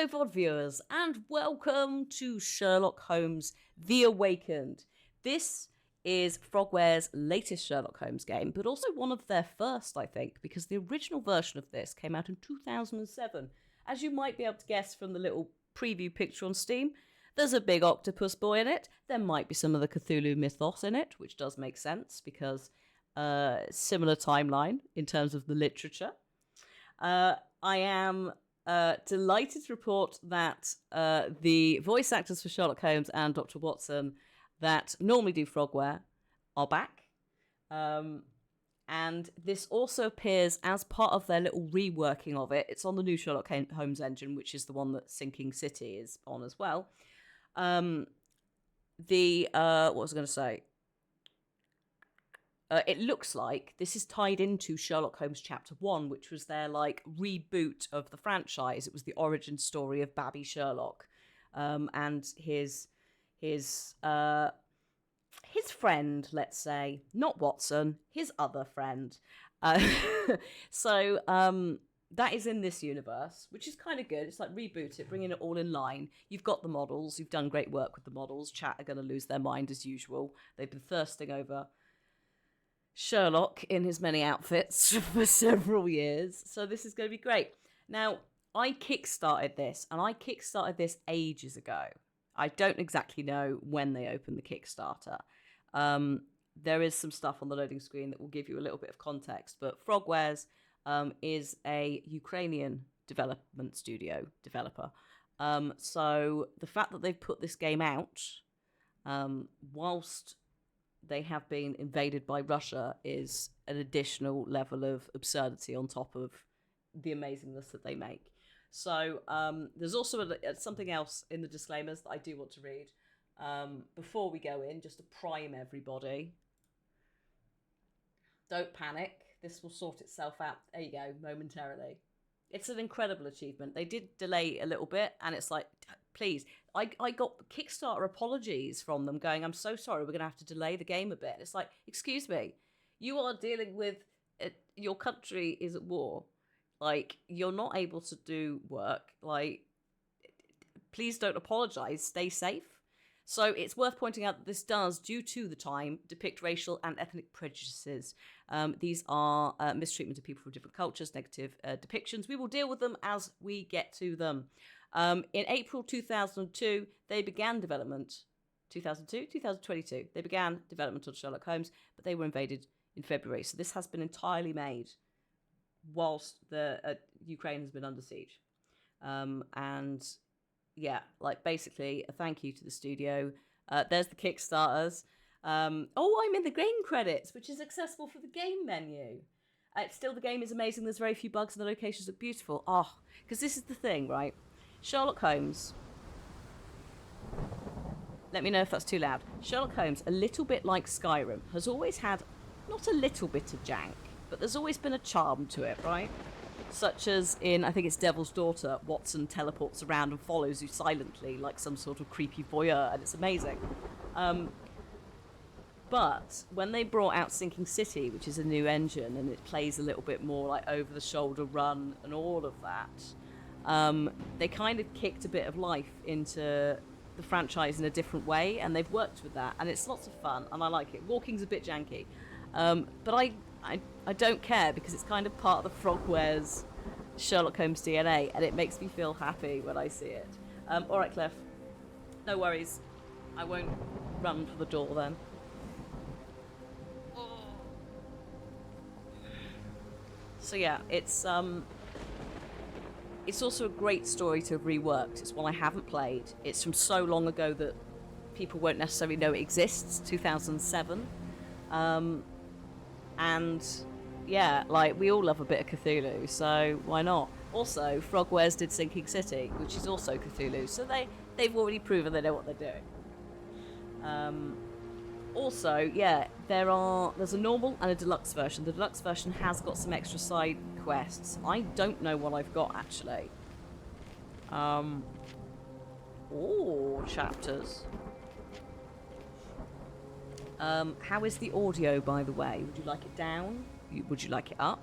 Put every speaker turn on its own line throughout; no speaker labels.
Hello, VOD viewers, and welcome to Sherlock Holmes The Awakened. This is Frogware's latest Sherlock Holmes game, but also one of their first, I think, because the original version of this came out in 2007. As you might be able to guess from the little preview picture on Steam, there's a big octopus boy in it. There might be some of the Cthulhu mythos in it, which does make sense because similar timeline in terms of the literature. I am delighted to report that the voice actors for Sherlock Holmes and Dr. Watson that normally do Frogware are back. And this also appears as part of their little reworking of it. It's on the new Sherlock Holmes engine, which is the one that Sinking City is on as well. What was I going to say? It looks like this is tied into Sherlock Holmes Chapter 1, which was their reboot of the franchise. It was the origin story of Babby Sherlock and his friend, let's say, not Watson, his other friend. So that is in this universe, which is kind of good. It's like reboot it, bringing it all in line. You've got the models. You've done great work with the models. Chat are going to lose their mind as usual. They've been thirsting over Sherlock in his many outfits for several years. So this is going to be great. Now, I kickstarted this ages ago. I don't exactly know when they opened the Kickstarter. There is some stuff on the loading screen that will give you a little bit of context, but Frogwares is a Ukrainian development studio developer. So the fact that they've put this game out whilst they have been invaded by Russia is an additional level of absurdity on top of the amazingness that they make. So there's also something else in the disclaimers that I do want to read before we go in, just to prime everybody. Don't panic. This will sort itself out. There you go, momentarily. It's an incredible achievement. They did delay a little bit, and it's like, please. I got Kickstarter apologies from them going, I'm so sorry, we're going to have to delay the game a bit. It's like, excuse me, you are dealing with, your country is at war. You're not able to do work. Please don't apologise. Stay safe. So it's worth pointing out that this does, due to the time, depict racial and ethnic prejudices. These are mistreatment of people from different cultures, negative depictions. We will deal with them as we get to them. In April 2002, they began development. 2022, they began development of Sherlock Holmes, but they were invaded in February. So this has been entirely made whilst the Ukraine has been under siege. And yeah, basically a thank you to the studio. There's the Kickstarters. I'm in the game credits, which is accessible for the game menu. Still, the game is amazing. There's very few bugs and the locations look beautiful. Because this is the thing, right? Sherlock Holmes. Let me know if that's too loud. Sherlock Holmes, a little bit like Skyrim, has always had not a little bit of jank, but there's always been a charm to it, right? Such as in, I think it's Devil's Daughter, Watson teleports around and follows you silently like some sort of creepy voyeur, and it's amazing. But when they brought out Sinking City, which is a new engine, and it plays a little bit more like over-the-shoulder run and all of that, they kind of kicked a bit of life into the franchise in a different way, and they've worked with that, and it's lots of fun, and I like it. Walking's a bit janky, but I don't care because it's kind of part of the Frogware's Sherlock Holmes DNA, and it makes me feel happy when I see it. All right, Cliff. No worries. I won't run for the door then. So yeah, it's also a great story to have reworked. It's one I haven't played. It's from so long ago that people won't necessarily know it exists. 2007. And yeah, we all love a bit of Cthulhu, so why not? Also, Frogwares did Sinking City, which is also Cthulhu, so they've already proven they know what they're doing. Also, yeah, there's a normal and a deluxe version. The deluxe version has got some extra side quests. I don't know what I've got, actually. Chapters. How is the audio, by the way? Would you like it down? Would you like it up?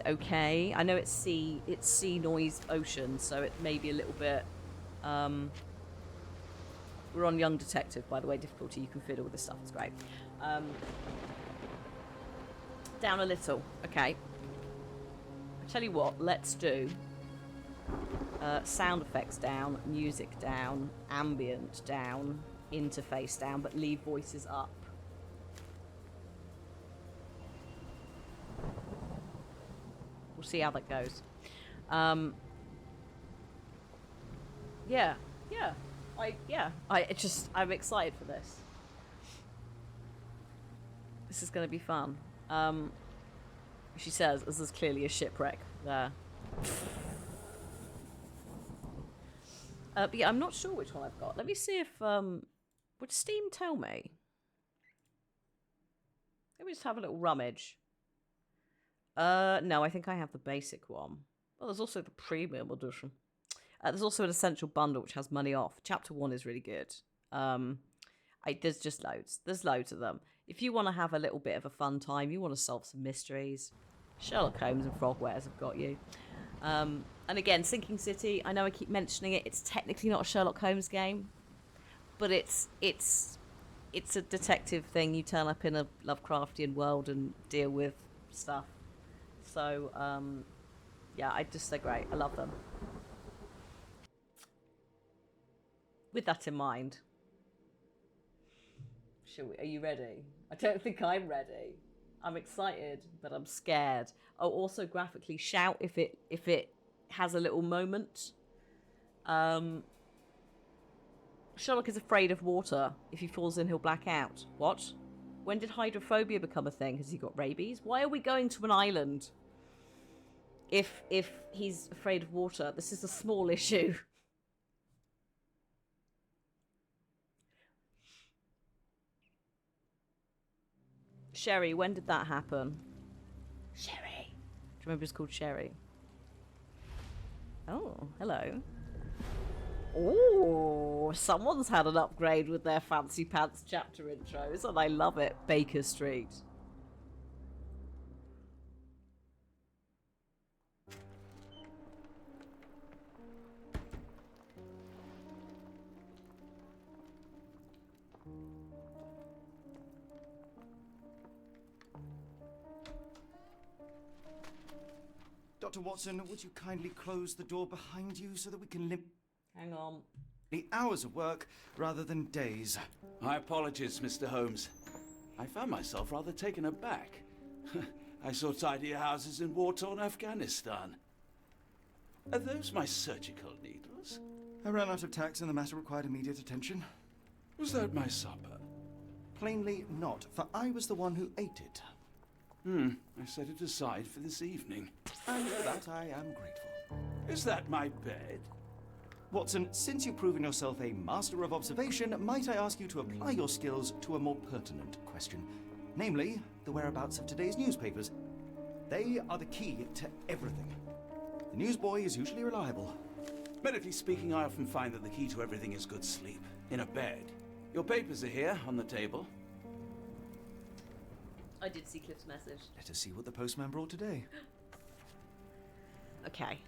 okay. I know it's sea noise ocean, so it may be a little bit. We're on Young Detective, by the way. Difficulty you can fiddle with this stuff. It's great. Down a little. Okay. I tell you what. Let's do sound effects down, music down, ambient down, interface down, but leave voices up. We'll see how that goes. I'm excited for this. This is going to be fun. She says, as there's clearly a shipwreck there. But yeah, I'm not sure which one I've got. Let me see if, would Steam tell me? Let me just have a little rummage. No, I think I have the basic one. Oh, there's also the premium edition. There's also an essential bundle which has money off. Chapter 1 is really good. There's just loads. There's loads of them. If you want to have a little bit of a fun time, you want to solve some mysteries, Sherlock Holmes and Frogwares have got you. And again, Sinking City, I know I keep mentioning it. It's technically not a Sherlock Holmes game, but it's a detective thing. You turn up in a Lovecraftian world and deal with stuff. So, yeah, they're great. I love them. With that in mind, are you ready? I don't think I'm ready. I'm excited, but I'm scared. Oh, also graphically, shout if it has a little moment. Sherlock is afraid of water. If he falls in, he'll black out. What? When did hydrophobia become a thing? Has he got rabies? Why are we going to an island? If he's afraid of water, this is a small issue. Sherry, when did that happen? Sherry. Do you remember it's called Sherry? Oh, hello. Oh, someone's had an upgrade with their fancy pants chapter intros, and I love it. Baker Street.
Dr. Watson, would you kindly close the door behind you so that we can
Hang on.
the hours of work rather than days?
My apologies, Mr. Holmes. I found myself rather taken aback. I saw tidier houses in war-torn Afghanistan. Are those my surgical needles?
I ran out of tacks and the matter required immediate attention.
Was that my supper?
Plainly not, for I was the one who ate it.
I set it aside for this evening.
And for that I am grateful.
Is that my bed?
Watson, since you've proven yourself a master of observation, might I ask you to apply your skills to a more pertinent question? Namely, the whereabouts of today's newspapers. They are the key to everything. The newsboy is usually reliable.
Medically speaking, I often find that the key to everything is good sleep. In a bed. Your papers are here, on the table.
I did see Cliff's message.
Let us see what the postman brought today.
Okay,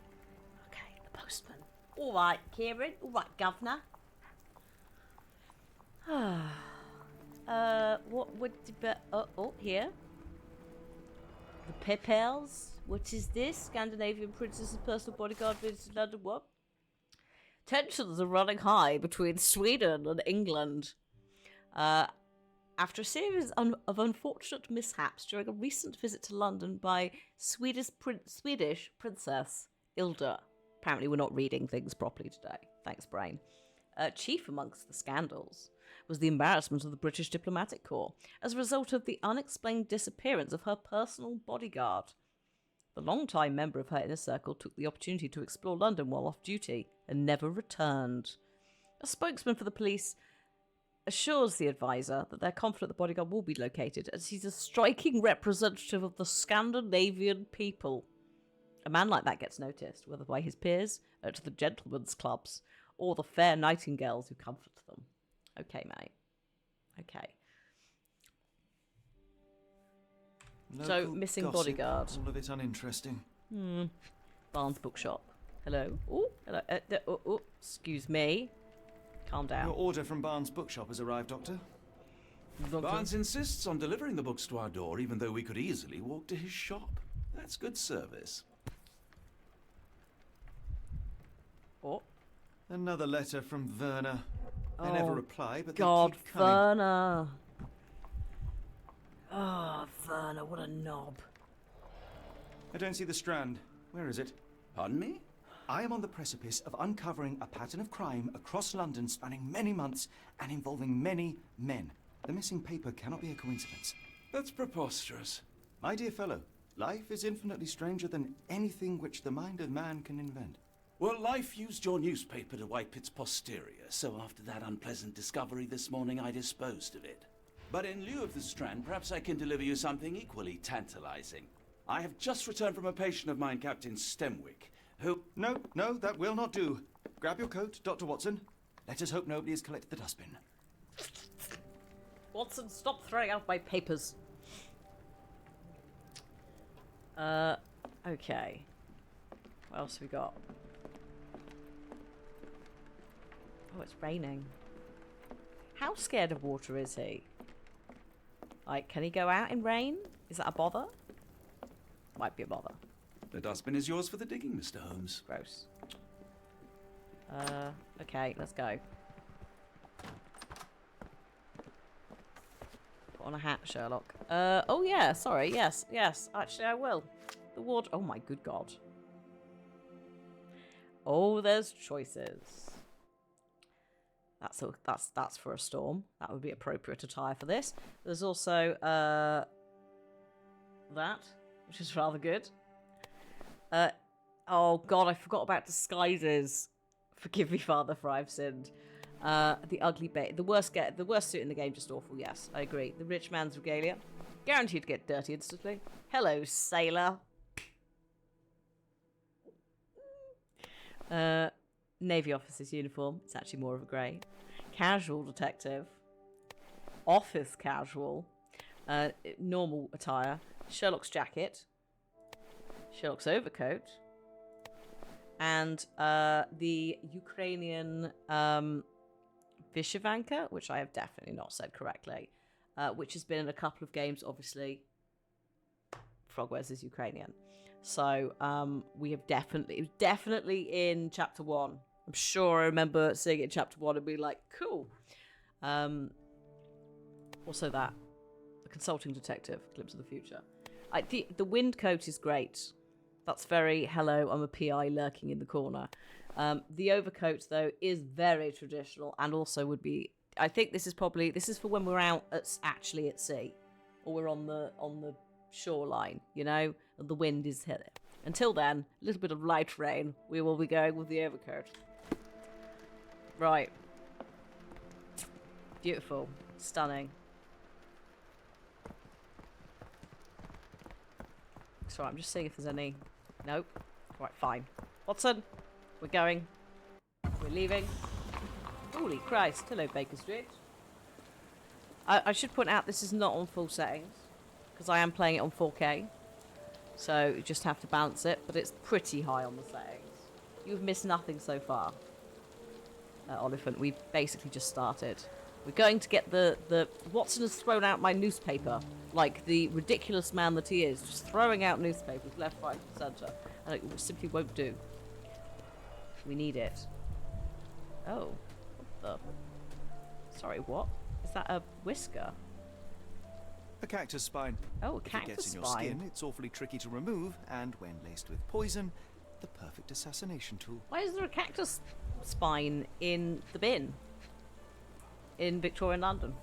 the postman. All right, Kieran. All right, Governor. What would here? The Pepels. What is this? Scandinavian princess's personal bodyguard visited London. What? Tensions are running high between Sweden and England. After a series of unfortunate mishaps during a recent visit to London by Swedish Princess Ilda. Apparently we're not reading things properly today. Thanks, brain. Chief amongst the scandals was the embarrassment of the British diplomatic corps as a result of the unexplained disappearance of her personal bodyguard. The long-time member of her inner circle took the opportunity to explore London while off duty and never returned. A spokesman for the police assures the advisor that they're confident the bodyguard will be located, as he's a striking representative of the Scandinavian people. A man like that gets noticed, whether by his peers, at the gentlemen's clubs, or the fair nightingales who comfort them. Okay, mate. Okay. So,
Local
missing
gossip,
bodyguard.
All of it uninteresting.
Barnes bookshop. Hello. Oh, hello. Excuse me. Calm down.
Your order from Barnes Bookshop has arrived, Doctor.
Doctor.
Barnes insists on delivering the books to our door, even though we could easily walk to his shop. That's good service.
Oh,
Another letter from Werner. They never reply, but
God,
they keep coming.
Werner. Oh, Werner, what a knob.
I don't see the Strand. Where is it?
Pardon me?
I am on the precipice of uncovering a pattern of crime across London spanning many months and involving many men. The missing paper cannot be a coincidence.
That's preposterous.
My dear fellow, life is infinitely stranger than anything which the mind of man can invent.
Well, life used your newspaper to wipe its posterior, so after that unpleasant discovery this morning, I disposed of it. But in lieu of the Strand, perhaps I can deliver you something equally tantalizing. I have just returned from a patient of mine, Captain Stemwick, who...
No, that will not do. Grab your coat, Dr. Watson. Let us hope nobody has collected the dustbin.
Watson, stop throwing out my papers. Okay. What else have we got? Oh, it's raining. How scared of water is he? Like, can he go out in rain? Is that a bother? Might be a bother.
The dustbin is yours for the digging, Mr. Holmes.
Gross. Okay, let's go. Put on a hat, Sherlock. Oh yeah, sorry, yes, actually I will. The ward, oh my good god. Oh, there's choices. That's for a storm. That would be appropriate attire for this. There's also, that, which is rather good. Oh god, I forgot about disguises. Forgive me, Father, for I've sinned. The ugly bait. The worst suit in the game, just awful. Yes, I agree. The rich man's regalia. Guaranteed to get dirty instantly. Hello, sailor. Navy officer's uniform. It's actually more of a grey. Casual detective. Office casual. Normal attire. Sherlock's jacket. Sherlock's overcoat. And the Ukrainian Vishivanka, which I have definitely not said correctly, which has been in a couple of games, obviously. Frogwares is Ukrainian. So we have definitely, it was definitely in chapter 1. I'm sure I remember seeing it in chapter 1 and being like, cool. Also that. The consulting detective, glimpse of the future. The wind coat is great. That's very, hello, I'm a PI lurking in the corner. The overcoat, though, is very traditional and also would be... I think this is for when we're out actually at sea. Or we're on the shoreline, you know? And the wind is here. Until then, a little bit of light rain, we will be going with the overcoat. Right. Beautiful. Stunning. Sorry, I'm just seeing if there's any... Nope. Right, fine. Watson, we're going. We're leaving. Holy Christ. Hello, Baker Street. I should point out this is not on full settings, because I am playing it on 4K. So you just have to balance it, but it's pretty high on the settings. You've missed nothing so far. Oliphant, we've basically just started. We're going to get the... Watson has thrown out my newspaper. Like the ridiculous man that he is. Just throwing out newspapers left, right, and centre. And it simply won't do. We need it. Oh. What the... Sorry, what? Is that a whisker?
A cactus spine.
Oh, a
If it
cactus
gets in your
spine.
skin, it's awfully tricky to remove, and when laced with poison, the perfect assassination tool.
Why is there a cactus spine in the bin? In Victorian London?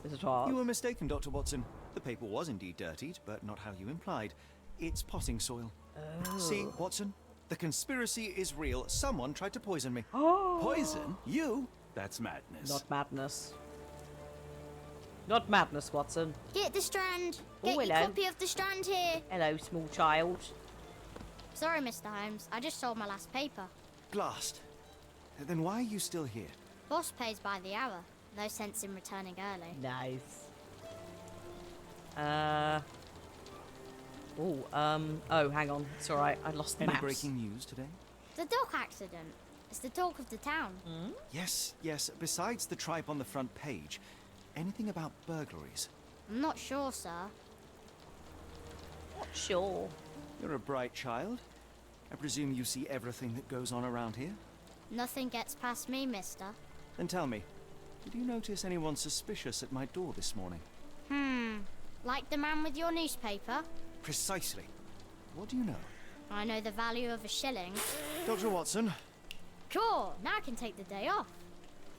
Is it hard?
You were mistaken, Dr. Watson. The paper was indeed dirtied, but not how you implied. It's potting soil.
Oh.
See, Watson? The conspiracy is real. Someone tried to poison me.
Oh.
Poison? You? That's madness.
Not madness. Not madness, Watson.
Get the Strand.
Oh,
Get your
hello.
copy of the Strand here.
Hello, small child.
Sorry, Mr. Holmes. I just sold my last paper.
Glassed. Then why are you still here?
Boss pays by the hour. No sense in returning early.
Nice. Oh, hang on. It's all right. I lost the
Any
maps.
breaking news today?
The dog accident. It's the talk of the town.
Yes. Besides the tripe on the front page, anything about burglaries?
I'm not sure, sir.
Not sure.
You're a bright child. I presume you see everything that goes on around here?
Nothing gets past me, mister.
Then tell me, did you notice anyone suspicious at my door this morning?
Like the man with your newspaper?
Precisely. What do you know?
I know the value of a shilling.
Dr. Watson,
Cool, now I can take the day off.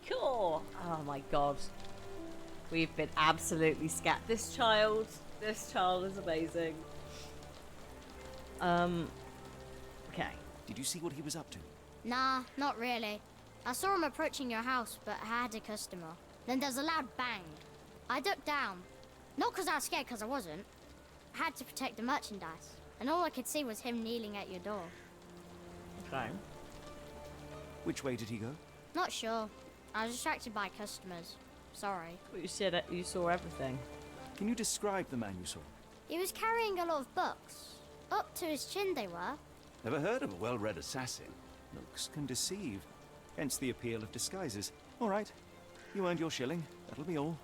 Cool. Oh my god. We've been absolutely scat. This child is amazing. Okay.
did you see what he was up to?
Nah, not really. I saw him approaching your house, but I had a customer. Then there's a loud bang. I ducked down. Not because I was scared, because I wasn't. I had to protect the merchandise. And all I could see was him kneeling at your door.
Okay.
Which way did he go?
Not sure. I was distracted by customers. Sorry.
Well, you said you saw everything.
Can you describe the man you saw?
He was carrying a lot of books. Up to his chin they were.
Never heard of a well-read assassin.
Looks can deceive. Hence the appeal of disguises. All right. You earned your shilling. That'll be all.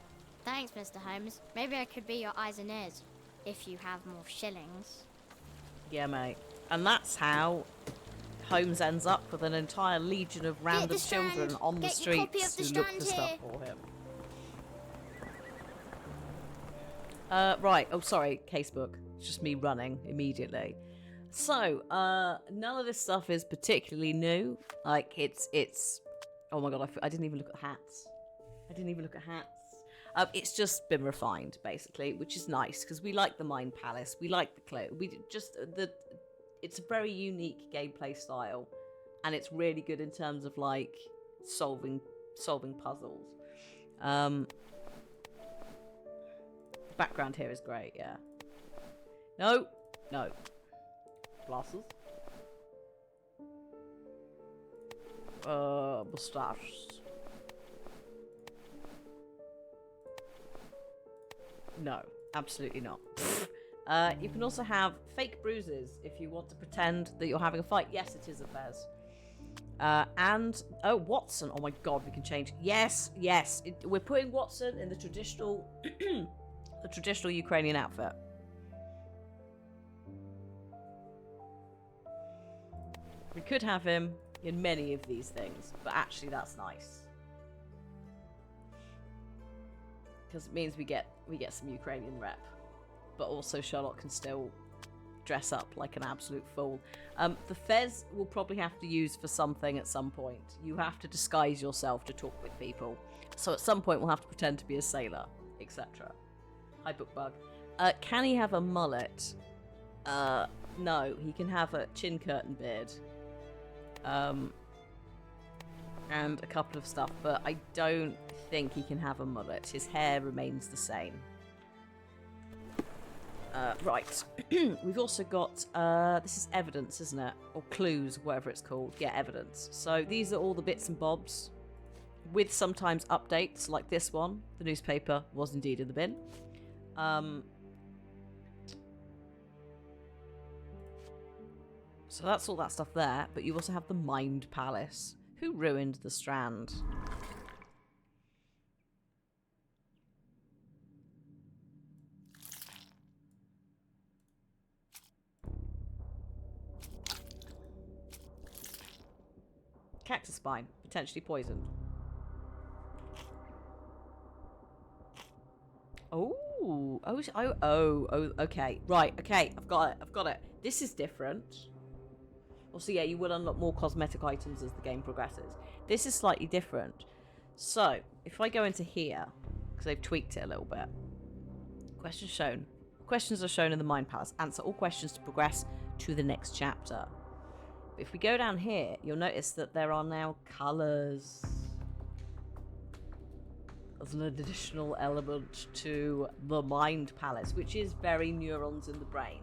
Thanks, Mr. Holmes. Maybe I could be your eyes and ears. If you have more shillings.
Yeah, mate. And that's how Holmes ends up with an entire legion of random
the Strand.
children on the
Get your copy
streets
of the
who look
Strand
for stuff
here.
for him. Right. Oh, sorry. Casebook. It's just me running immediately. So, none of this stuff is particularly new. Like, it's. Oh my god! I didn't even look at hats. It's just been refined, basically, which is nice because we like the Mind Palace. We like the clue. It's a very unique gameplay style, and it's really good in terms of like solving puzzles. The background here is great. Yeah. No. Glasses. Moustaches. No, absolutely not. You can also have fake bruises if you want to pretend that you're having a fight. Yes, it is a Fez. And Watson. Oh my god, we can change. Yes. We're putting Watson in the traditional, Ukrainian outfit. We could have him in many of these things, but actually that's nice. Because it means we get some Ukrainian rep, but also Sherlock can still dress up like an absolute fool. The fez we'll probably have to use for something at some point. You have to disguise yourself to talk with people. So at some point we'll have to pretend to be a sailor, etc. Hi, Bookbug. Can he have a mullet? No, he can have a chin curtain beard. And a couple of stuff, but I don't think he can have a mullet. His hair remains the same. Right. We've also got, this is evidence, isn't it? Or clues, whatever it's called. Yeah, evidence. So these are all the bits and bobs, with sometimes updates, like this one. The newspaper was indeed in the bin. So that's all that stuff there, but you also have the Mind Palace. Who ruined the Strand? Cactus spine, potentially poisoned. Oh, okay. Right, okay, I've got it. This is different. Also, yeah, you will unlock more cosmetic items as the game progresses. This is slightly different. So, if I go into here, because they've tweaked it a little bit. Questions shown. Questions are shown in the Mind Palace. Answer all questions to progress to the next chapter. But if we go down here, you'll notice that there are now colours as an additional element to the Mind Palace, which is very neurons in the brain.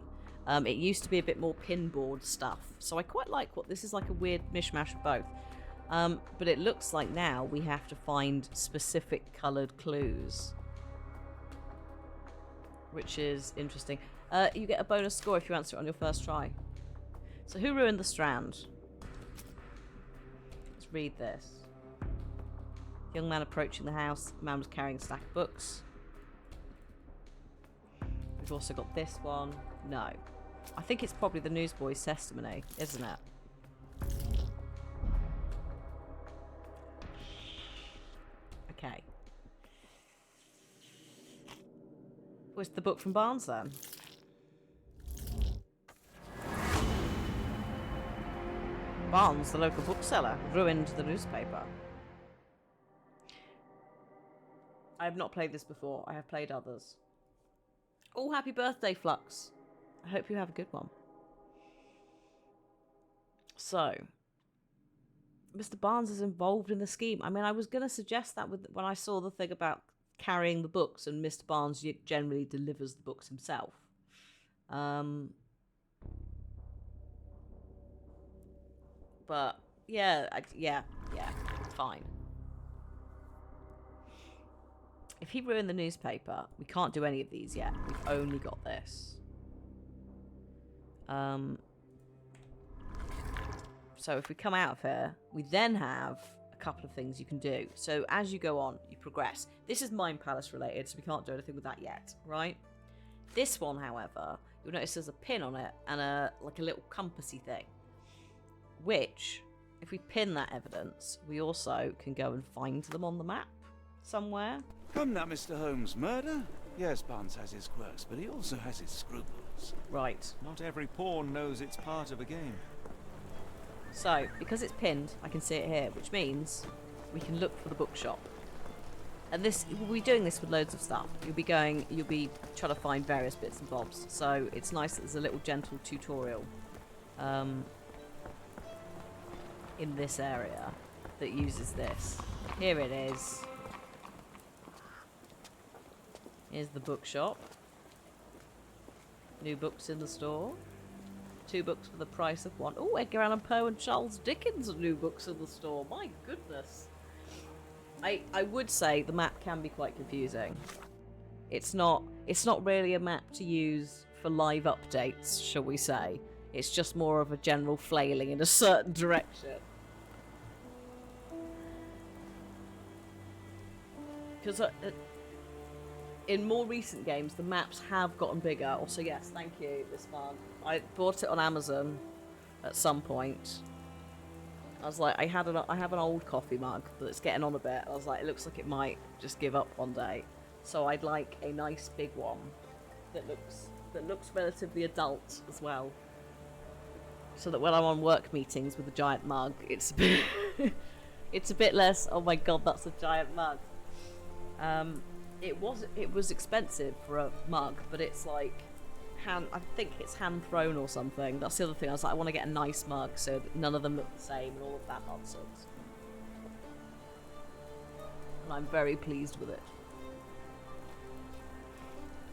It used to be a bit more pinboard stuff, so I quite like what this is, like a weird mishmash of both. But it looks like now we have to find specific coloured clues. which is interesting. You get a bonus score if you answer it on your first try. So who ruined the Strand? Let's read this. Young man approaching the house. The man was carrying a stack of books. We've also got this one. No. I think it's probably the newsboy's testimony, isn't it? Okay. What's the book from Barnes then? Barnes, the local bookseller, ruined the newspaper. I have not played this before. I have played others. Oh, happy birthday, Flux. I hope you have a good one. So, Mr. Barnes is involved in the scheme. I mean, I was going to suggest that when I saw the thing about carrying the books, and Mr. Barnes generally delivers the books himself. But yeah, fine. If he ruined the newspaper, we can't do any of these yet. We've only got this. So if we come out of here, we then have a couple of things you can do. So as you go on, you progress. This is Mind Palace related, so we can't do anything with that yet, right? This one, however, you'll notice there's a pin on it and like a little compassy thing. Which, if we pin that evidence, we also can go and find them on the map somewhere.
Come now, Mr. Holmes. Murder? Yes, Barnes has his quirks, but he also has his scruples.
Right.
Not every pawn knows it's part of a game.
So, because it's pinned, I can see it here, which means we can look for the bookshop. And this, we'll be doing this with loads of stuff. You'll be trying to find various bits and bobs. So it's nice that there's a little gentle tutorial in this area that uses this. Here it is. Here's the bookshop. New books in the store. 2 books for the price of 1. Oh, Edgar Allan Poe and Charles Dickens are new books in the store. My goodness. I would say the map can be quite confusing. It's not really a map to use for live updates, shall we say. It's just more of a general flailing in a certain direction. Because in more recent games, the maps have gotten bigger. Also, yes, thank you, this mug. I bought it on Amazon at some point. I was like, I have an old coffee mug that's getting on a bit. I was like, it looks like it might just give up one day. So I'd like a nice big one that looks relatively adult as well. So that when I'm on work meetings with a giant mug, it's a bit it's a bit less, oh my god, that's a giant mug. It was expensive for a mug, but it's like I think it's hand thrown or something. That's the other thing. I was like, I want to get a nice mug so that none of them look the same and all of that nonsense. And I'm very pleased with it.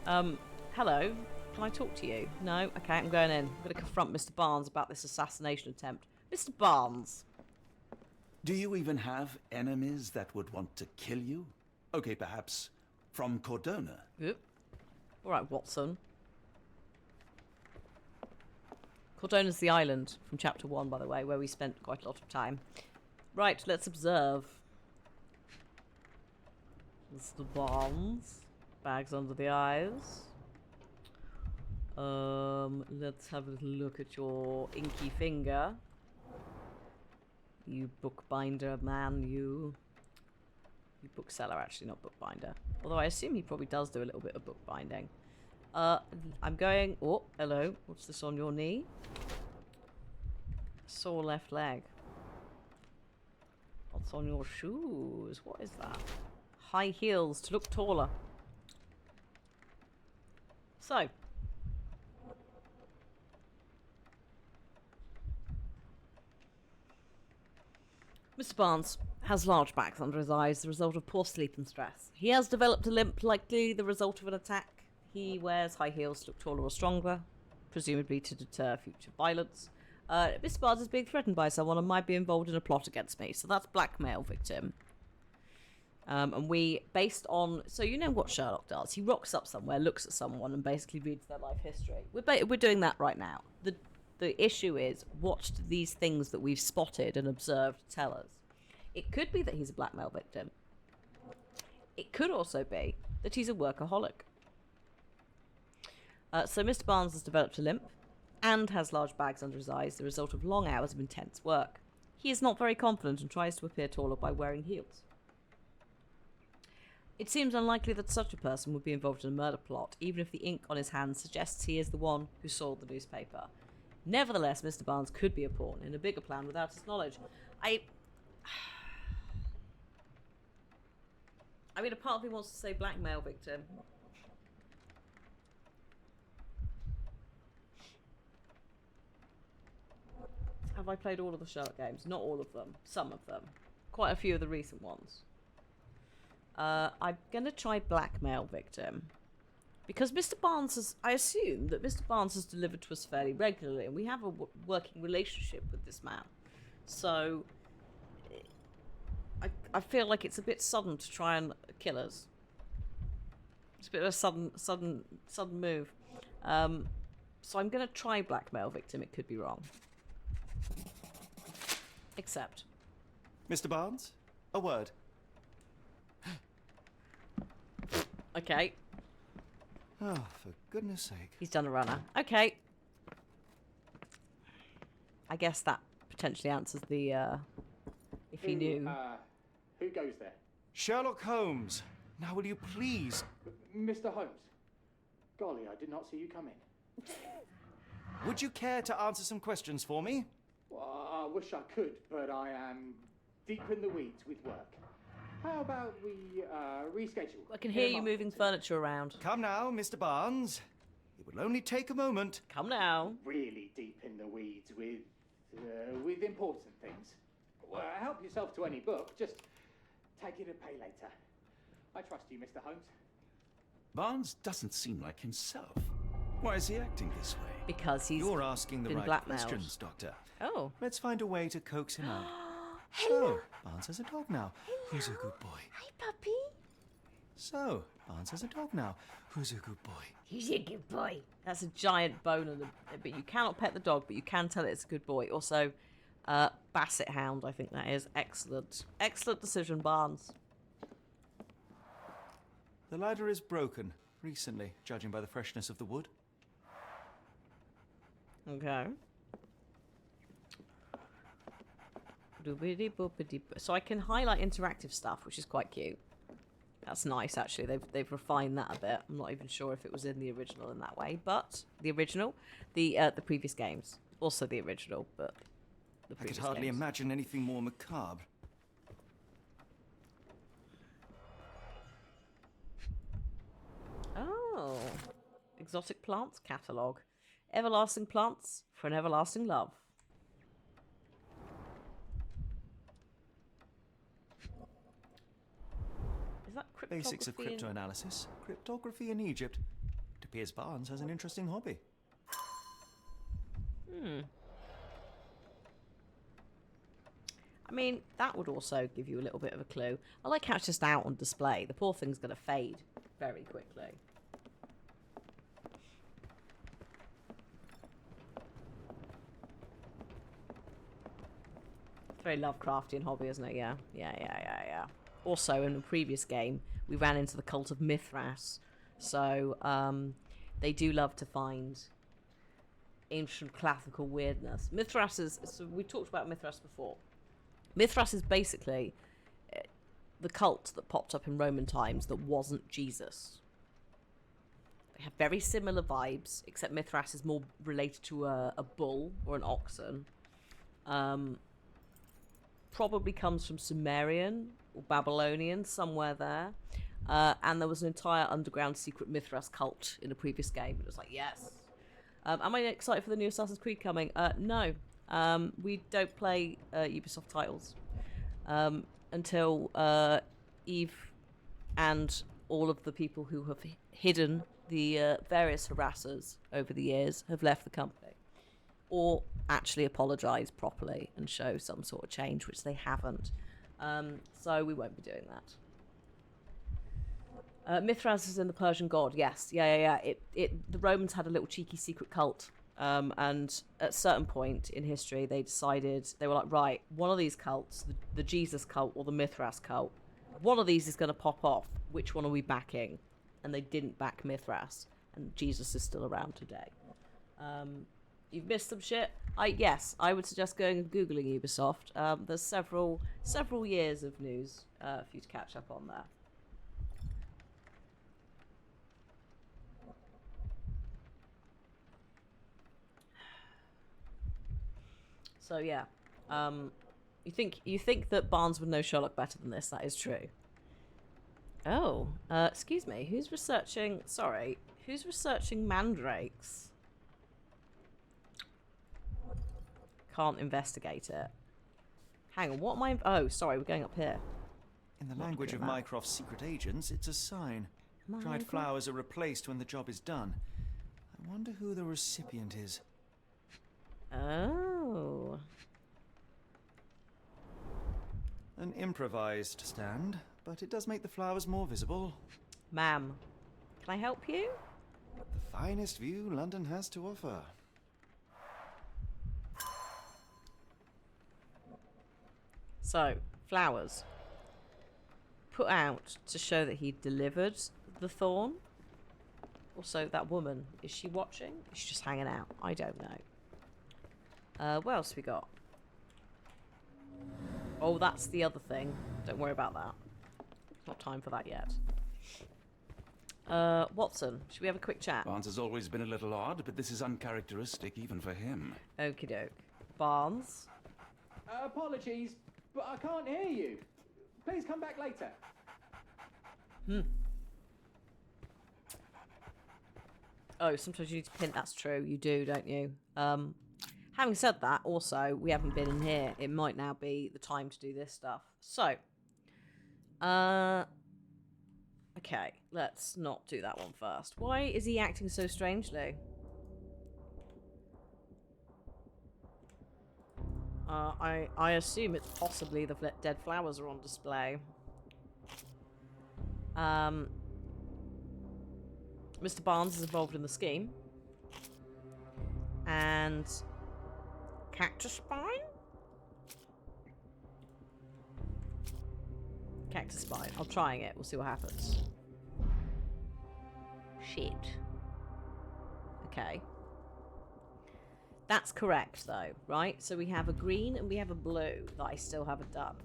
Hello. Can I talk to you? No? Okay, I'm going in. I'm going to confront Mr. Barnes about this assassination attempt. Mr. Barnes.
Do you even have enemies that would want to kill you? Okay, perhaps from Cordona.
Yep. All right, Watson. Cordona's the island from chapter 1, by the way, where we spent quite a lot of time. Right, let's observe. Mr. Barnes. Bags under the eyes. Let's have a little look at your inky finger. You bookbinder man, you bookseller, actually, not bookbinder. Although I assume he probably does do a little bit of bookbinding. I'm going... Oh, hello. What's this on your knee? Sore left leg. What's on your shoes? What is that? High heels to look taller. So. Mr. Barnes has large bags under his eyes, the result of poor sleep and stress. He has developed a limp, likely the result of an attack. He wears high heels to look taller or stronger, presumably to deter future violence. Mr. Barnes is being threatened by someone and might be involved in a plot against me, so that's blackmail victim. And we, based on, so you know what Sherlock does? He rocks up somewhere, looks at someone, and basically reads their life history. We're doing that right now. The issue is, what do these things that we've spotted and observed tell us? It could be that he's a blackmail victim. It could also be that he's a workaholic. So Mr. Barnes has developed a limp and has large bags under his eyes, the result of long hours of intense work. He is not very confident and tries to appear taller by wearing heels. It seems unlikely that such a person would be involved in a murder plot, even if the ink on his hands suggests he is the one who sold the newspaper. Nevertheless, Mr. Barnes could be a pawn in a bigger plan without his knowledge. I mean, a part of me wants to say blackmail victim. Have I played all of the Sherlock games? Not all of them. Some of them. Quite a few of the recent ones. I'm going to try blackmail victim. Because Mr. Barnes has... I assume that Mr. Barnes has delivered to us fairly regularly, and we have a working relationship with this man. So... I feel like it's a bit sudden to try and kill us. It's a bit of a sudden move. So I'm going to try blackmail victim. It could be wrong. Except.
Mr. Barnes, a word.
Okay.
Oh, for goodness sake.
He's done a runner. Okay. I guess that potentially answers the, if he knew.
Who goes there?
Sherlock Holmes. Now will you please...
Mr. Holmes. Golly, I did not see you come in.
Would you care to answer some questions for me?
Well, I wish I could, but I am deep in the weeds with work. How about we reschedule?
I can hear you moving furniture around.
Come now, Mr. Barnes. It will only take a moment.
Come now.
Really deep in the weeds with important things. Well, help yourself to any book. Just take it and pay later. I trust you, Mr. Holmes.
Barnes doesn't seem like himself. Why is he acting this way?
Because he's
You're asking the
been
right
blackmailed.
questions, Doctor.
Oh.
Let's find a way to coax him out. So, Barnes has a dog now. Who's a good boy?
Hi, puppy.
So, Barnes has a dog now. Who's a good boy?
He's a good boy. That's a giant bone on the... But you cannot pet the dog, but you can tell it's a good boy. Also, Basset Hound, I think that is. Excellent. Excellent decision, Barnes.
The ladder is broken, recently, judging by the freshness of the wood.
Okay. So I can highlight interactive stuff, which is quite cute. That's nice, actually. They've refined that a bit. I'm not even sure if it was in the original in that way, but the original, the previous games, also the original, but the
I could
previous
hardly
games.
imagine anything more macabre.
Oh, exotic plants catalogue, everlasting plants for an everlasting love. Is that cryptography?
Basics of cryptoanalysis. Cryptography in Egypt. It appears Barnes has an interesting hobby.
I mean, that would also give you a little bit of a clue. I like how it's just out on display. The poor thing's going to fade very quickly. It's a very Lovecraftian hobby, isn't it? Yeah. Also, in the previous game, we ran into the cult of Mithras. So, they do love to find ancient classical weirdness. Mithras is... So we talked about Mithras before. Mithras is basically the cult that popped up in Roman times that wasn't Jesus. They have very similar vibes, except Mithras is more related to a bull or an oxen. Probably comes from Sumerian or Babylonian, somewhere there. And there was an entire underground secret Mithras cult in a previous game. It was like, yes. Am I excited for the new Assassin's Creed coming? No. We don't play Ubisoft titles until Eve and all of the people who have hidden the various harassers over the years have left the company, or actually apologise properly and show some sort of change, which they haven't. So we won't be doing that. Mithras is in the Persian god. Yes, yeah. The Romans had a little cheeky secret cult, and at a certain point in history, they decided they were like, right, one of these cults, the Jesus cult or the Mithras cult, one of these is going to pop off. Which one are we backing? And they didn't back Mithras, and Jesus is still around today. You've missed some shit. I would suggest going and googling Ubisoft. There's several years of news for you to catch up on there. So yeah, you think that Barnes would know Sherlock better than this? That is true. Oh, excuse me. Who's researching? Sorry, who's researching mandrakes? Can't investigate it. Hang on, what am I? Oh, sorry, we're going up here.
In the language of Mycroft's secret agents, it's a sign. Dried flowers are replaced when the job is done. I wonder who the recipient is.
Oh.
An improvised stand, but it does make the flowers more visible.
Ma'am, can I help you?
The finest view London has to offer.
So, flowers. Put out to show that he delivered the thorn. Also, that woman, is she watching? Is she just hanging out? I don't know. What else we got? Oh, that's the other thing. Don't worry about that. Not time for that yet. Watson, should we have a quick chat?
Barnes has always been a little odd, but this is uncharacteristic even for him.
Okie doke. Barnes?
Apologies, but I can't hear you. Please come back later.
Oh, sometimes you need to pin. That's true. You do, don't you? Having said that, also, we haven't been in here. It might now be the time to do this stuff. So, okay, let's not do that one first. Why is he acting so strangely? I assume it's possibly the dead flowers are on display. Mr. Barnes is involved in the scheme. And cactus spine? Cactus spine. I'm trying it. We'll see what happens. Shit. Okay. That's correct, though, right? So we have a green and we have a blue that I still haven't done.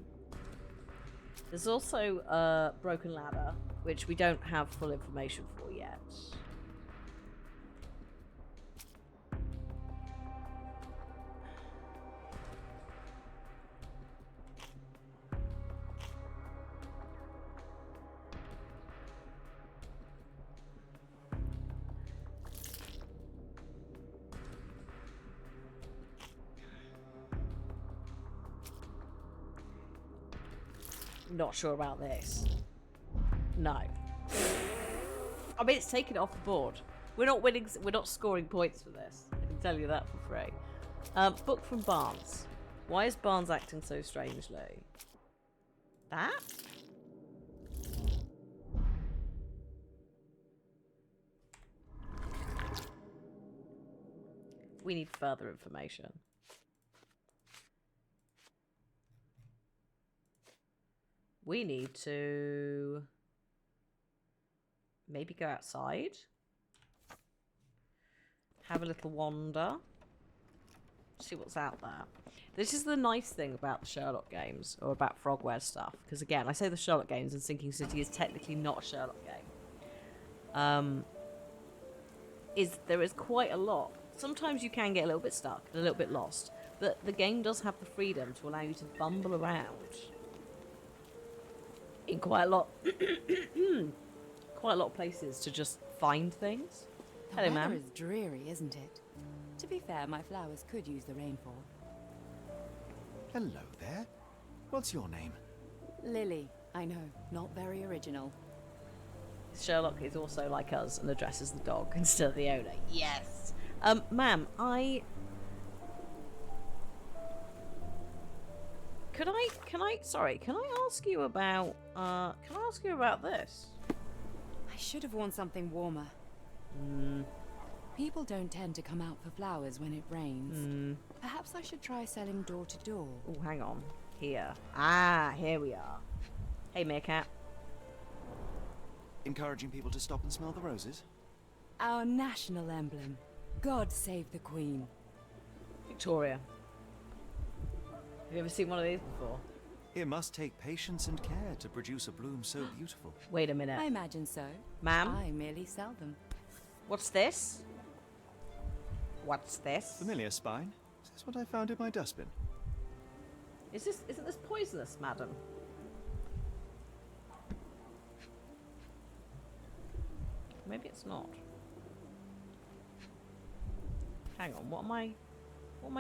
There's also a broken ladder, which we don't have full information for yet. Not sure about this. No. I mean, it's taken it off the board. We're not winning. We're not scoring points for this. I can tell you that for free. Book from Barnes. Why is Barnes acting so strangely? That? We need further information. We need to maybe go outside, have a little wander, see what's out there. This is the nice thing about the Sherlock games, or about Frogware stuff, because again, I say the Sherlock games, and Sinking City is technically not a Sherlock game. There is quite a lot. Sometimes you can get a little bit stuck and a little bit lost, but the game does have the freedom to allow you to bumble around in quite a lot of places to just find things. Hello,
The weather
ma'am.
is dreary, isn't it? To be fair, my flowers could use the rainfall.
Hello there. What's your name?
Lily, I know, not very original.
Sherlock is also like us and addresses the dog instead of the owner. Yes. Ma'am, Can I ask you about this?
I should have worn something warmer. People don't tend to come out for flowers when it rains. Perhaps I should try selling door to door.
Oh, hang on. Here. Ah, here we are. Hey, Meerkat.
Encouraging people to stop and smell the roses?
Our national emblem. God save the Queen.
Victoria. Have you ever seen one of these before?
It must take patience and care to produce a bloom so beautiful.
Wait a minute.
I imagine so.
Ma'am?
I merely sell them.
What's this? What's this?
Familiar spine? Is this what I found in my dustbin?
Isn't this poisonous, madam? Maybe it's not. Hang on, what am I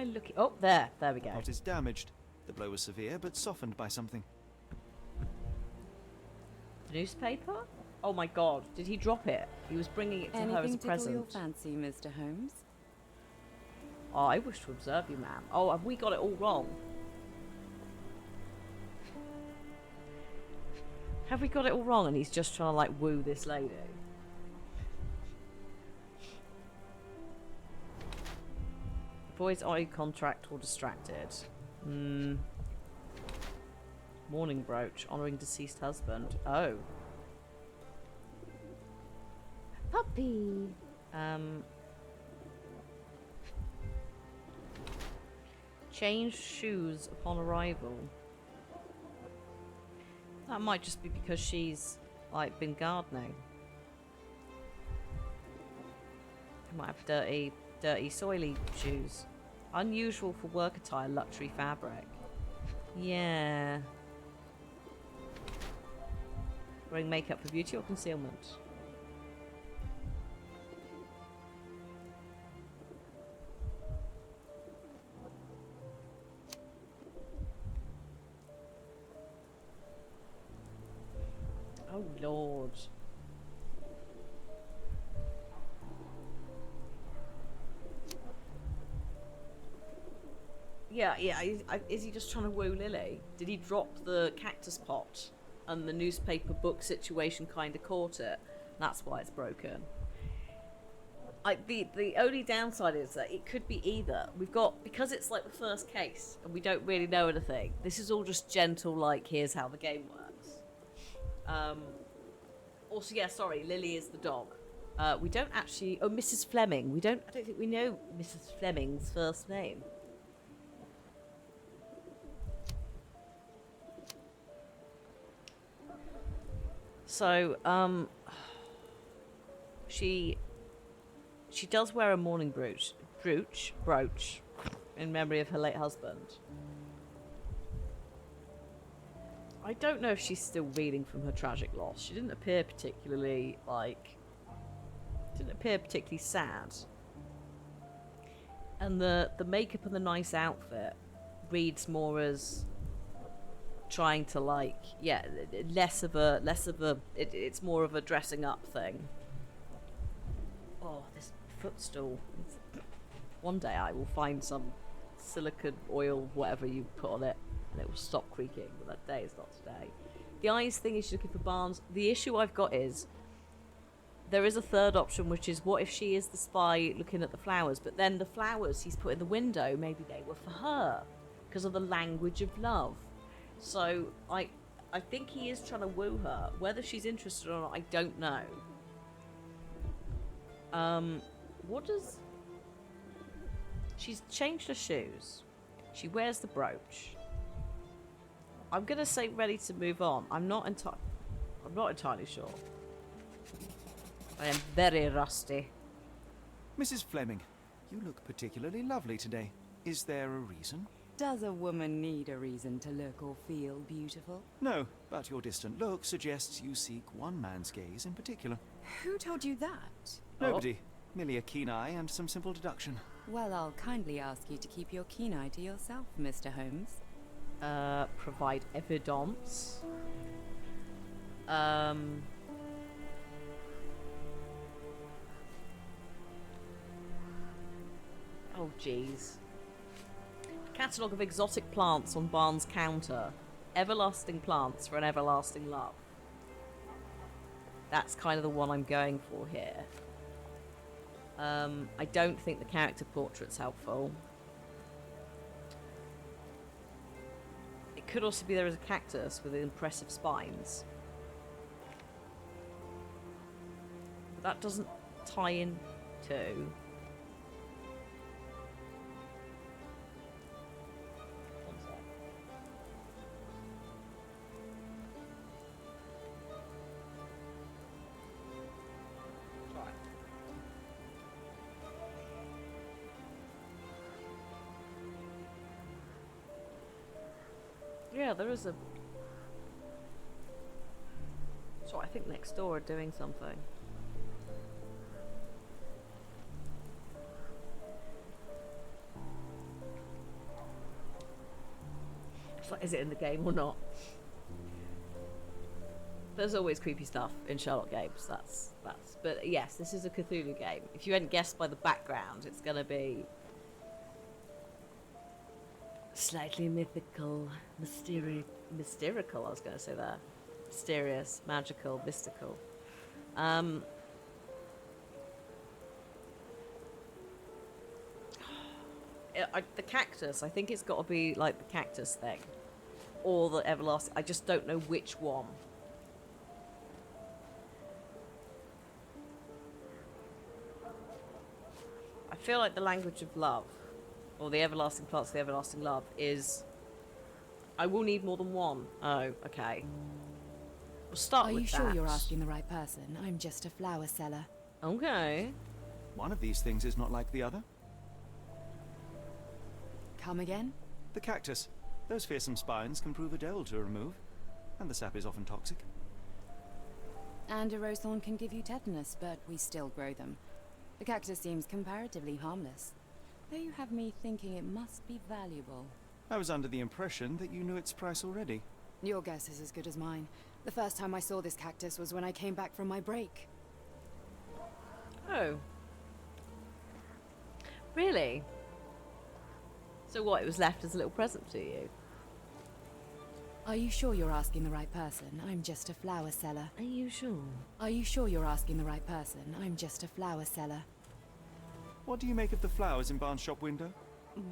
looking? Oh, there we go.
Heart is damaged. The blow was severe, but softened by something.
The newspaper? Oh my god, did he drop it? He was bringing it to her as a
Anything tickle
present.
your fancy, Mr. Holmes?
Oh, I wish to observe you, ma'am. Oh, have we got it all wrong? Have we got it all wrong and he's just trying to, like, woo this lady? Avoids eye contact or distracted. Mourning brooch, honouring deceased husband. Oh. Puppy. Change shoes upon arrival. That might just be because she's, like, been gardening. She might have dirty, soily shoes. Unusual for work attire, luxury fabric. Yeah. Wearing makeup for beauty or concealment? Oh, Lord. Yeah. Is he just trying to woo Lily? Did he drop the cactus pot and the newspaper book situation kind of caught it? That's why it's broken. The only downside is that it could be either. Because it's like the first case and we don't really know anything. This is all just gentle, like, here's how the game works. Also, yeah, sorry, Lily is the dog. We don't actually... Oh, Mrs. Fleming. I don't think we know Mrs. Fleming's first name. So, she does wear a mourning brooch in memory of her late husband. I don't know if she's still reeling from her tragic loss. She didn't appear particularly, sad. And the makeup and the nice outfit reads more as trying to, like, yeah, it's more of a dressing up thing. Oh, this footstool. One day I will find some silicone oil, whatever you put on it, and it will stop creaking, but that day is not today. The eyes thing is she's looking for Barnes. The issue I've got is there is a third option, which is what if she is the spy looking at the flowers, but then the flowers he's put in the window, maybe they were for her because of the language of love. So I think he is trying to woo her. Whether she's interested or not, I don't know. What does... She's changed her shoes. She wears the brooch. I'm gonna say ready to move on. I'm not entirely sure. I am very rusty.
Mrs. Fleming, you look particularly lovely today. Is there a reason?
Does a woman need a reason to look or feel beautiful?
No, but your distant look suggests you seek one man's gaze in particular.
Who told you that?
Nobody. Merely a keen eye and some simple deduction.
Well, I'll kindly ask you to keep your keen eye to yourself, Mr. Holmes.
Provide evidence. Oh, jeez. Catalogue of exotic plants on Barnes' counter. Everlasting plants for an everlasting love. That's kind of the one I'm going for here. I don't think the character portrait's helpful. It could also be there is a cactus with impressive spines. But that doesn't tie in to... Yeah, there is a... So I think next door are doing something. It's like, is it in the game or not? There's always creepy stuff in Sherlock games. That's. But yes, this is a Cthulhu game. If you hadn't guessed by the background, it's gonna be slightly mythical, mysterical. I was going to say that. Mysterious, magical, mystical. The cactus. I think it's got to be like the cactus thing, or the everlasting. I just don't know which one. I feel like the language of love, or the everlasting plants of the everlasting love, is... I will need more than one. Oh, okay. We'll start with that.
Are you sure you're asking the right person? I'm just a flower seller.
Okay.
One of these things is not like the other.
Come again?
The cactus. Those fearsome spines can prove a devil to remove, and the sap is often toxic.
And a rose thorn can give you tetanus, but we still grow them. The cactus seems comparatively harmless, though you have me thinking it must be valuable.
I was under the impression that you knew its price already.
Your guess is as good as mine. The first time I saw this cactus was when I came back from my break.
Oh. Really? So what, it was left as a little present to you?
Are you sure you're asking the right person? I'm just a flower seller.
Are you sure?
Are you sure you're asking the right person? I'm just a flower seller.
What do you make of the flowers in Barnes' shop window?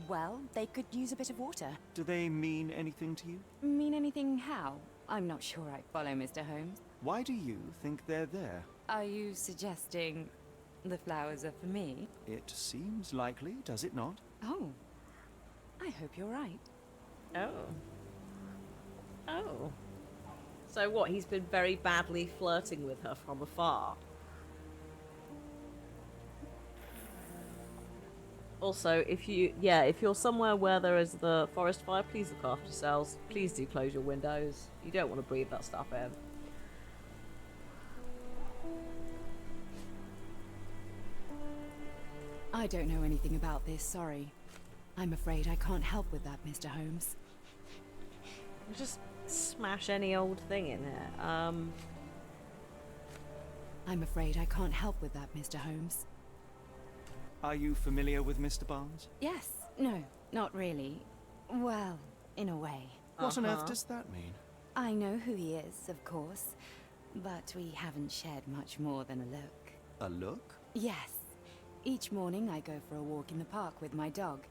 Well, they could use a bit of water.
Do they mean anything to you?
Mean anything how? I'm not sure I follow, Mr. Holmes.
Why do you think they're there?
Are you suggesting the flowers are for me?
It seems likely, does it not?
Oh, I hope you're right.
Oh. Oh. So what, he's been very badly flirting with her from afar? Also, if you're somewhere where there is the forest fire, please look after yourselves. Please do close your windows. You don't want to breathe that stuff in.
I don't know anything about this, sorry. I'm afraid I can't help with that, Mr. Holmes.
Just smash any old thing in here.
I'm afraid I can't help with that, Mr. Holmes.
Are you familiar with Mr. Barnes?
Yes. No, not really. Well, in a way.
What on earth does that mean?
I know who he is, of course, but we haven't shared much more than a look.
A look?
Yes. Each morning I go for a walk in the park with my dog,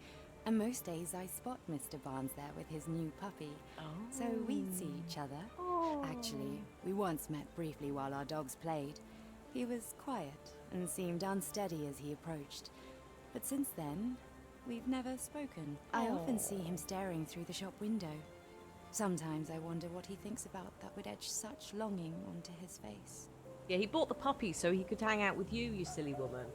and most days I spot Mr. Barnes there with his new puppy.
Oh.
So we see each other.
Oh.
Actually, we once met briefly while our dogs played. He was quiet and seemed unsteady as he approached. But since then, we've never spoken. I often see him staring through the shop window. Sometimes I wonder what he thinks about that would etch such longing onto his face.
Yeah, he bought the puppy so he could hang out with you, you silly woman.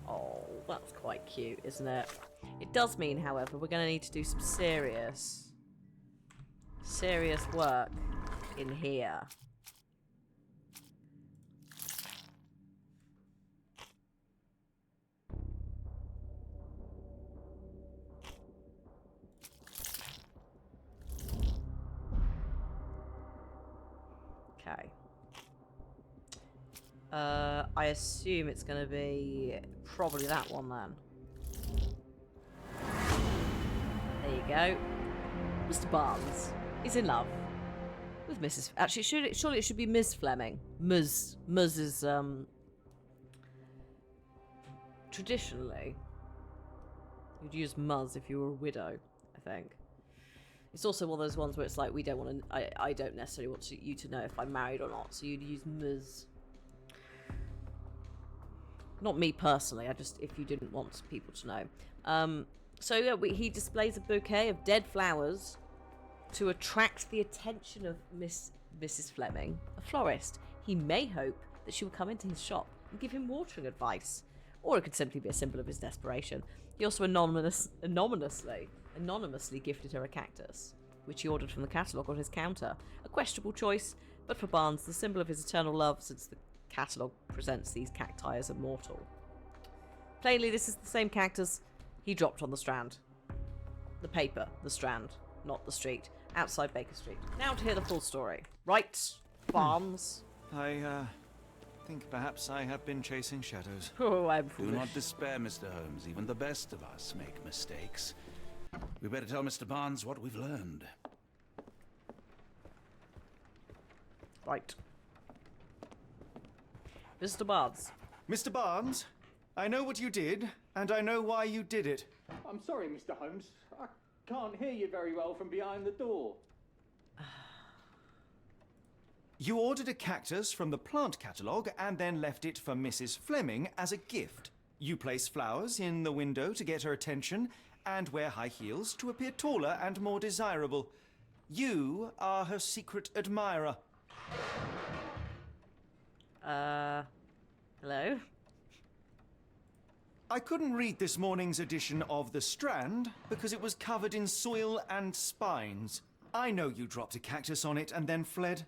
Oh, that's quite cute, isn't it? It does mean, however, we're going to need to do some serious work in here. Okay. I assume it's going to be probably that one then. There you go. Mr. Barnes. He's in love. With Mrs. Actually, surely it should be Ms. Fleming. Ms is traditionally you'd use Muz if you were a widow, I think. It's also one of those ones where it's like we don't want to. I don't necessarily want you to know if I'm married or not, so you'd use Ms. Not me personally. I just if you didn't want people to know. So yeah, he displays a bouquet of dead flowers to attract the attention of Mrs. Fleming, a florist. He may hope that she will come into his shop and give him watering advice, or it could simply be a symbol of his desperation. He also anonymously gifted her a cactus, which he ordered from the catalogue on his counter. A questionable choice, but for Barnes, the symbol of his eternal love, since the catalogue presents these cacti as immortal. Plainly, this is the same cactus he dropped on the Strand. The paper, the Strand, not the street, outside Baker Street. Now to hear the full story. Right, Barnes?
I think perhaps I have been chasing shadows.
Oh, I'm
Do
foolish.
not despair, Mr. Holmes. Even the best of us make mistakes. We better tell Mr. Barnes what we've learned.
Right. Mr. Barnes.
Mr. Barnes, I know what you did, and I know why you did it.
I'm sorry, Mr. Holmes. I can't hear you very well from behind the door.
You ordered a cactus from the plant catalogue and then left it for Mrs. Fleming as a gift. You place flowers in the window to get her attention and wear high heels to appear taller and more desirable. You are her secret admirer.
Hello?
I couldn't read this morning's edition of The Strand because it was covered in soil and spines. I know you dropped a cactus on it and then fled.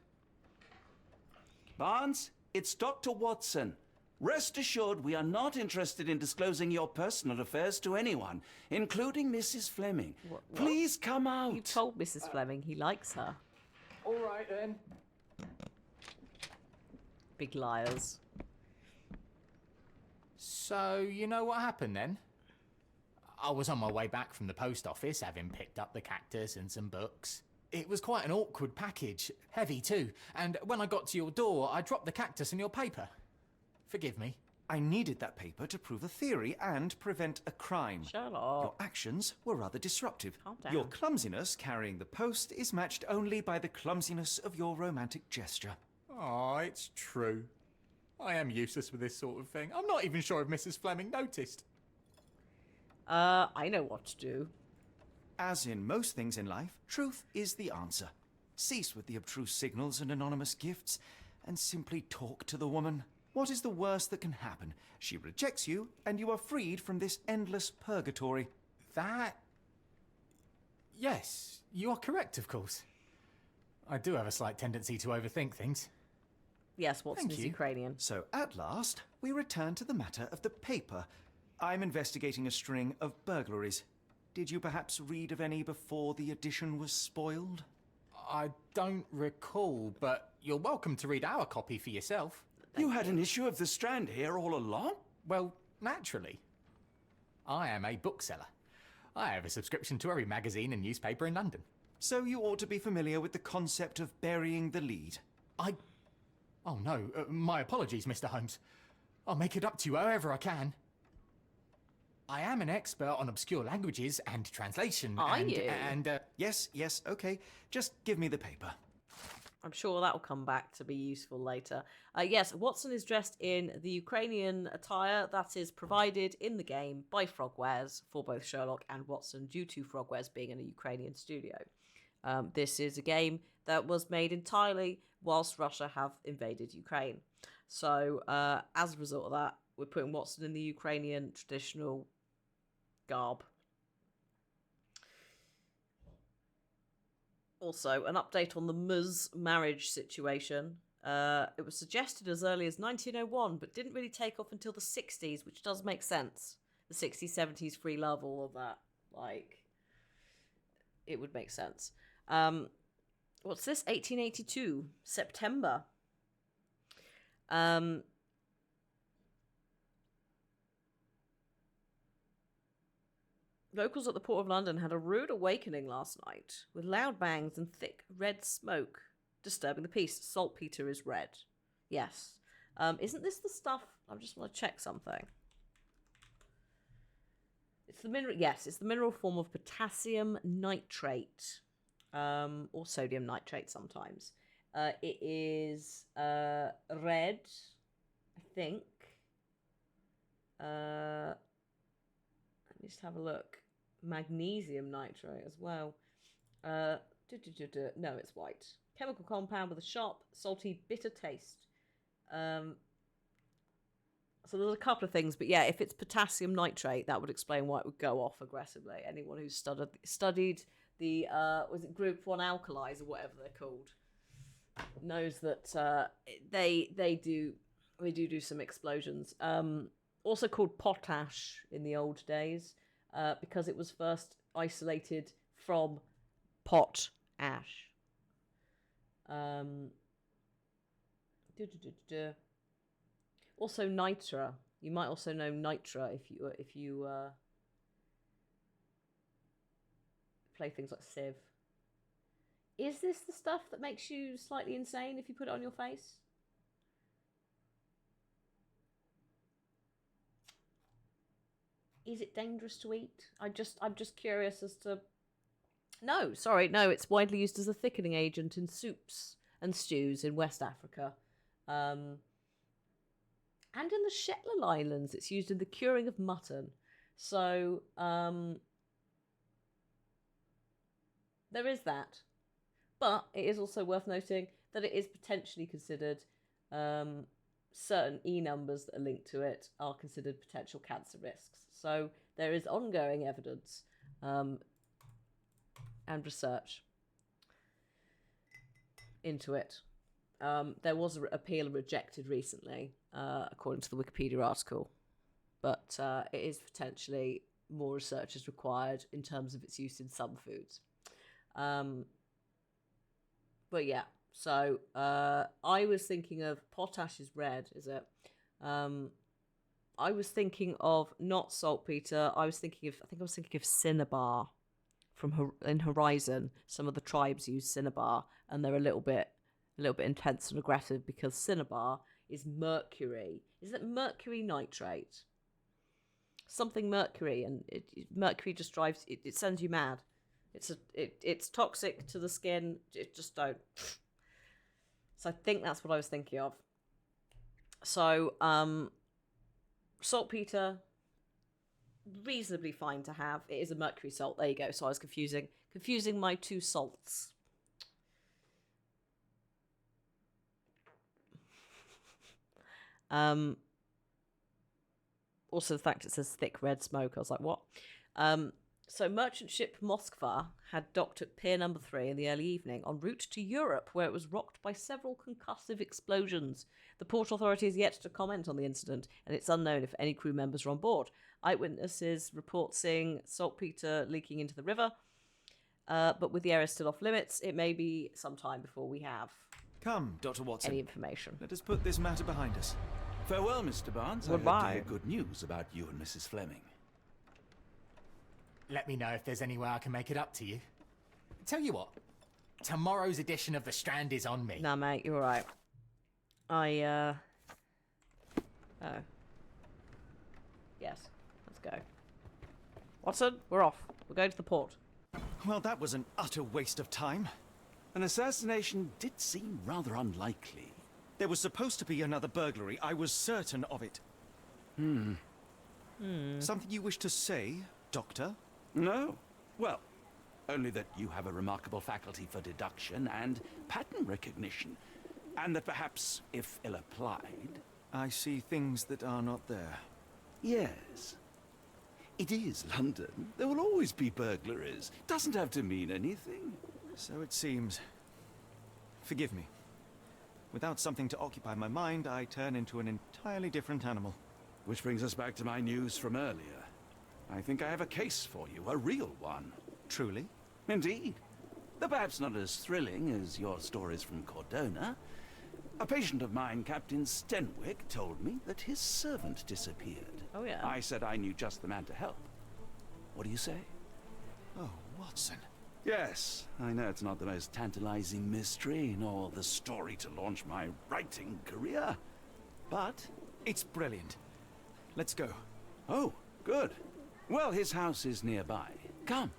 Barnes, it's Dr. Watson. Rest assured we are not interested in disclosing your personal affairs to anyone, including Mrs. Fleming.
What?
Please come out.
You told Mrs. Fleming he likes her.
All right, then.
Big liars.
So, you know what happened then? I was on my way back from the post office, having picked up the cactus and some books. It was quite an awkward package, heavy too, and when I got to your door, I dropped the cactus in your paper. Forgive me.
I needed that paper to prove a theory and prevent a crime.
Sherlock.
Your actions were rather disruptive.
Calm down.
Your clumsiness carrying the post is matched only by the clumsiness of your romantic gesture.
Oh, it's true. I am useless with this sort of thing. I'm not even sure if Mrs. Fleming noticed.
I know what to do.
As in most things in life, truth is the answer. Cease with the abstruse signals and anonymous gifts, and simply talk to the woman. What is the worst that can happen? She rejects you, and you are freed from this endless purgatory.
That... Yes, you are correct, of course. I do have a slight tendency to overthink things.
Yes, Watson
Thank
is
you.
Ukrainian.
So at last, we return to the matter of the paper. I'm investigating a string of burglaries. Did you perhaps read of any before the edition was spoiled?
I don't recall, but you're welcome to read our copy for yourself.
You had an issue of The Strand here all along?
Well, naturally. I am a bookseller. I have a subscription to every magazine and newspaper in London.
So you ought to be familiar with the concept of burying the lead.
Oh no, my apologies, Mr. Holmes. I'll make it up to you however I can. I am an expert on obscure languages and translation.
Are you?
Yes, okay. Just give me the paper.
I'm sure that will come back to be useful later. Yes, Watson is dressed in the Ukrainian attire that is provided in the game by Frogwares for both Sherlock and Watson, due to Frogwares being in a Ukrainian studio. This is a game that was made entirely whilst Russia have invaded Ukraine. So, as a result of that, we're putting Watson in the Ukrainian traditional garb. Also, an update on the Ms marriage situation. It was suggested as early as 1901, but didn't really take off until the 60s, which does make sense. The 60s, 70s, free love, all of that. Like, it would make sense. What's this? 1882, September. Locals at the Port of London had a rude awakening last night, with loud bangs and thick red smoke disturbing the peace. Saltpeter is red. Yes. Isn't this the stuff? I just want to check something. It's the mineral. Yes, it's the mineral form of potassium nitrate, or sodium nitrate sometimes. It is red, I think. Let me just have a look. Magnesium nitrate as well. No, it's white. Chemical compound with a sharp, salty, bitter taste. So there's a couple of things, but yeah, if it's potassium nitrate, that would explain why it would go off aggressively. Anyone who's studied the was it group 1 alkalis or whatever they're called knows that they do some explosions. Also called potash in the old days, because it was first isolated from pot ash. Also nitra. You might also know nitra if you play things like Civ. Is this the stuff that makes you slightly insane if you put it on your face? Is it dangerous to eat? I'm just curious as to. No, sorry, no. It's widely used as a thickening agent in soups and stews in West Africa. And in the Shetland Islands, it's used in the curing of mutton. So, there is that. But it is also worth noting that it is potentially considered, certain E numbers that are linked to it are considered potential cancer risks. So, there is ongoing evidence and research into it. There was an appeal rejected recently, according to the Wikipedia article, but it is potentially more research is required in terms of its use in some foods. But yeah, so I was thinking of potash is red, is it? I was thinking of not saltpeter. I was thinking of cinnabar in Horizon. Some of the tribes use cinnabar, and they're a little bit intense and aggressive because cinnabar is mercury. Is it mercury nitrate? Something mercury, and mercury just drives it sends you mad. It's toxic to the skin. It just don't. So I think that's what I was thinking of. So saltpeter, reasonably fine to have. It is a mercury salt. There you go. So I was confusing my two salts. Also the fact it says thick red smoke, I was like, what? So merchant ship Moskva had docked at Pier Number 3 in the early evening en route to Europe, where it was rocked by several concussive explosions. The port authority is yet to comment on the incident, and it's unknown if any crew members are on board. Eyewitnesses report seeing saltpeter leaking into the river, but with the area still off limits, it may be some time before we have
Come, Dr. Watson.
any information.
Let us put this matter behind us.
Farewell, Mr. Barnes.
Goodbye.
I hope to hear good news about you and Mrs. Fleming.
Let me know if there's any way I can make it up to you. Tell you what, tomorrow's edition of The Strand is on me.
Nah, mate, you're alright. Oh. Yes, let's go. Watson, we're off. We're going to the port.
Well, that was an utter waste of time.
An assassination did seem rather unlikely.
There was supposed to be another burglary. I was certain of it. Something you wish to say, Doctor?
No. Well, only that you have a remarkable faculty for deduction and pattern recognition, and that perhaps, if ill applied...
I see things that are not there.
Yes. It is London. There will always be burglaries. Doesn't have to mean anything.
So it seems. Forgive me. Without something to occupy my mind, I turn into an entirely different animal.
Which brings us back to my news from earlier. I think I have a case for you, a real one.
Truly?
Indeed. Though perhaps not as thrilling as your stories from Cordona. A patient of mine, Captain Stenwick, told me that his servant disappeared.
Oh, yeah.
I said I knew just the man to help. What do you say?
Oh, Watson.
Yes, I know it's not the most tantalizing mystery, nor the story to launch my writing career, but...
It's brilliant. Let's go.
Oh, good. Well, his house is nearby. Come.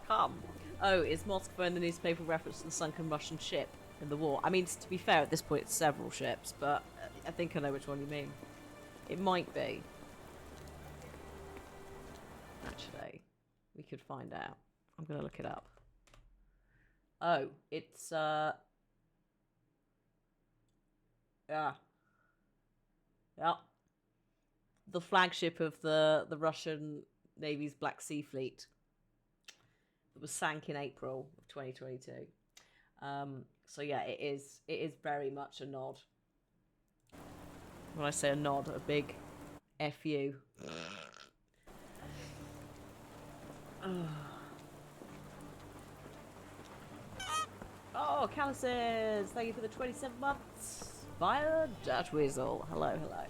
Come. Oh, is Moskva in the newspaper reference to the sunken Russian ship in the war? I mean, to be fair, at this point it's several ships, but I think I know which one you mean. It might be. Actually, we could find out. I'm going to look it up. Oh, it's, yeah. Yeah. The flagship of the Russian Navy's Black Sea Fleet. It was sank in April of 2022. So yeah, it is very much a nod. When I say a nod, a big F you. Oh, Calluses! Thank you for the 27 months. Via Dutch Weasel. Hello, hello.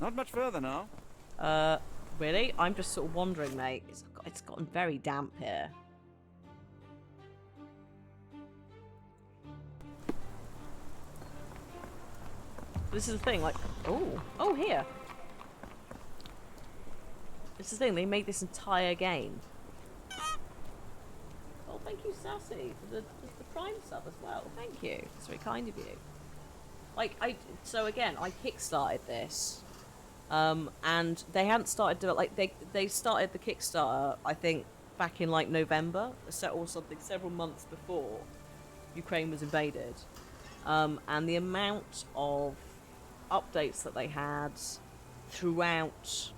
Not much further now.
Really? I'm just sort of wondering, mate. It's gotten very damp here. This is the thing, like, oh, here. This is the thing, they made this entire game. Oh, thank you, Sassy, for the Prime sub as well. Thank you. It's very kind of you. Like, so again, I kickstarted this. And they hadn't started doing, like, they started the Kickstarter, I think, back in, like, November, or something, several months before Ukraine was invaded. And the amount of updates that they had throughout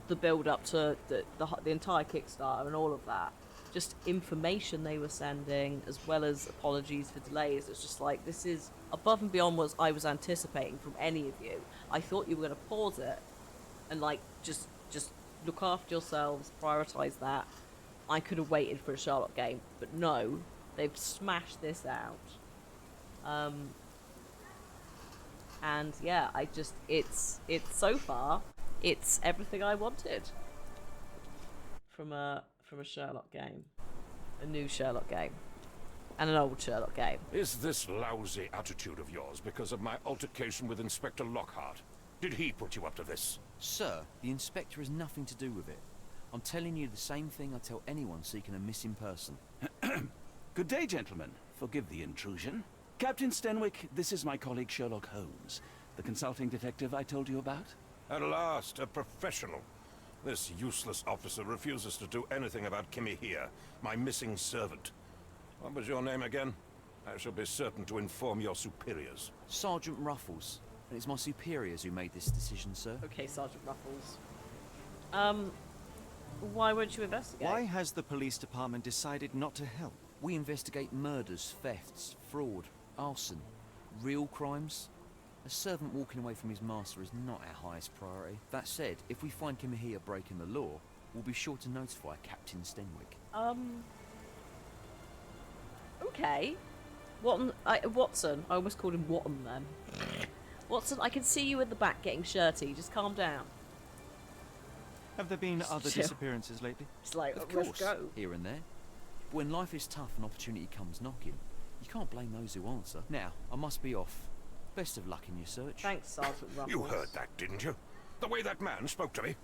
the build-up to the entire Kickstarter and all of that, just information they were sending, as well as apologies for delays. It's just like, this is above and beyond what I was anticipating from any of you. I thought you were going to pause it and, like, just look after yourselves, prioritize that. I could have waited for a Sherlock game, but no, they've smashed this out. And yeah, it's so far, it's everything I wanted from a Sherlock game, a new Sherlock game, and an old Sherlock game.
Is this lousy attitude of yours because of my altercation with Inspector Lockhart? Did he put you up to this?
Sir, the inspector has nothing to do with it. I'm telling you the same thing I tell anyone seeking a missing person.
Good day, gentlemen. Forgive the intrusion. Captain Stenwick, this is my colleague Sherlock Holmes, the consulting detective I told you about.
At last, a professional. This useless officer refuses to do anything about Kimmy here, my missing servant. What was your name again? I shall be certain to inform your superiors.
Sergeant Ruffles. And it's my superiors who made this decision, sir.
Okay, Sergeant Ruffles. Why won't you investigate?
Why has the police department decided not to help?
We investigate murders, thefts, fraud, arson, real crimes. A servant walking away from his master is not our highest priority. That said, if we find Kimahia breaking the law, we'll be sure to notify Captain Stenwick.
Okay. Watson. I almost called him Watton then. Watson, I can see you in the back getting shirty. Just calm down.
Have there been other
Chill.
disappearances lately?
It's like,
Of
let's
course,
go.
here and there. But when life is tough and opportunity comes knocking, you can't blame those who answer. Now, I must be off. Best of luck in your search.
Thanks, Sergeant Ruffles.
You heard that, didn't you? The way that man spoke to me.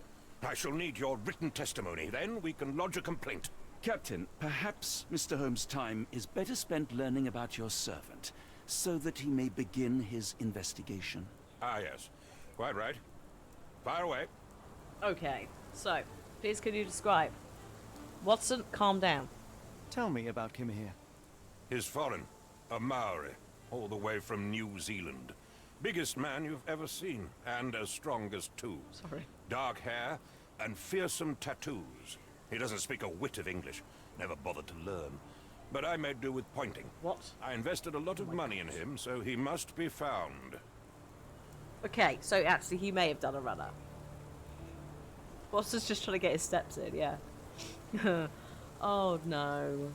I shall need your written testimony. Then we can lodge a complaint.
Captain, perhaps Mr. Holmes' time is better spent learning about your servant, so that he may begin his investigation.
Ah, yes. Quite right. Fire away.
Okay, so, please can you describe? Watson, calm down.
Tell me about Kimahia.
He's foreign. A Maori. All the way from New Zealand. Biggest man you've ever seen, and as strong as two.
Sorry.
Dark hair and fearsome tattoos. He doesn't speak a whit of English. Never bothered to learn. But I made do with pointing.
What?
I invested a lot of money in him, so he must be found.
Okay, so actually he may have done a runner. Watson's just trying to get his steps in, yeah. Oh no.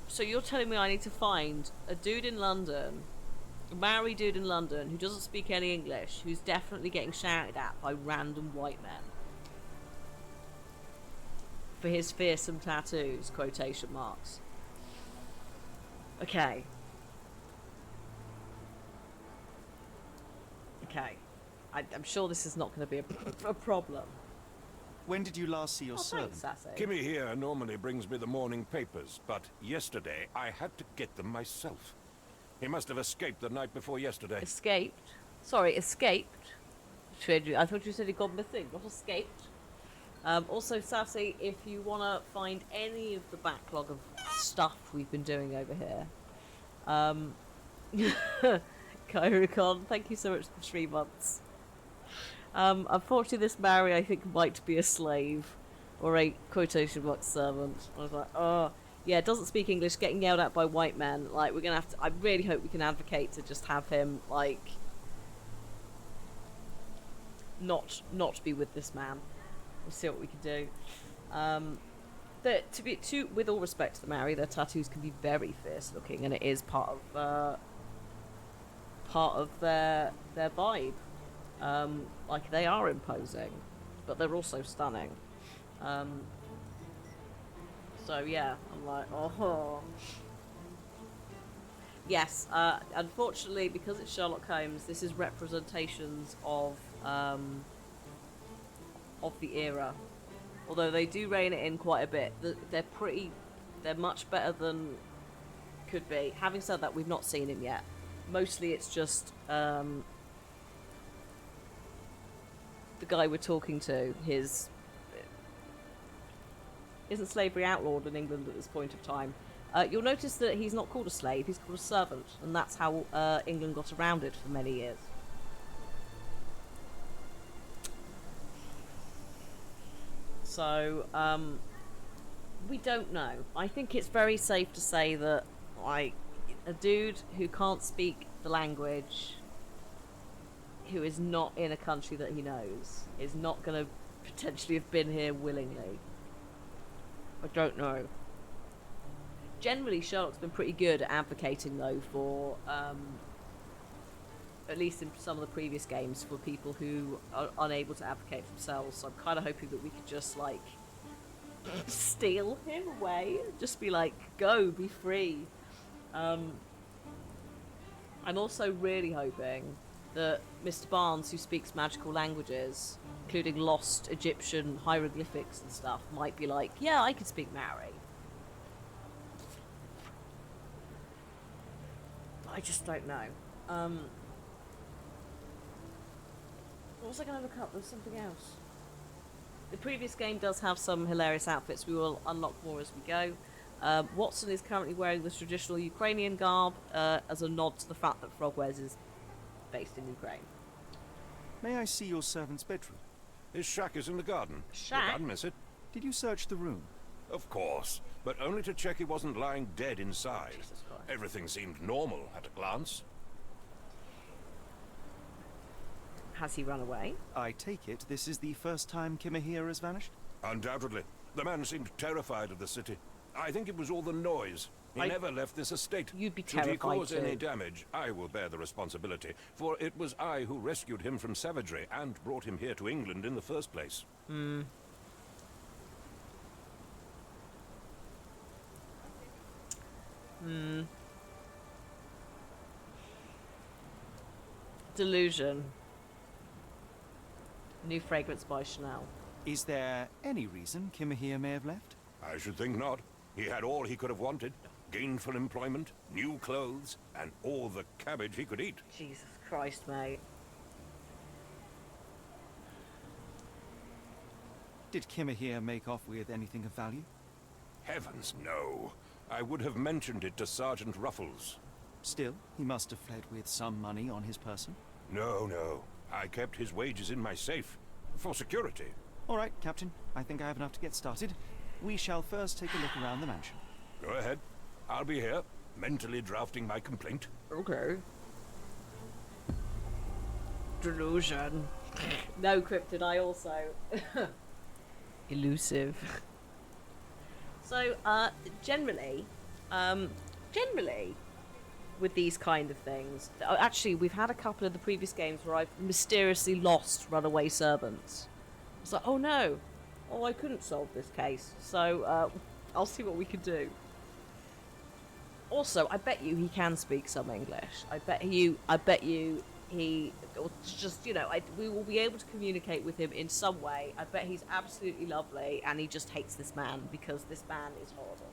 So you're telling me I need to find a dude in London A married dude in London who doesn't speak any English, who's definitely getting shouted at by random white men for his fearsome tattoos, quotation marks. Okay. Okay. I'm sure this is not going to be a problem.
When did you last see your servant?
Thanks, Sassy.
Kimmy here normally brings me the morning papers, but yesterday I had to get them myself. He must have escaped the night before yesterday.
Escaped? Sorry, escaped? I thought you said he gone missing, not escaped. Also, Sassy, if you want to find any of the backlog of stuff we've been doing over here, Kyricon, thank you so much for 3 months. Unfortunately, this Mary, I think, might be a slave or a quotation mark servant. I was like, oh, yeah, doesn't speak English, getting yelled at by white men. Like, we're gonna have to. I really hope we can advocate to just have him, like, not be with this man. We'll see what we can do. With all respect to the Mary, their tattoos can be very fierce looking, and it is part of their vibe. Like, they are imposing, but they're also stunning. So yeah, I'm like, oh. Yes, unfortunately, because it's Sherlock Holmes, this is representations of the era. Although they do rein it in quite a bit. They're much better than could be. Having said that, we've not seen him yet. Mostly it's just the guy we're talking to, isn't slavery outlawed in England at this point of time? You'll notice that he's not called a slave, he's called a servant, and that's how England got around it for many years. So, we don't know. I think it's very safe to say that, like, a dude who can't speak the language, who is not in a country that he knows, is not going to potentially have been here willingly. I don't know. Generally, Sherlock's been pretty good at advocating, though, for, at least in some of the previous games, for people who are unable to advocate for themselves. So I'm kind of hoping that we could just, like, steal him away. Just be like, go, be free. I'm also really hoping that Mr. Barnes, who speaks magical languages, including lost Egyptian hieroglyphics and stuff, might be like, yeah, I can speak Maori. I just don't know. What was I going to look up? There was something else. The previous game does have some hilarious outfits. We will unlock more as we go. Watson is currently wearing the traditional Ukrainian garb as a nod to the fact that Frogwares is based in Ukraine.
May I see your servant's bedroom?
His shack is in the garden.
Shack?
You can't miss it.
Did you search the room?
Of course, but only to check he wasn't lying dead inside.
Jesus Christ.
Everything seemed normal at a glance.
Has he run away?
I take it this is the first time Kimahir has vanished?
Undoubtedly. The man seemed terrified of the city. I think it was all the noise. He never left this estate.
You'd be
Should he
terrified
cause
too.
any damage, I will bear the responsibility, for it was I who rescued him from savagery and brought him here to England in the first place.
Delusion. New fragrance by Chanel.
Is there any reason Kimahir may have left?
I should think not. He had all he could have wanted. Gainful employment, new clothes, and all the cabbage he could eat.
Jesus Christ, mate.
Did Kimahir make off with anything of value?
Heavens, no. I would have mentioned it to Sergeant Ruffles.
Still, he must have fled with some money on his person.
No. I kept his wages in my safe. For security.
All right, Captain. I think I have enough to get started. We shall first take a look around the mansion.
Go ahead. I'll be here, mentally drafting my complaint.
Okay. Delusion. No, Cryptid, I also. Elusive. So, generally, with these kind of things. Actually, we've had a couple of the previous games where I've mysteriously lost runaway servants. It's like, oh no, oh, I couldn't solve this case, so I'll see what we can do. Also, I bet you he can speak some English. I bet you he, or just, you know, we will be able to communicate with him in some way. I bet he's absolutely lovely, and he just hates this man because this man is horrible.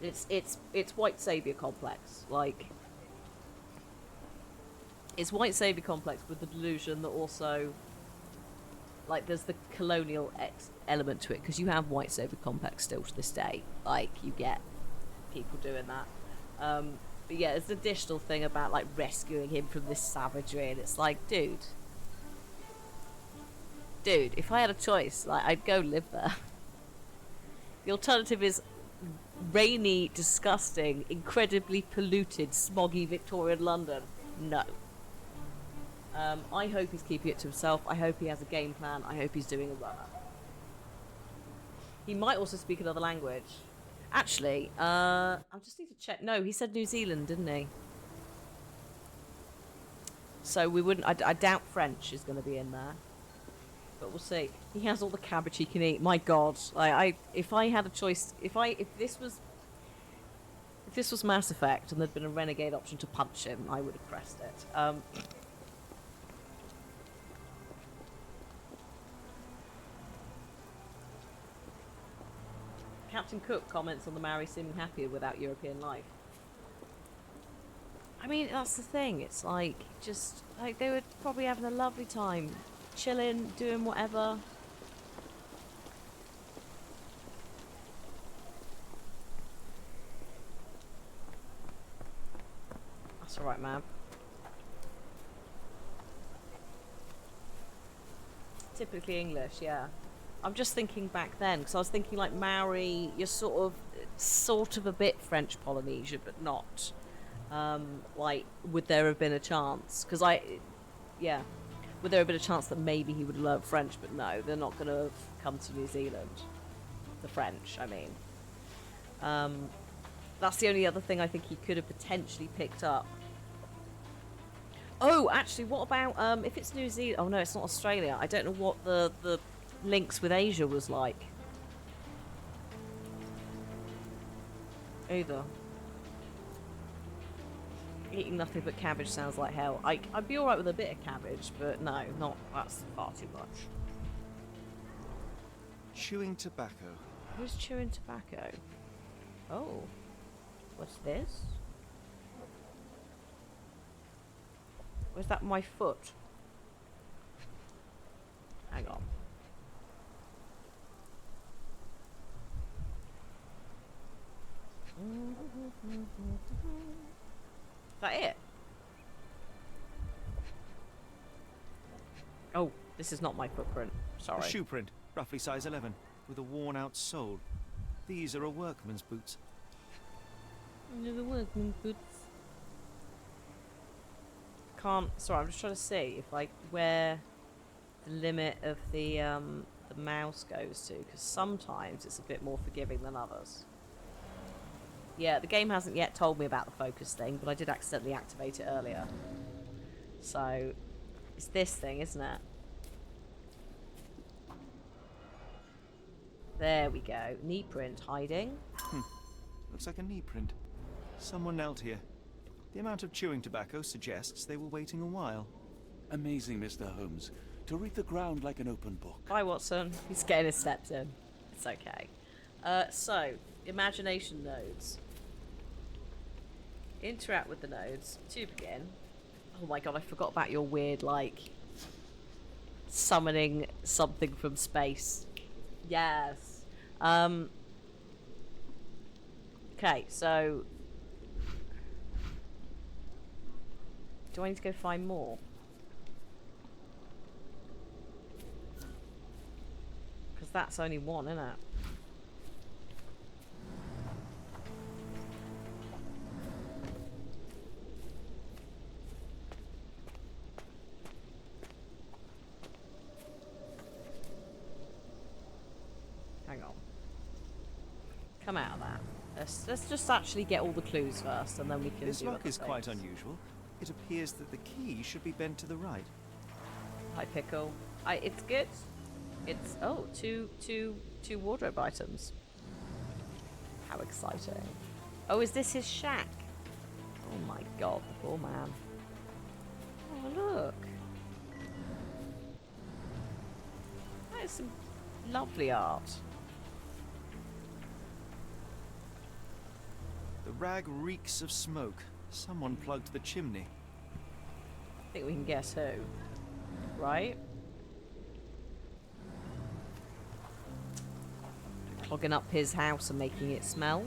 It's white savior complex, like, it's white savior complex with the delusion that also, like, there's the colonial element to it, because you have white savior complex still to this day. Like, you get people doing that. But yeah, there's the additional thing about, like, rescuing him from this savagery, and it's like, dude, if I had a choice, like, I'd go live there. The alternative is rainy, disgusting, incredibly polluted, smoggy Victorian London. No. I hope he's keeping it to himself. I hope he has a game plan. I hope he's doing a runner. He might also speak another language. Actually, I just need to check. No, he said New Zealand, didn't he? So we wouldn't. I doubt French is going to be in there. But we'll see. He has all the cabbage he can eat. My God, if I had a choice, if this was Mass Effect and there'd been a renegade option to punch him, I would have pressed it. Captain Cook comments on the Maori seeming happier without European life. I mean, that's the thing. It's like, just like they were probably having a lovely time, chilling, doing whatever. That's alright, man. Typically English, yeah. I'm just thinking back then, because I was thinking like Maori, you're sort of a bit French Polynesia, but not. Like, would there have been a chance? Because would there have been a chance that maybe he would have learned French? But no, they're not going to have come to New Zealand. The French, I mean. That's the only other thing I think he could have potentially picked up. Oh, actually, what about if it's New Zealand? Oh no, it's not Australia. I don't know what the links with Asia was like. Either. Eating nothing but cabbage sounds like hell. I'd be alright with a bit of cabbage, but no, that's far too much.
Chewing tobacco.
Who's chewing tobacco? Oh. What's this? Was that my foot? Hang on. Is that it? Oh, this is not my footprint. Sorry.
A shoe print, roughly size 11, with a worn-out sole. These are a workman's boots.
The workman's boots. Sorry, I'm just trying to see if where the limit of the mouse goes to, because sometimes it's a bit more forgiving than others. Yeah, the game hasn't yet told me about the focus thing, but I did accidentally activate it earlier. So, it's this thing, isn't it? There we go. Knee print hiding.
Looks like a knee print. Someone knelt here. The amount of chewing tobacco suggests they were waiting a while.
Amazing, Mr. Holmes. To read the ground like an open book.
Bye, Watson. He's getting his steps in. It's okay. So, imagination nodes. Interact with the nodes to begin. Oh my god, I forgot about your weird, like, summoning something from space. Yes. Okay, so do I need to go find more? Because that's only one, isn't it? Hang on. Come out of that. Let's just actually get all the clues first, and then we can.
This
do
lock
other
is quite
things.
unusual. It appears that the key should be bent to the right.
Hi, pickle. It's good. It's two wardrobe items. How exciting! Oh, is this his shack? Oh my god, the poor man. Oh look, that is some lovely art.
The rag reeks of smoke. Someone plugged the chimney.
I think we can guess who, right? Clogging up his house and making it smell.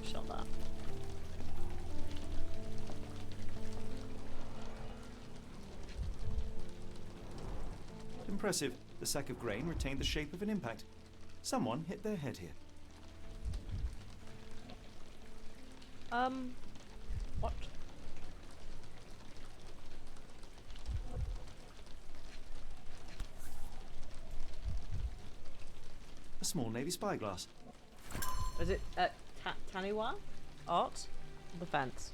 Shut that.
Impressive. The sack of grain retained the shape of an impact. Someone hit their head here.
What?
A small navy spyglass.
Is it Taniwa? Art? The fence.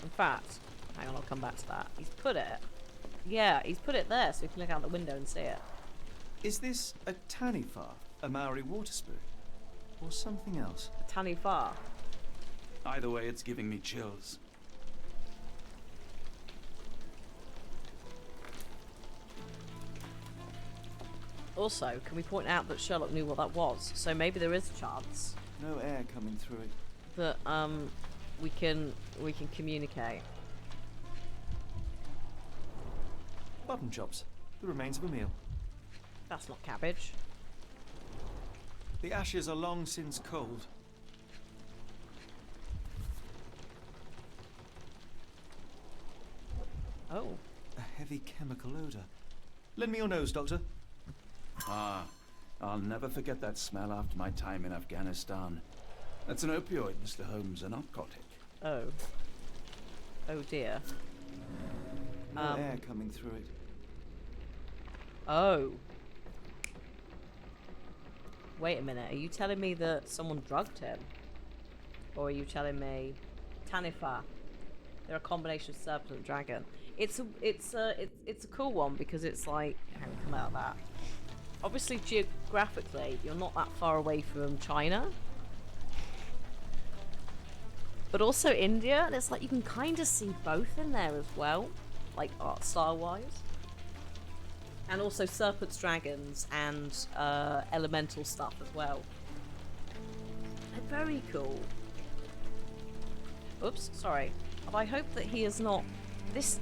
In fact, hang on, I'll come back to that. He's put it. Yeah, he's put it there so we can look out the window and see it.
Is this a taniwha, a Maori water spirit? Or something else?
Tanifa.
Either way, it's giving me chills.
Also, can we point out that Sherlock knew what that was? So maybe there is a chance
No air coming through it.
that we can communicate.
Button chops. The remains of a meal.
That's not cabbage.
The ashes are long since cold.
Oh.
A heavy chemical odour. Lend me your nose, Doctor.
Ah, I'll never forget that smell after my time in Afghanistan. That's an opioid, Mr. Holmes, a narcotic.
Oh. Oh dear.
No air coming through it.
Oh. Wait a minute. Are you telling me that someone drugged him? Or are you telling me Tanifa? They're a combination of serpent and dragon. It's a cool one because it's like, how do we come out of that? Obviously, geographically, you're not that far away from China. But also India, and it's like you can kind of see both in there as well, like art style wise. And also serpents, dragons, and elemental stuff as well. They're very cool. Oops, sorry. But I hope that he is not... This...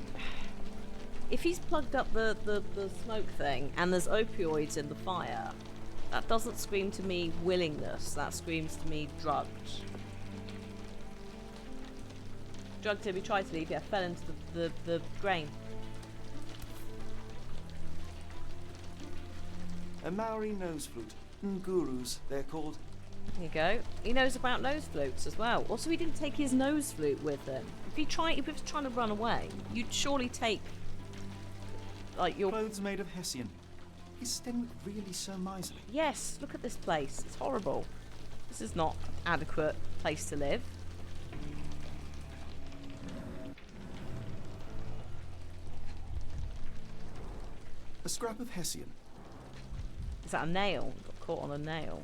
If he's plugged up the smoke thing, and there's opioids in the fire, that doesn't scream to me willingness, that screams to me drugged. Drugged him, he tried to leave, yeah, fell into the grain.
A Maori nose flute. Ngurus, they're called.
There you go. He knows about nose flutes as well. Also, he didn't take his nose flute with him. If he was trying to run away, you'd surely take, like, your...
Clothes made of hessian. Is Stenwick really so miserly?
Yes, look at this place. It's horrible. This is not an adequate place to live.
A scrap of hessian.
Is that a nail? Got caught on a nail.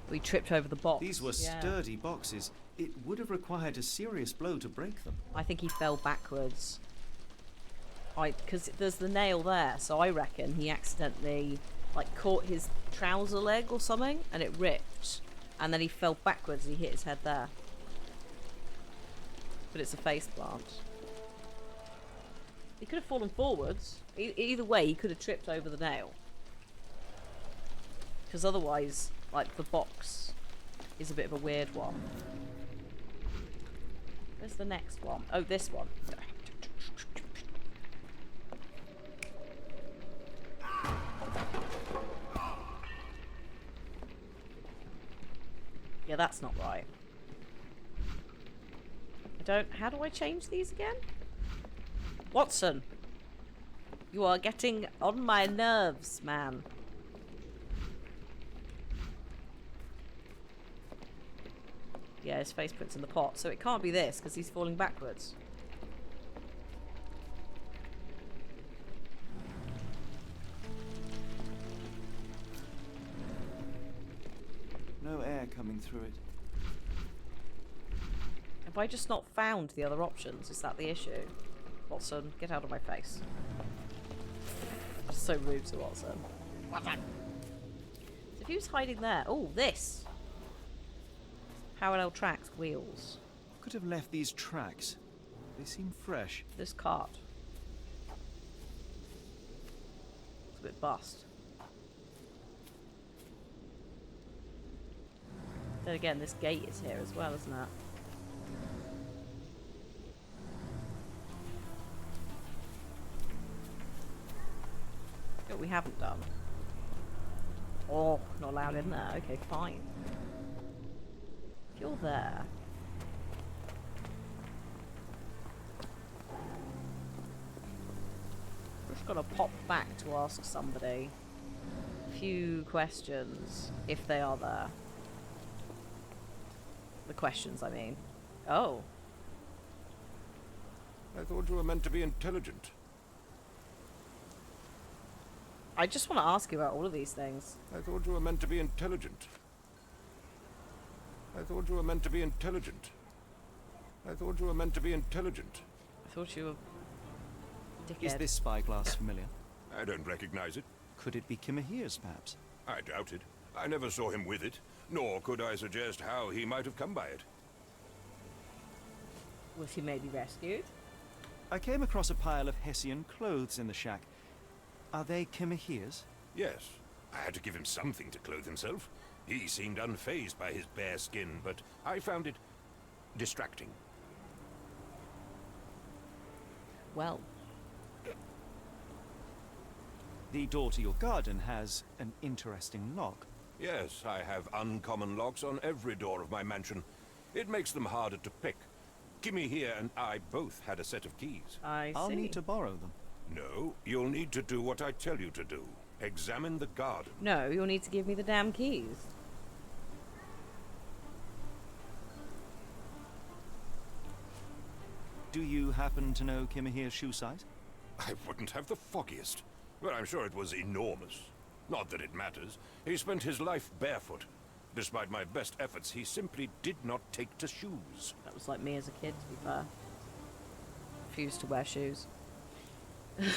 We tripped over the box.
These were sturdy boxes. It would have required a serious blow to break them.
I think he fell backwards. Because there's the nail there, so I reckon he accidentally, like, caught his trouser leg or something, and it ripped. And then he fell backwards and he hit his head there. But it's a face plant. He could have fallen forwards. Either way, he could have tripped over the nail. Because otherwise, like, the box is a bit of a weird one. Where's the next one? Oh, this one. Yeah, that's not right. I don't... How do I change these again? Watson! You are getting on my nerves, man. Yeah, his face print's in the pot, so it can't be this, because he's falling backwards.
No air coming through it.
Have I just not found the other options? Is that the issue? Watson, get out of my face. That's so rude to Watson. Watson! So if he was hiding there... Oh, this! Parallel tracks, wheels.
Could have left these tracks. They seem fresh.
This cart. It's a bit bust. Then again, this gate is here as well, isn't it? What we haven't done. Oh, not allowed in there. Okay, fine. If you're there... We're just gonna pop back to ask somebody a few questions, if they are there. The questions, I mean. Oh.
I thought you were meant to be intelligent.
I just want to ask you about all of these things.
I thought you were meant to be intelligent. I thought you were meant to be intelligent. I thought you were meant to be intelligent.
I thought you were... Dickhead.
Is this spyglass familiar?
I don't recognize it.
Could it be Kimahir's, perhaps?
I doubt it. I never saw him with it, nor could I suggest how he might have come by it.
Was he maybe rescued?
I came across a pile of Hessian clothes in the shack. Are they Kimahir's?
Yes. I had to give him something to clothe himself. He seemed unfazed by his bare skin, but I found it distracting.
Well.
The door to your garden has an interesting lock.
Yes, I have uncommon locks on every door of my mansion. It makes them harder to pick. Kimmy here and I both had a set of keys.
I'll need to borrow them.
No, you'll need to do what I tell you to do. Examine the garden.
No, you'll need to give me the damn keys.
Do you happen to know Kimahir's shoe size?
I wouldn't have the foggiest. But I'm sure it was enormous. Not that it matters. He spent his life barefoot. Despite my best efforts, he simply did not take to shoes.
That was like me as a kid, to be fair. Refused to wear shoes. To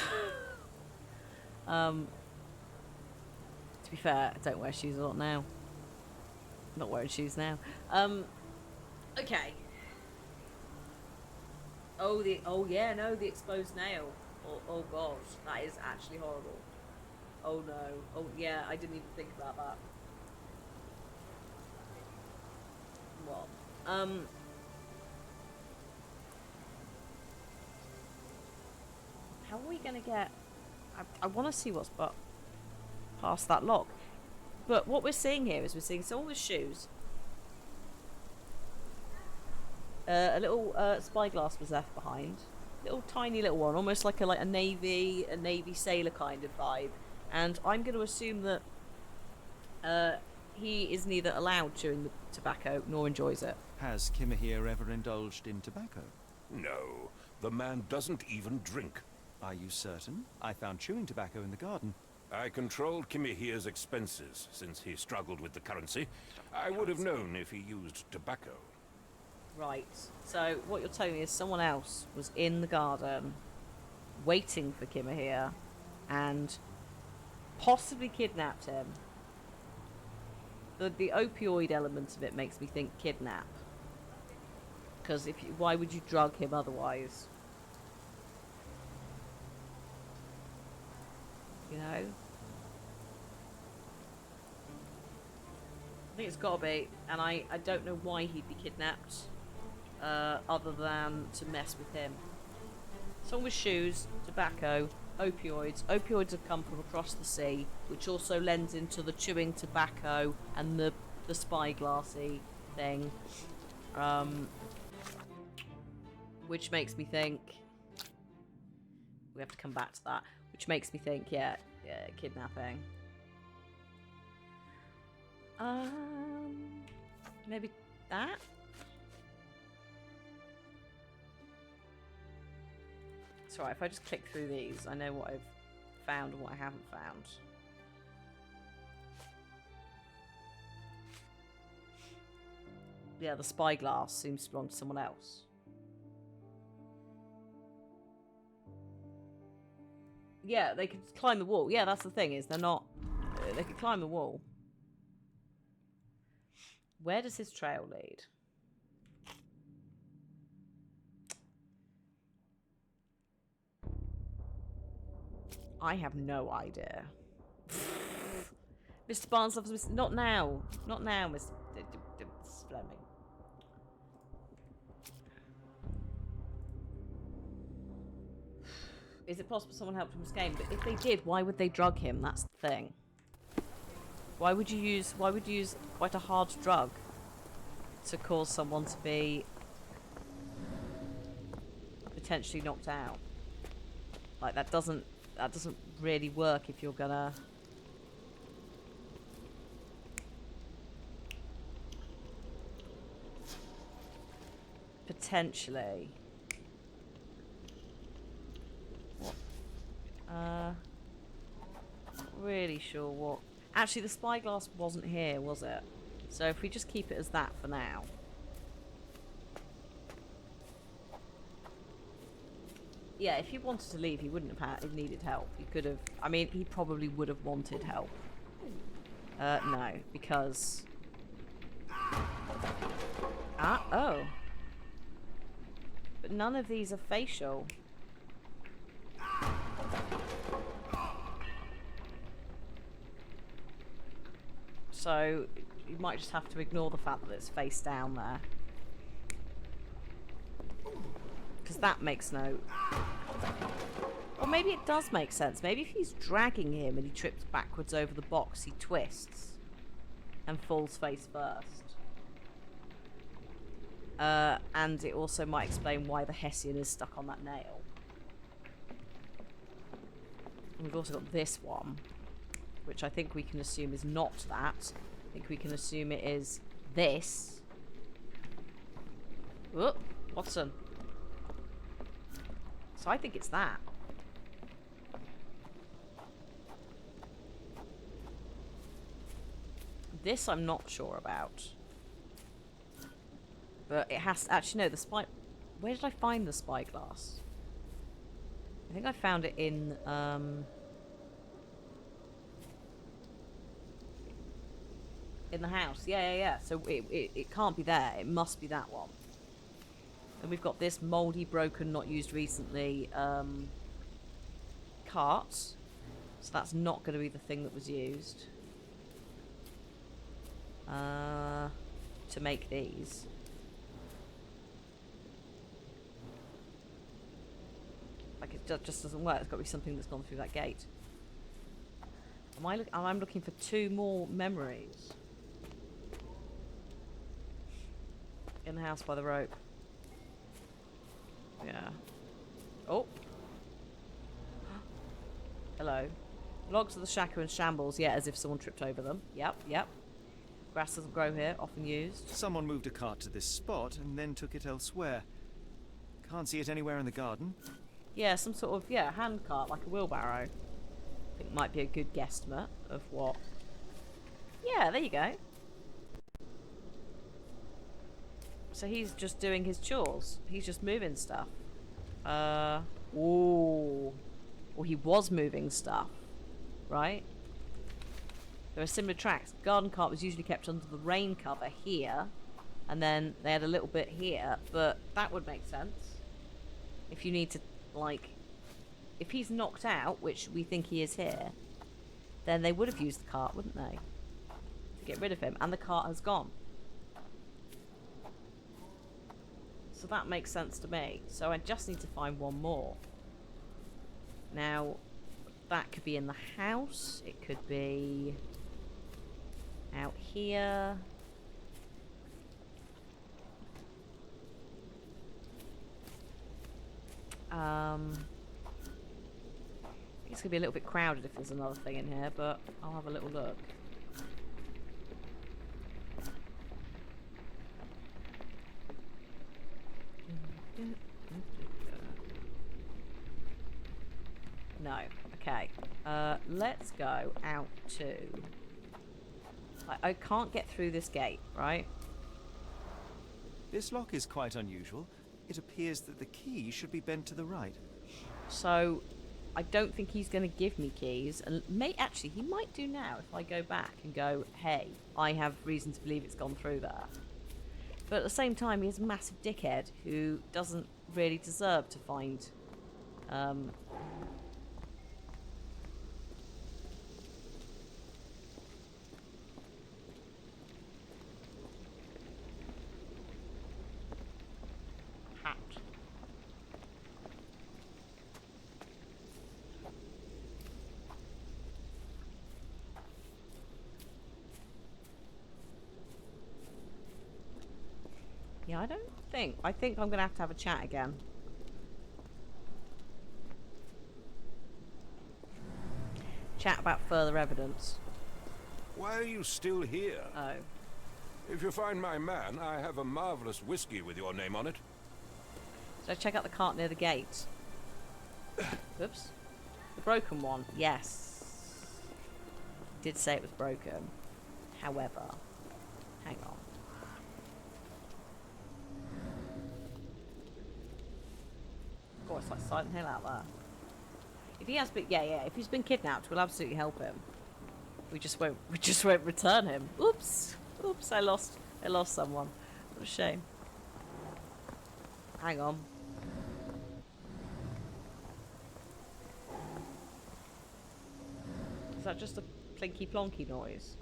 be fair, I don't wear shoes a lot now. I'm not wearing shoes now. Okay. Oh yeah, no, the exposed nail. Oh god, that is actually horrible. Oh no. Oh yeah, I didn't even think about that. What? How are we gonna get... I want to see what's past that lock. But what we're seeing here is we're seeing someone with shoes. A little spyglass was left behind. Little tiny little one, almost like a navy sailor kind of vibe. And I'm going to assume that he is neither allowed chewing the tobacco nor enjoys it.
Has Kimahir ever indulged in tobacco?
No, the man doesn't even drink.
Are you certain? I found chewing tobacco in the garden.
I controlled Kimahir's expenses since he struggled with the currency. I would have known if he used tobacco.
Right, so what you're telling me is someone else was in the garden waiting for Kimahir and possibly kidnapped him. The opioid element of it makes me think kidnap. Because why would you drug him otherwise? You know? I think it's gotta be, and I don't know why he'd be kidnapped, other than to mess with him. Someone with shoes, tobacco, opioids. Opioids have come from across the sea, which also lends into the chewing tobacco and the spyglassy thing. Which makes me think... We have to come back to that. Which makes me think, yeah, kidnapping. Maybe that? It's alright, if I just click through these, I know what I've found and what I haven't found. Yeah, the spyglass seems to belong to someone else. Yeah, they could climb the wall. Yeah, that's the thing, is they're not... They could climb the wall. Where does his trail lead? I have no idea. Mr. Barnes loves Mr. Not now. Not now, Mr. Fleming. Is it possible someone helped him escape? But if they did, why would they drug him? That's the thing. Why would you use quite a hard drug to cause someone to be potentially knocked out? Like that doesn't really work if you're gonna potentially. What? Not really sure what. Actually, the spyglass wasn't here, was it? So if we just keep it as that for now. Yeah, if he wanted to leave, he wouldn't have needed help. He could have... I mean, he probably would have wanted help. No, because... oh. But none of these are facial. So, you might just have to ignore the fact that it's face down there. Because that makes no... Or maybe it does make sense. Maybe if he's dragging him and he trips backwards over the box, he twists and falls face first. And it also might explain why the Hessian is stuck on that nail. And we've also got this one, which I think we can assume is not that. I think we can assume it is this. Whoop, Watson. So I think it's that. This I'm not sure about. But it has to, actually no, the spy... Where did I find the spyglass? I think I found it in the house. Yeah. So it can't be there. It must be that one. And we've got this mouldy, broken, not used recently cart. So that's not going to be the thing that was used to make these. Like it just doesn't work. It's got to be something that's gone through that gate. I'm looking for 2 more memories in the house by the rope. Yeah. Oh. Hello. Logs of the shack are in shambles. Yeah, as if someone tripped over them. Yep. Grass doesn't grow here. Often used.
Someone moved a cart to this spot and then took it elsewhere. Can't see it anywhere in the garden.
Yeah, some sort of, hand cart, like a wheelbarrow. I think might be a good guesstimate of what... Yeah, there you go. So he's just doing his chores. He's just moving stuff. Ooh. Or he was moving stuff. Right? There are similar tracks. Garden cart was usually kept under the rain cover here. And then they had a little bit here. But that would make sense. If you need to, like... If he's knocked out, which we think he is here, then they would have used the cart, wouldn't they? To get rid of him. And the cart has gone. So that makes sense to me. So I just need to find one more. Now, that could be in the house. It could be out here. It's gonna be a little bit crowded if there's another thing in here, but I'll have a little look. No. Okay. Let's go out to... I can't get through this gate, right?
This lock is quite unusual. It appears that the key should be bent to the right.
So, I don't think he's going to give me keys. And actually, he might do now if I go back and go, hey, I have reason to believe it's gone through there. But at the same time, he's a massive dickhead who doesn't really deserve to find... hat. Yeah, I think I'm gonna have to have a chat again. Chat about further evidence.
Why are you still here?
Oh.
If you find my man, I have a marvelous whiskey with your name on it.
Should I check out the cart near the gate? Oops. The broken one. Yes. Did say it was broken. However, hang on. Oh, it's like Silent Hill out there. If he has been, yeah, if he's been kidnapped, we'll absolutely help him. We just won't return him. Oops. Oops, I lost someone. What a shame. Hang on. Is that just a plinky plonky noise?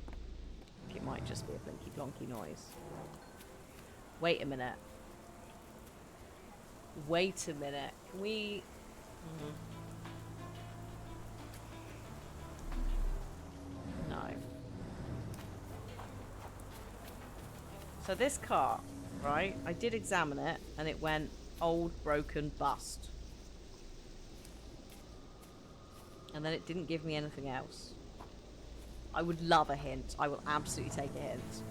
I think it might just be a plinky plonky noise. Wait a minute. Wait a minute. Can we... No. So this car, right? I did examine it and it went old, broken, bust. And then it didn't give me anything else. I would love a hint. I will absolutely take a hint.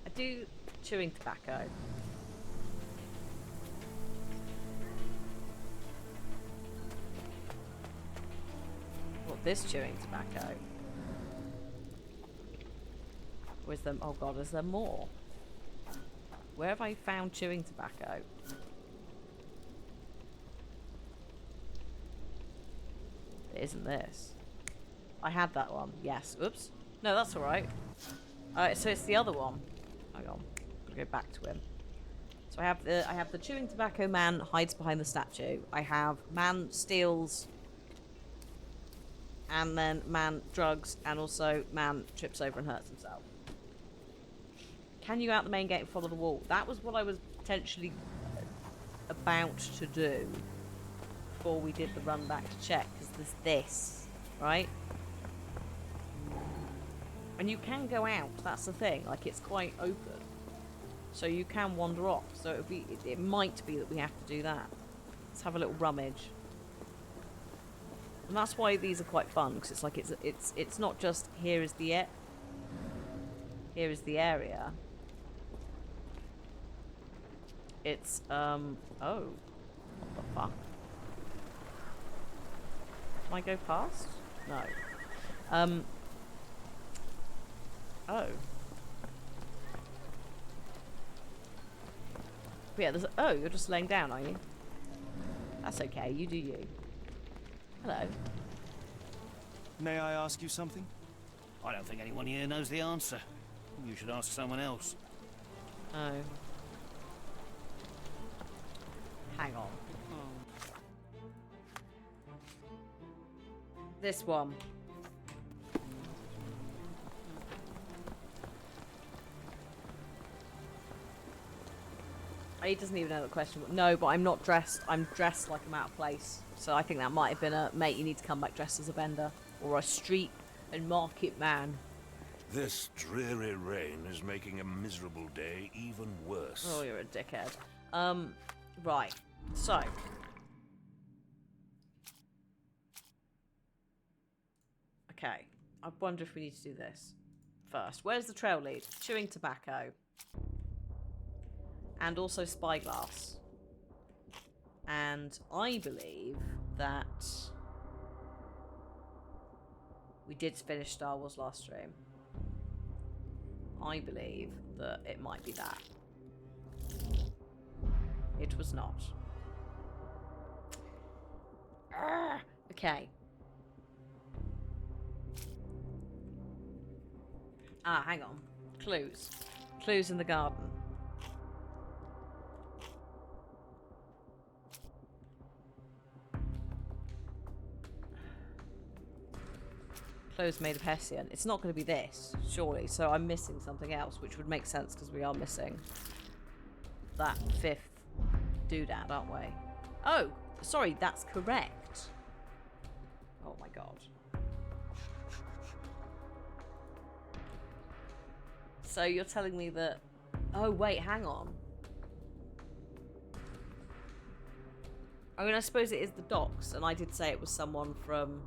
I do chewing tobacco. What, this chewing tobacco? Or is there... Oh god, is there more? Where have I found chewing tobacco? It isn't this. I had that one. Yes. Oops. No, that's alright. So it's the other one. Hang on. I'm gonna go back to him. So I have the chewing tobacco man hides behind the statue. I have man steals, and then man drugs, and also man trips over and hurts himself. Can you out the main gate and follow the wall? That was what I was potentially about to do before we did the run back to check, because there's this, right? And you can go out, that's the thing, like it's quite open. So you can wander off, so it might be that we have to do that. Let's have a little rummage. And that's why these are quite fun, because it's like it's not just here is the area. It's oh, what the fuck? Can I go past? No. Oh. But yeah, oh, you're just laying down, are you? That's okay, you do you. Hello.
May I ask you something?
I don't think anyone here knows the answer. You should ask someone else.
Oh. Hang on. This one. He doesn't even know the question. No, but I'm not dressed. I'm dressed like I'm out of place. So I think that might have been a mate. You need to come back dressed as a vendor or a street and market man.
This dreary rain is making a miserable day even worse.
Oh, you're a dickhead. Right. So. Okay. I wonder if we need to do this first. Where's the trail lead? Chewing tobacco. And also spyglass. And I believe that we did finish Star Wars last stream. I believe that it might be that. It was not. Okay. Ah, hang on. Clues. Clues in the garden. Clothes made of Hessian. It's not going to be this, surely. So I'm missing something else, which would make sense because we are missing that 5th doodad, aren't we? Oh, sorry, that's correct. Oh my god. So you're telling me that... Oh, wait, hang on. I mean, I suppose it is the docks, and I did say it was someone from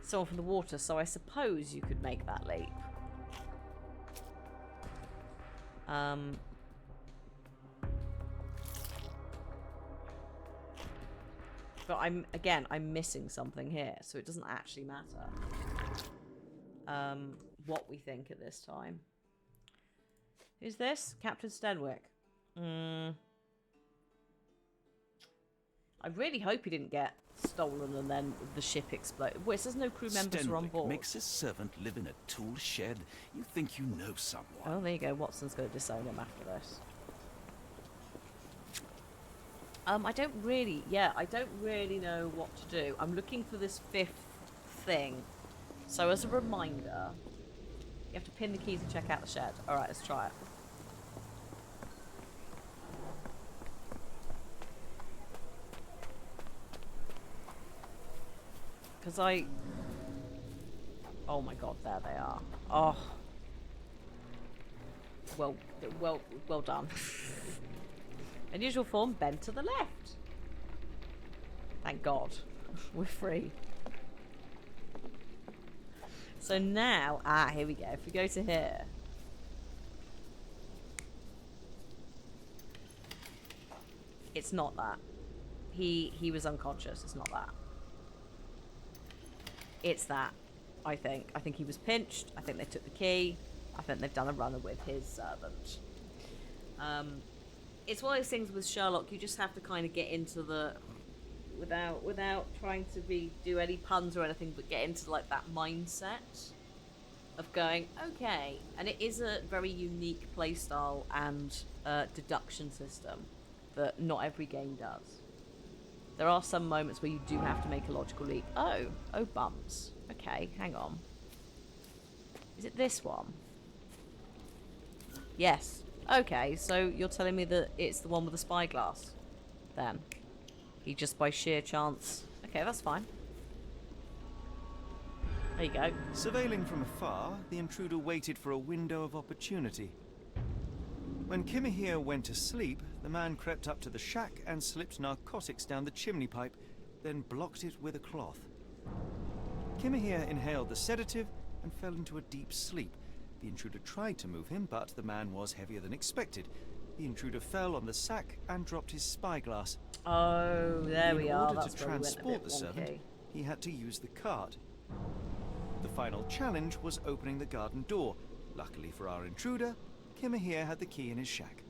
the water, so I suppose you could make that leap. But I'm missing something here, so it doesn't actually matter what we think at this time. Who's this? Captain Stenwick. I really hope he didn't get stolen and then the ship exploded. Wait, it says no crew members are on board.
Makes his servant live in a tool shed. You think you know someone.
Oh, there you go. Watson's going to disown him after this. I don't really know what to do. I'm looking for this 5th thing. So as a reminder, you have to pin the keys and check out the shed. Alright, let's try it. Because oh my god, there they are. Oh. Well done. Unusual form, bend to the left. Thank God. We're free. So now, here we go. If we go to here. It's not that. He was unconscious. It's not that. It's that, I think. I think he was pinched. I think they took the key. I think they've done a runner with his servant. It's one of those things with Sherlock, you just have to kind of get into the... Without trying to do any puns or anything, but get into like that mindset of going, okay. And it is a very unique playstyle and deduction system that not every game does. There are some moments where you do have to make a logical leap. Oh bums. Okay, hang on. Is it this one? Yes. Okay, so you're telling me that it's the one with the spyglass, then? He just by sheer chance... Okay, that's fine. There you go.
Surveilling from afar, the intruder waited for a window of opportunity. When Kimahir went to sleep, the man crept up to the shack and slipped narcotics down the chimney pipe, then blocked it with a cloth. Kimahir inhaled the sedative and fell into a deep sleep. The intruder tried to move him, but the man was heavier than expected. The intruder fell on the sack and dropped his spyglass.
Oh, there we are.
In order
That's
to
where we went a
transport
bit
the servant,
wonky.
he had to use the cart. The final challenge was opening the garden door. Luckily for our intruder, Kimahir had the key in his shack.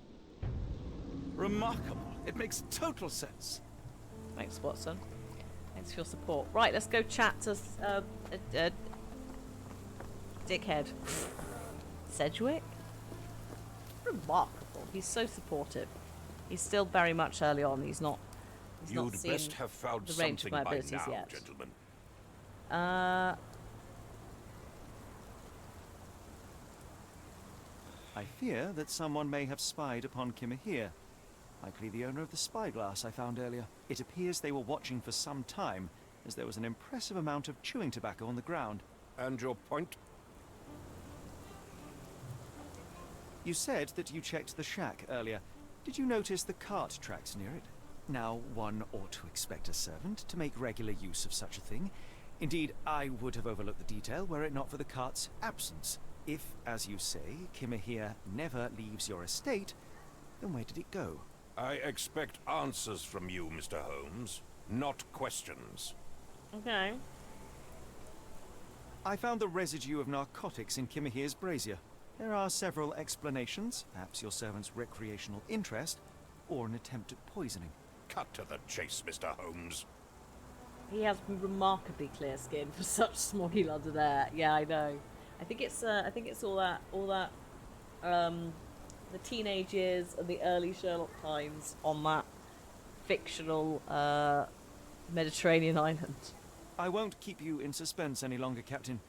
Remarkable. It makes total sense.
Thanks, Watson. Thanks for your support. Right, let's go chat to dickhead. Sedgwick? Remarkable. He's so supportive. He's still very much early on. He's not
You'd
seen
best have found
the range
something
of my
by
abilities
now,
yet.
gentlemen.
I fear that someone may have spied upon Kimahir. Likely the owner of the spyglass I found earlier. It appears they were watching for some time, as there was an impressive amount of chewing tobacco on the ground.
And your point?
You said that you checked the shack earlier. Did you notice the cart tracks near it? Now, one ought to expect a servant to make regular use of such a thing. Indeed, I would have overlooked the detail were it not for the cart's absence. If, as you say, Kimahir never leaves your estate, then where did it go?
I expect answers from you, Mr. Holmes, not questions.
Okay.
I found the residue of narcotics in Kimahir's brazier. There are several explanations, perhaps your servant's recreational interest, or an attempt at poisoning.
Cut to the chase, Mr. Holmes.
He has remarkably clear skin for such smoggy London air. Yeah, I know. I think it's all that the teenage years and the early Sherlock times on that fictional Mediterranean island.
I won't keep you in suspense any longer, Captain.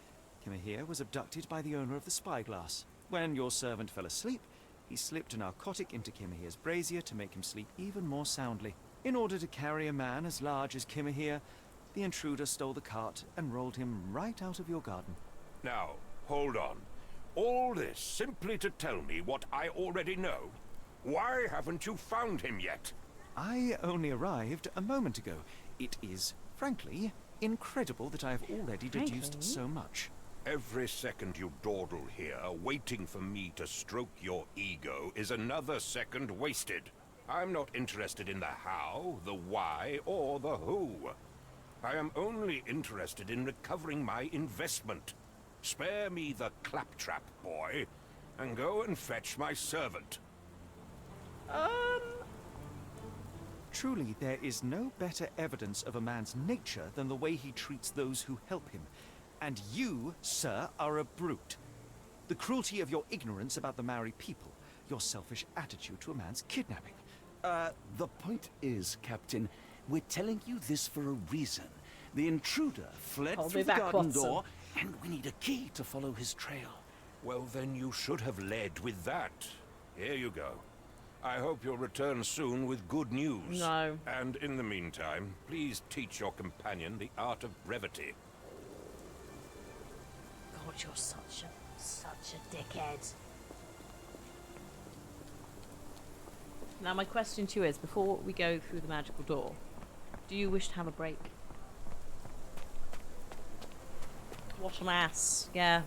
Kimahir was abducted by the owner of the spyglass. When your servant fell asleep, he slipped a narcotic into Kimahir's brazier to make him sleep even more soundly. In order to carry a man as large as Kimahir, the intruder stole the cart and rolled him right out of your garden.
Now, hold on. All this simply to tell me what I already know? Why haven't you found him yet?
I only arrived a moment ago. It is, frankly, incredible that I have already deduced so much.
Every second you dawdle here, waiting for me to stroke your ego, is another second wasted. I'm not interested in the how, the why, or the who. I am only interested in recovering my investment. Spare me the claptrap, boy, and go and fetch my servant.
Truly, there is no better evidence of a man's nature than the way he treats those who help him. And you, sir, are a brute. The cruelty of your ignorance about the Maori people, your selfish attitude to a man's kidnapping.
The point is, Captain, we're telling you this for a reason. The intruder fled
Hold
through
me
the
back,
garden
Watson.
door, and we need a key to follow his trail.
Well, then you should have led with that. Here you go. I hope you'll return soon with good news.
No.
And in the meantime, please teach your companion the art of brevity.
God, you're such a dickhead. Now my question to you is, before we go through the magical door, do you wish to have a break? What an ass. Yeah.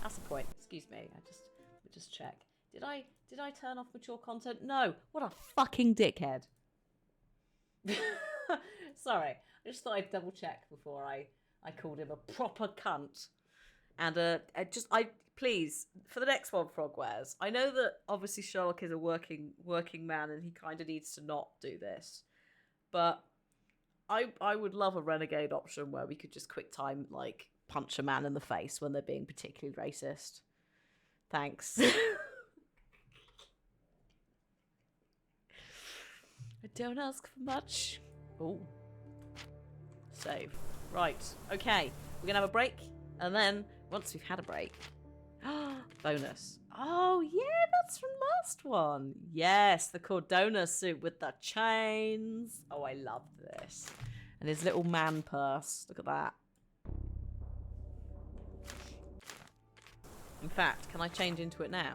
That's the point. Excuse me. We'll just check. Did I turn off mature content? No. What a fucking dickhead. Sorry. I just thought I'd double check before I called him a proper cunt. And please, for the next one, Frogwares, I know that obviously Sherlock is a working man and he kind of needs to not do this. But I would love a renegade option where we could just quick time, like, punch a man in the face when they're being particularly racist. Thanks. I don't ask for much. Oh. Save. Right. Okay. We're going to have a break. And then, once we've had a break... bonus. Oh, yeah, that's from last one. Yes, the Cordona suit with the chains. Oh, I love this. And his little man purse. Look at that. In fact, can I change into it now?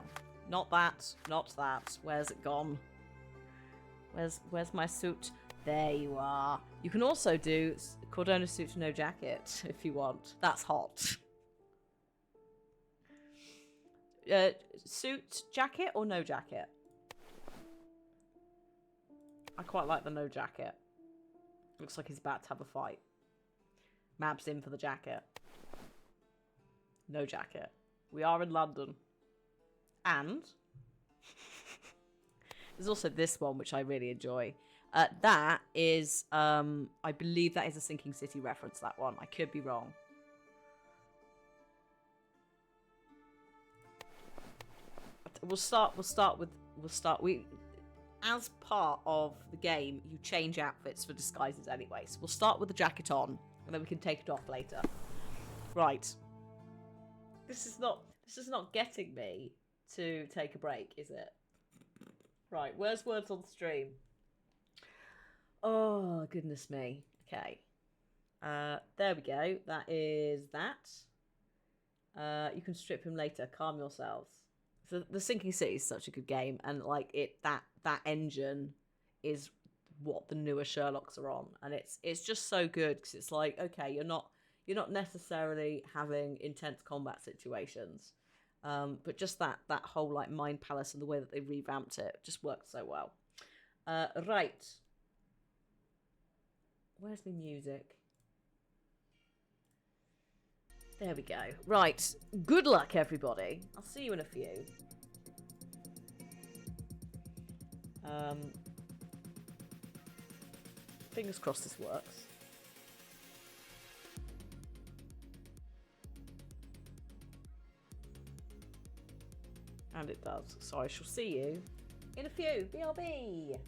Not that. Not that. Where's it gone? Where's my suit? There you are. You can also do Cordona suit no jacket if you want. That's hot. Suit jacket or no jacket? I quite like the no jacket. Looks like he's about to have a fight. Mab's in for the jacket. No jacket. We are in London. And there's also this one, which I really enjoy. That is, I believe that is a Sinking City reference, that one. I could be wrong. As part of the game, you change outfits for disguises anyway. So we'll start with the jacket on, and then we can take it off later. Right. This is not getting me to take a break, is it? Right, where's words on the stream? Oh, goodness me. Okay. There we go. That is that. You can strip him later. Calm yourselves. So the Sinking City is such a good game, and like that engine is what the newer Sherlocks are on, and it's just so good because it's like, okay, you're not necessarily having intense combat situations, but just that whole like mind palace and the way that they revamped it just worked so well. Right, where's my music? There we go. Right, good luck everybody. I'll see you in a few. Fingers crossed this works. And it does. So I shall see you in a few. BRB!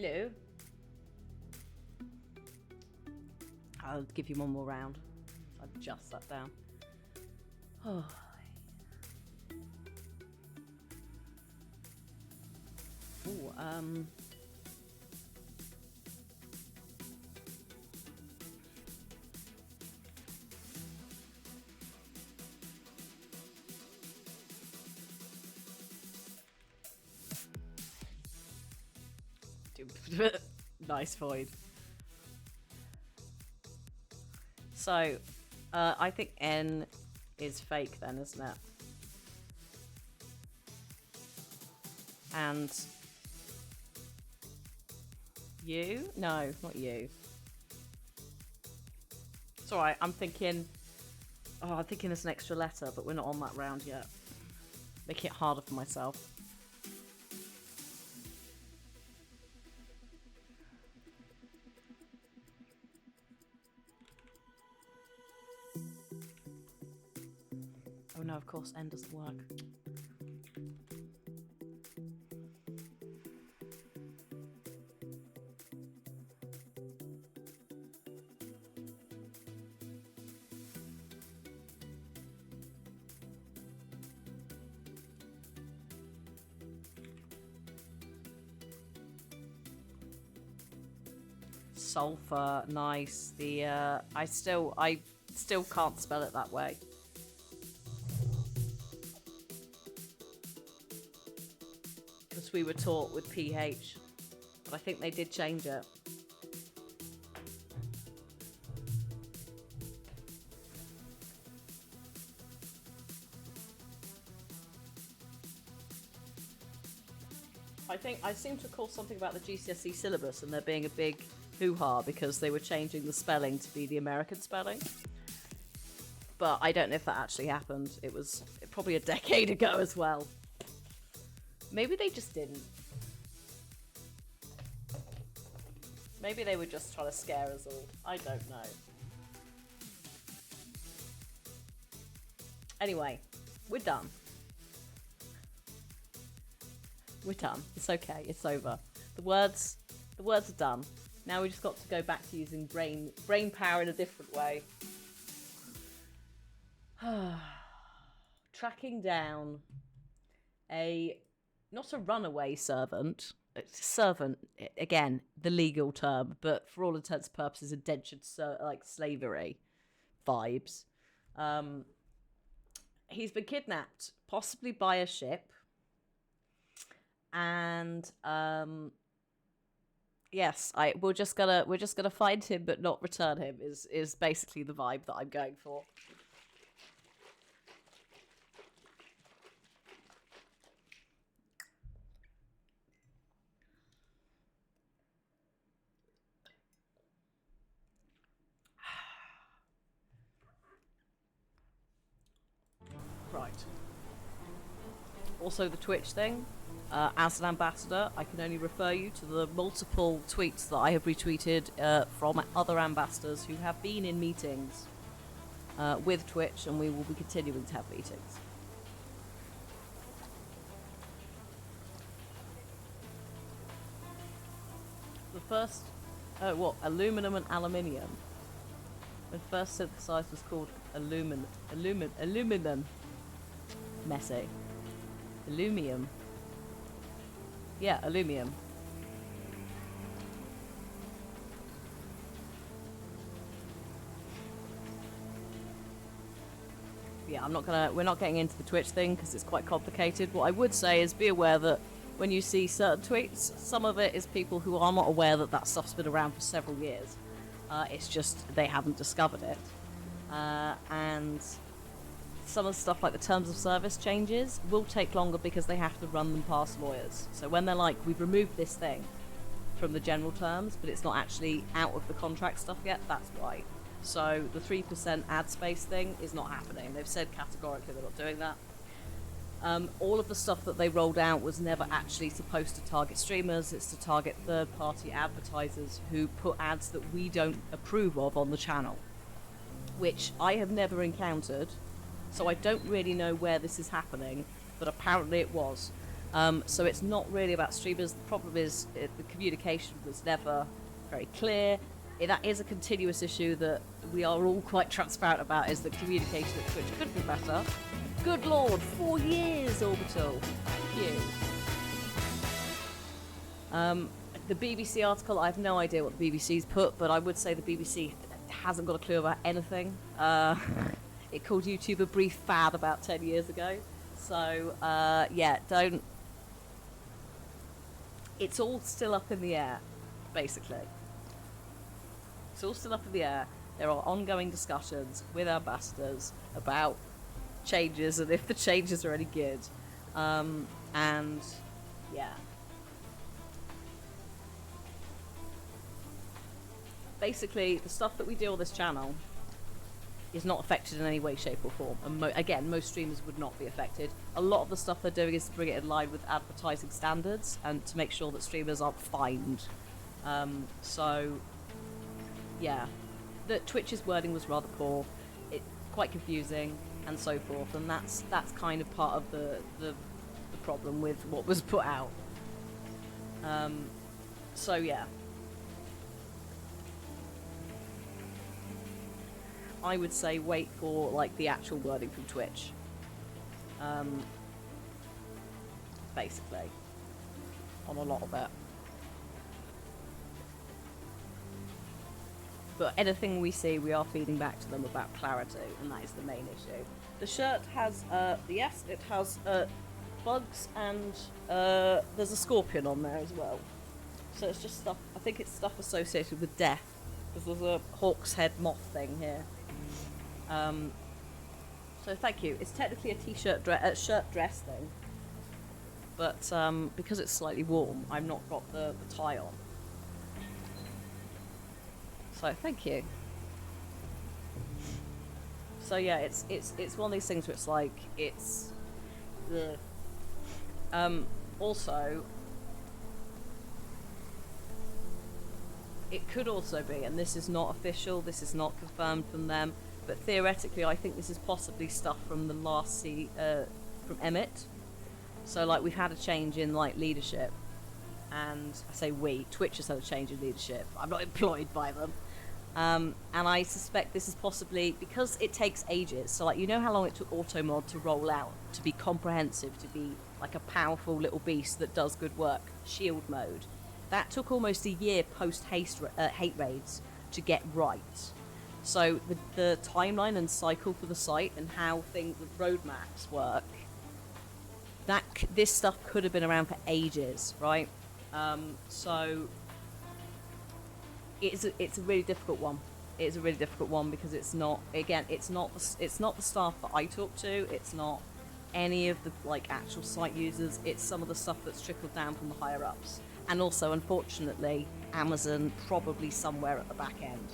Hello. I'll give you one more round. I've just sat down. Oh. Ooh, nice void. So, I think N is fake then, isn't it? And you? No, not you. It's alright, I'm thinking... Oh, I'm thinking there's an extra letter, but we're not on that round yet. Making it harder for myself. Oh no, of course, N doesn't work. Sulfur, nice. The I still can't spell it that way. Because we were taught with PH, but I think they did change it. I seem to recall something about the GCSE syllabus and there being a big hoo-ha because they were changing the spelling to be the American spelling. But I don't know if that actually happened. It was probably a decade ago as well. Maybe they just didn't. Maybe they were just trying to scare us all. I don't know. Anyway, we're done. We're done. It's okay. It's over. The words are done. Now we just got to go back to using brain power in a different way. Tracking down not a runaway servant. It's a servant, again, the legal term, but for all intents and purposes, indentured like slavery vibes. He's been kidnapped, possibly by a ship. And yes, we're just gonna find him but not return him is basically the vibe that I'm going for. Right. Also the Twitch thing. As an ambassador, I can only refer you to the multiple tweets that I have retweeted from other ambassadors who have been in meetings with Twitch, and we will be continuing to have meetings. The first, aluminum and aluminium. The first synthesized was called aluminum. Messy. Alumium. Yeah, aluminum. Yeah, we're not getting into the Twitch thing because it's quite complicated. What I would say is be aware that when you see certain tweets, some of it is people who are not aware that that stuff's been around for several years. It's just they haven't discovered it. And some of the stuff like the terms of service changes will take longer because they have to run them past lawyers. So when they're like, we've removed this thing from the general terms, but it's not actually out of the contract stuff yet, that's why. So the 3% ad space thing is not happening. They've said categorically they're not doing that. All of the stuff that they rolled out was never actually supposed to target streamers. It's to target third-party advertisers who put ads that we don't approve of on the channel, which I have never encountered. So I don't really know where this is happening, but apparently it was. So it's not really about streamers. The problem is the communication was never very clear. That is a continuous issue that we are all quite transparent about, is that communication at Twitch could be better. Good lord, 4 years, Orbital. Thank you. The BBC article, I have no idea what the BBC's put, but I would say the BBC hasn't got a clue about anything. It called YouTube a brief fad about 10 years ago. So, yeah, don't... It's all still up in the air, basically. It's all still up in the air. There are ongoing discussions with ambassadors about changes and if the changes are any good. And, yeah. Basically, the stuff that we do on this channel is not affected in any way, shape or form. And again, most streamers would not be affected. A lot of the stuff they're doing is to bring it in line with advertising standards and to make sure that streamers aren't fined. So, yeah. Twitch's wording was rather poor, quite confusing, and so forth. And that's kind of part of the problem with what was put out. So, yeah. I would say wait for like the actual wording from Twitch. Basically, on a lot of it. But anything we see, we are feeding back to them about clarity, and that is the main issue. The shirt has, yes, it has bugs, and there's a scorpion on there as well. So it's just stuff. I think it's stuff associated with death, because there's a hawk's head moth thing here. So thank you. It's technically a t-shirt shirt dress thing, but because it's slightly warm, I've not got the tie on. So thank you. So yeah, it's one of these things where it's like it's the also it could also be, and this is not official, this is not confirmed from them. But theoretically, I think this is possibly stuff from the last from Emmett. So, like, we've had a change in, like, leadership. And I say we, Twitch has had a change in leadership. I'm not employed by them. And I suspect this is possibly, because it takes ages. So, like, you know how long it took Automod to roll out, to be comprehensive, to be, like, a powerful little beast that does good work. Shield mode. That took almost a year post-hate raids to get right. So the timeline and cycle for the site and how the roadmaps work, this stuff could have been around for ages, right? So it's a really difficult one. It's a really difficult one because it's not, again, it's not the staff that I talk to. It's not any of the like actual site users. It's some of the stuff that's trickled down from the higher ups, and also unfortunately Amazon probably somewhere at the back end.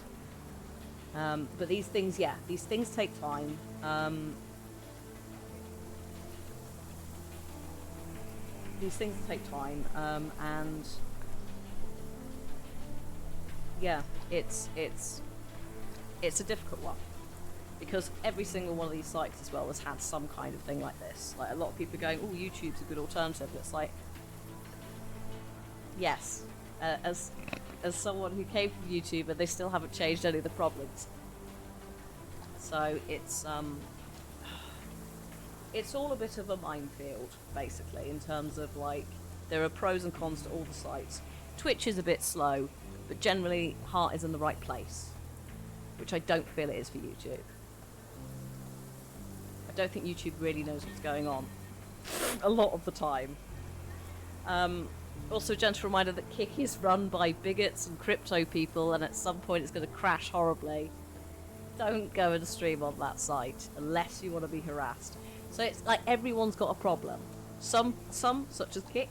But these things, yeah, these things take time. These things take time, and yeah, it's a difficult one because every single one of these sites as well has had some kind of thing like this. Like a lot of people are going, "Oh, YouTube's a good alternative." But it's like, yes, as someone who came from YouTube, and they still haven't changed any of the problems. So it's all a bit of a minefield, basically, in terms of like there are pros and cons to all the sites. Twitch is a bit slow, but generally heart is in the right place, which I don't feel it is for YouTube. I don't think YouTube really knows what's going on a lot of the time. Also, gentle reminder that Kick is run by bigots and crypto people, and at some point it's going to crash horribly. Don't go and stream on that site unless you want to be harassed. So it's like everyone's got a problem. Some such as Kick,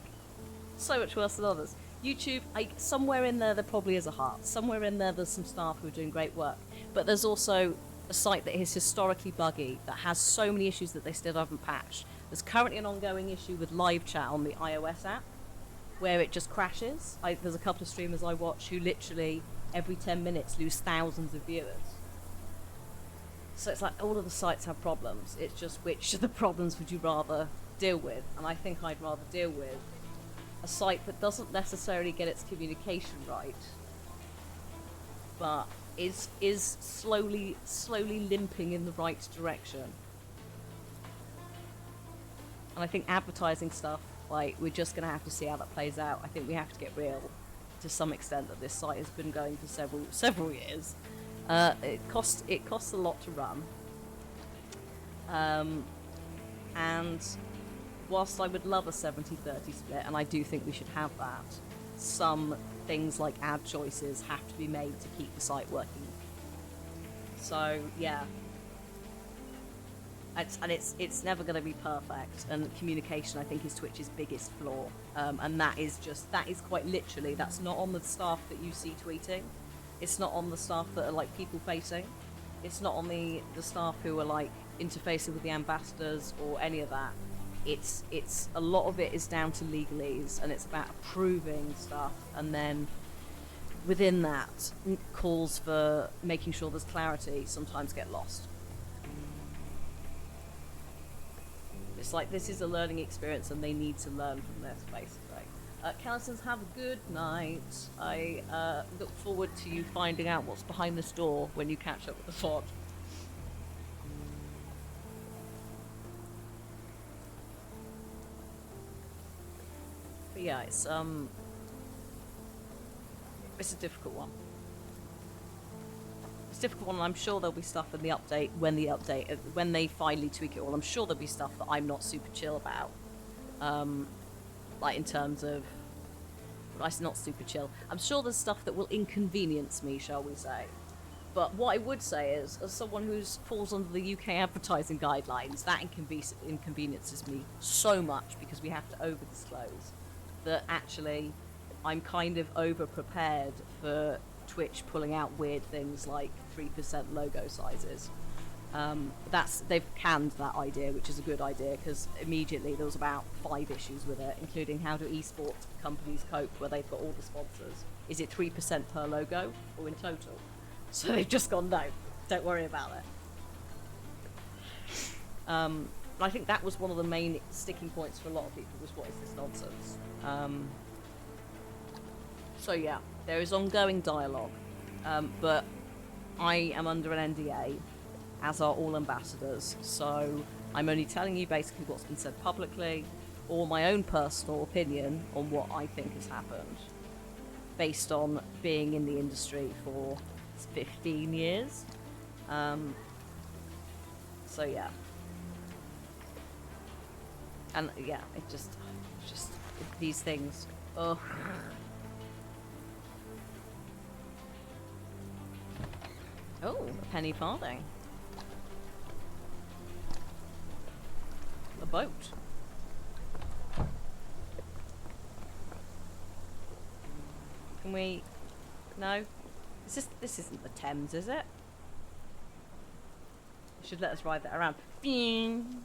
so much worse than others. YouTube, somewhere in there probably is a heart. Somewhere in there there's some staff who are doing great work. But there's also a site that is historically buggy, that has so many issues that they still haven't patched. There's currently an ongoing issue with live chat on the iOS app, where it just crashes. There's a couple of streamers I watch who literally every 10 minutes lose thousands of viewers. So it's like all of the sites have problems. It's just which of the problems would you rather deal with, and I think I'd rather deal with a site that doesn't necessarily get its communication right, but is slowly limping in the right direction. And I think advertising stuff, like, we're just going to have to see how that plays out. I think we have to get real to some extent that this site has been going for several years. It costs a lot to run. And whilst I would love a 70-30 split, and I do think we should have that, some things like ad choices have to be made to keep the site working. So yeah, it's never going to be perfect, and communication, I think, is Twitch's biggest flaw. And that is quite literally, that's not on the staff that you see tweeting. It's not on the staff that are like people facing. It's not on the staff who are like interfacing with the ambassadors or any of that. It's a lot of it is down to legalese, and it's about approving stuff, and then within that, calls for making sure there's clarity sometimes get lost. It's like, this is a learning experience and they need to learn from this, basically. Callisons, have a good night. I look forward to you finding out what's behind this door when you catch up with the FOD. But yeah, it's a difficult one. It's a difficult one, and I'm sure there'll be stuff in the update when they finally tweak it all. I'm sure there'll be stuff that I'm not super chill about. Like in terms of, not super chill. I'm sure there's stuff that will inconvenience me, shall we say. But what I would say is, as someone who falls under the UK advertising guidelines, that inconveniences me so much because we have to over-disclose that actually I'm kind of over-prepared for Twitch pulling out weird things like 3% logo sizes. They've canned that idea, which is a good idea, because immediately there was about 5 issues with it, including how do esports companies cope where they've got all the sponsors. Is it 3% per logo or in total? So they've just gone, no, don't worry about it. But I think that was one of the main sticking points for a lot of people, was what is this nonsense? So yeah, there is ongoing dialogue, but I am under an NDA, as are all ambassadors, so I'm only telling you basically what's been said publicly, or my own personal opinion on what I think has happened, based on being in the industry for 15 years. So yeah. And yeah, it just these things, ugh. Oh, a penny farthing. A boat. Can we... No? This isn't the Thames, is it? You should let us ride that around. Bing!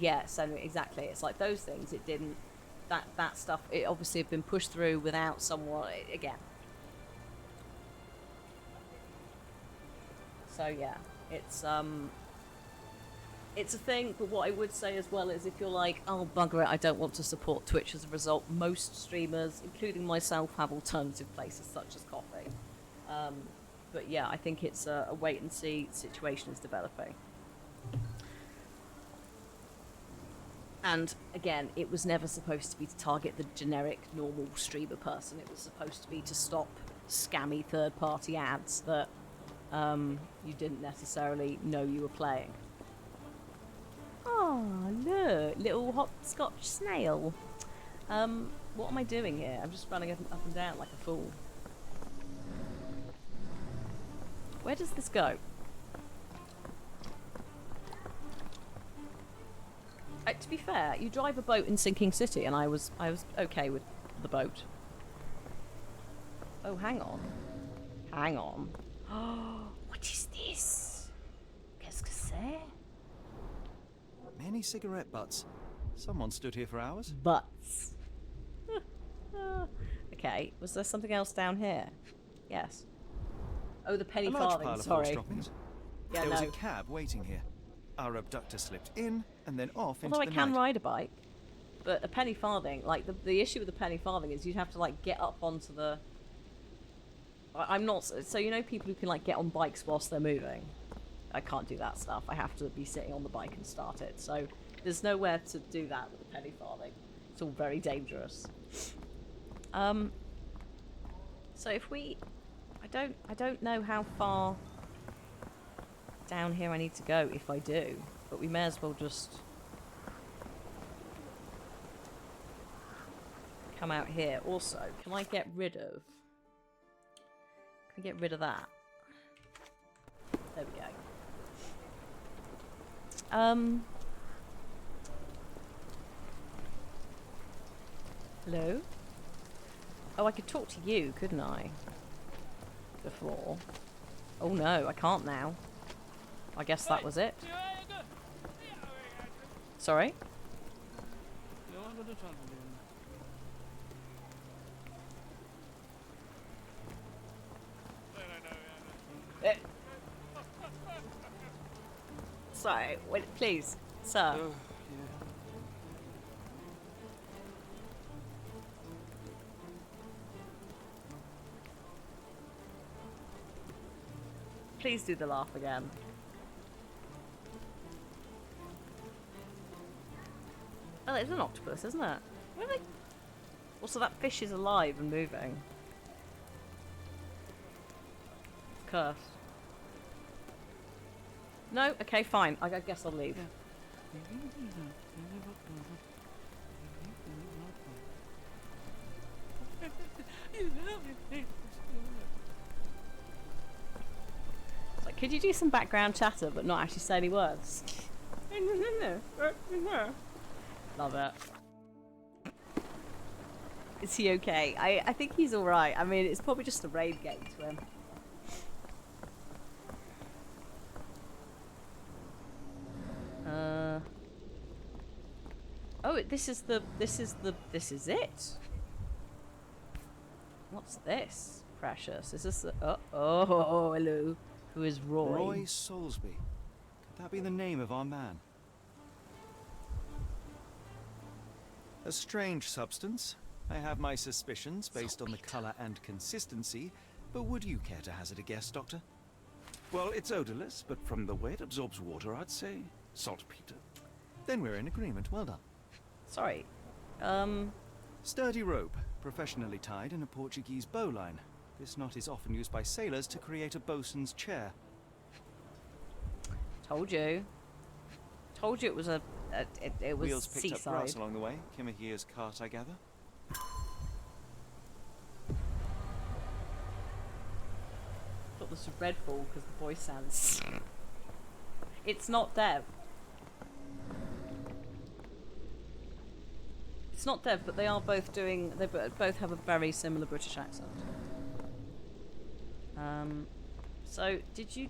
Yeah. So exactly. It's like those things, it didn't... That stuff, it obviously had been pushed through without someone... Again. So yeah, it's a thing, but what I would say as well is, if you're like, oh bugger it, I don't want to support Twitch as a result, most streamers, including myself, have alternative places such as coffee. But yeah, I think it's a wait and see situation is developing. And again, it was never supposed to be to target the generic normal streamer person. It was supposed to be to stop scammy third-party ads that you didn't necessarily know you were playing. Oh, look, little hopscotch snail. What am I doing here? I'm just running up and down like a fool. Where does this go? To be fair, you drive a boat in Sinking City, and I was okay with the boat. Oh, hang on. Hang on. Oh, what is this? Qu'est-ce que c'est?
Many cigarette butts. Someone stood here for hours.
Butts. Okay, was there something else down here? Yes. Oh, the penny
A large
farthing,
pile of
sorry.
horse droppings.
Yeah,
There was
no.
a cab waiting here. Our abductor slipped in and then off
Although I
into the
can
night.
ride a bike, but a penny farthing, like the issue with the penny farthing is you'd have to like get up onto the. I'm not so you know people who can like get on bikes whilst they're moving. I can't do that stuff. I have to be sitting on the bike and start it. So there's nowhere to do that with a penny farthing. It's all very dangerous. So if we, I don't know how far down here I need to go if I do, but we may as well just come out here. Also, can I get rid of? Can I get rid of that? There we go. Hello? Oh, I could talk to you, couldn't I? Before. Oh no, I can't now. I guess that was it. Sorry? Sorry, wait, please, sir. Please do the laugh again. Oh, it's an octopus, isn't it? Really? Also, that fish is alive and moving. Cursed. No? Okay, fine. I guess I'll leave. It's like, could you do some background chatter but not actually say any words? Love it. Is he okay? I think he's alright. I mean, it's probably just a raid game to him. Oh, this is it. What's this? Precious. Is this the... Oh, hello. Who is Roy?
Roy Soulsby. Could that be the name of our man? A strange substance. I have my suspicions based on the colour and consistency, but would you care to hazard a guess, Doctor?
Well, it's odorless, but from the way it absorbs water, I'd say saltpeter.
Then we're in agreement. Well done.
Sorry.
Sturdy rope, professionally tied in a Portuguese bowline. This knot is often used by sailors to create a bosun's chair.
Told you. Told you it was it was
Wheels picked up
seaside.
grass along the way. Kimahia's cart, I gather.
Thought this was Redfall because the voice sounds. It's not Dev. It's not Dev, but they are both doing. They both have a very similar British accent. So did you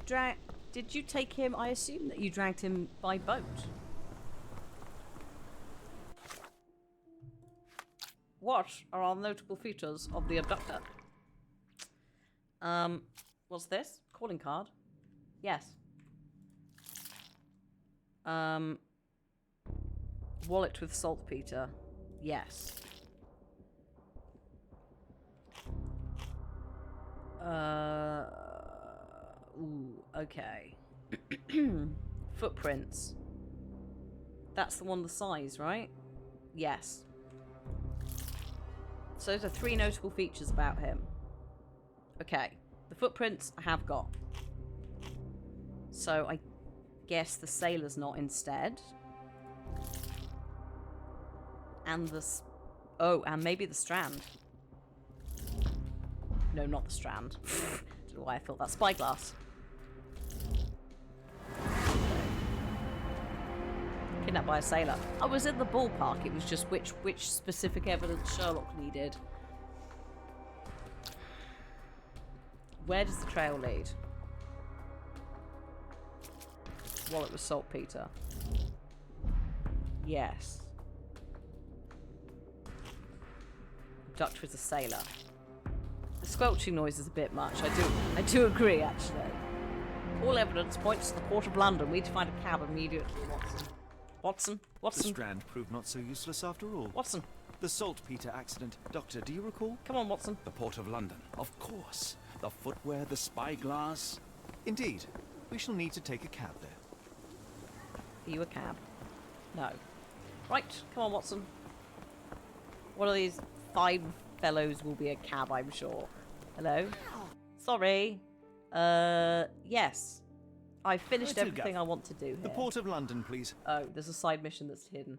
take him? I assume that you dragged him by boat. What are our notable features of the abductor? What's this? Calling card? Yes. Wallet with saltpeter? Yes. Ooh, okay. Footprints. That's the one the size, right? Yes. So those are 3 notable features about him. Okay. The footprints I have got. So I guess the sailor's not instead. And the... Oh, and maybe the strand. No, not the strand. Don't know why I thought that. Spyglass. Kidnapped by a sailor. I was in the ballpark. It was just which specific evidence Sherlock needed. Where does the trail lead? Wallet with saltpeter. Yes. Abductor is a sailor. The squelching noise is a bit much. I do agree, actually. All evidence points to the Port of London. We need to find a cab immediately, Watson. Watson?
The
Watson?
Strand proved not so useless after all.
Watson?
The saltpeter accident. Doctor, do you recall?
Come on, Watson.
The Port of London, of course. The footwear, the spyglass.
Indeed. We shall need to take a cab there.
Are you a cab? No. Right, come on, Watson. One of these fine fellows will be a cab, I'm sure. Hello? Sorry. Yes. I've finished
Where to,
everything
Gav?
I want to do here.
The Port of London, please.
Oh, there's a side mission that's hidden.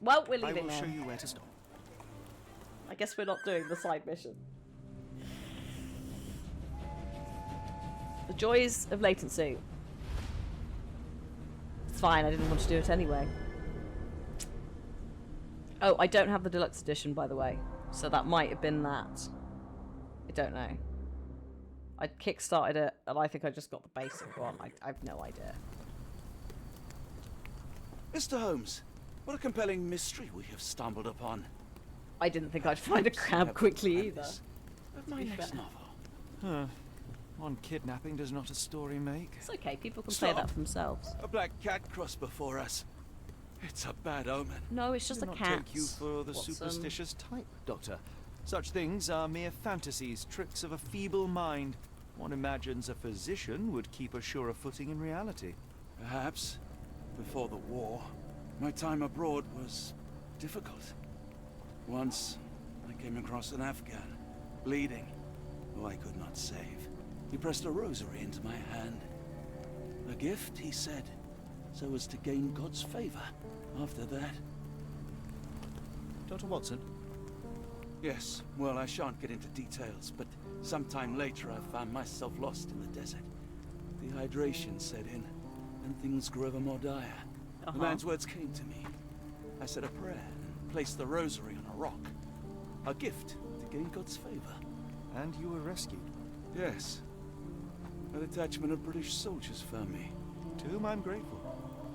Well, we're
I
leaving
will
now.
show you where to stop.
I guess we're not doing the side mission. The joys of latency. It's fine, I didn't want to do it anyway. Oh, I don't have the deluxe edition, by the way. So that might have been that. I don't know. I kickstarted it, and I think I just got the basic one. I have no idea.
Mr. Holmes, what a compelling mystery we have stumbled upon.
I didn't think I'd find a crab quickly either.
Of my next novel.
Huh. One kidnapping does not a story make.
It's okay, people can play that for themselves.
A black cat crossed before us. It's a bad omen.
No, it's just
Do
a
not
cat.
take you for the superstitious type, Doctor. Such things are mere fantasies, tricks of a feeble mind. One imagines a physician would keep a surer footing in reality.
Perhaps, before the war, my time abroad was difficult. Once, I came across an Afghan, bleeding, who I could not save. He pressed a rosary into my hand. A gift, he said, so as to gain God's favor. After that...
Dr. Watson?
Yes, well, I shan't get into details, but sometime later I found myself lost in the desert. Dehydration set in, and things grew ever more dire. The man's words came to me. I said a prayer and placed the rosary on a rock. A gift to gain God's favor.
And you were rescued.
Yes. A detachment of British soldiers found me.
To whom I'm grateful.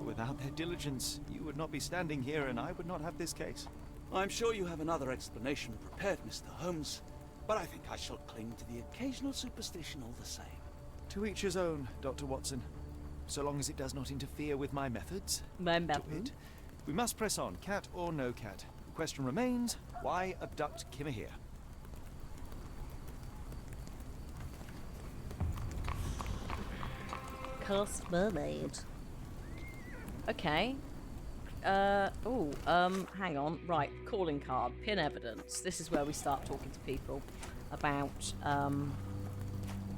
Without their diligence, you would not be standing here and I would not have this case.
I'm sure you have another explanation prepared, Mr. Holmes, but I think I shall cling to the occasional superstition all the same.
To each his own, Dr. Watson. So long as it does not interfere with my methods.
My
Do
method.
it. We must press on, cat or no cat. The question remains, why abduct Kimahir?
Cursed mermaid. Okay. Hang on. Right, calling card, pin evidence. This is where we start talking to people about,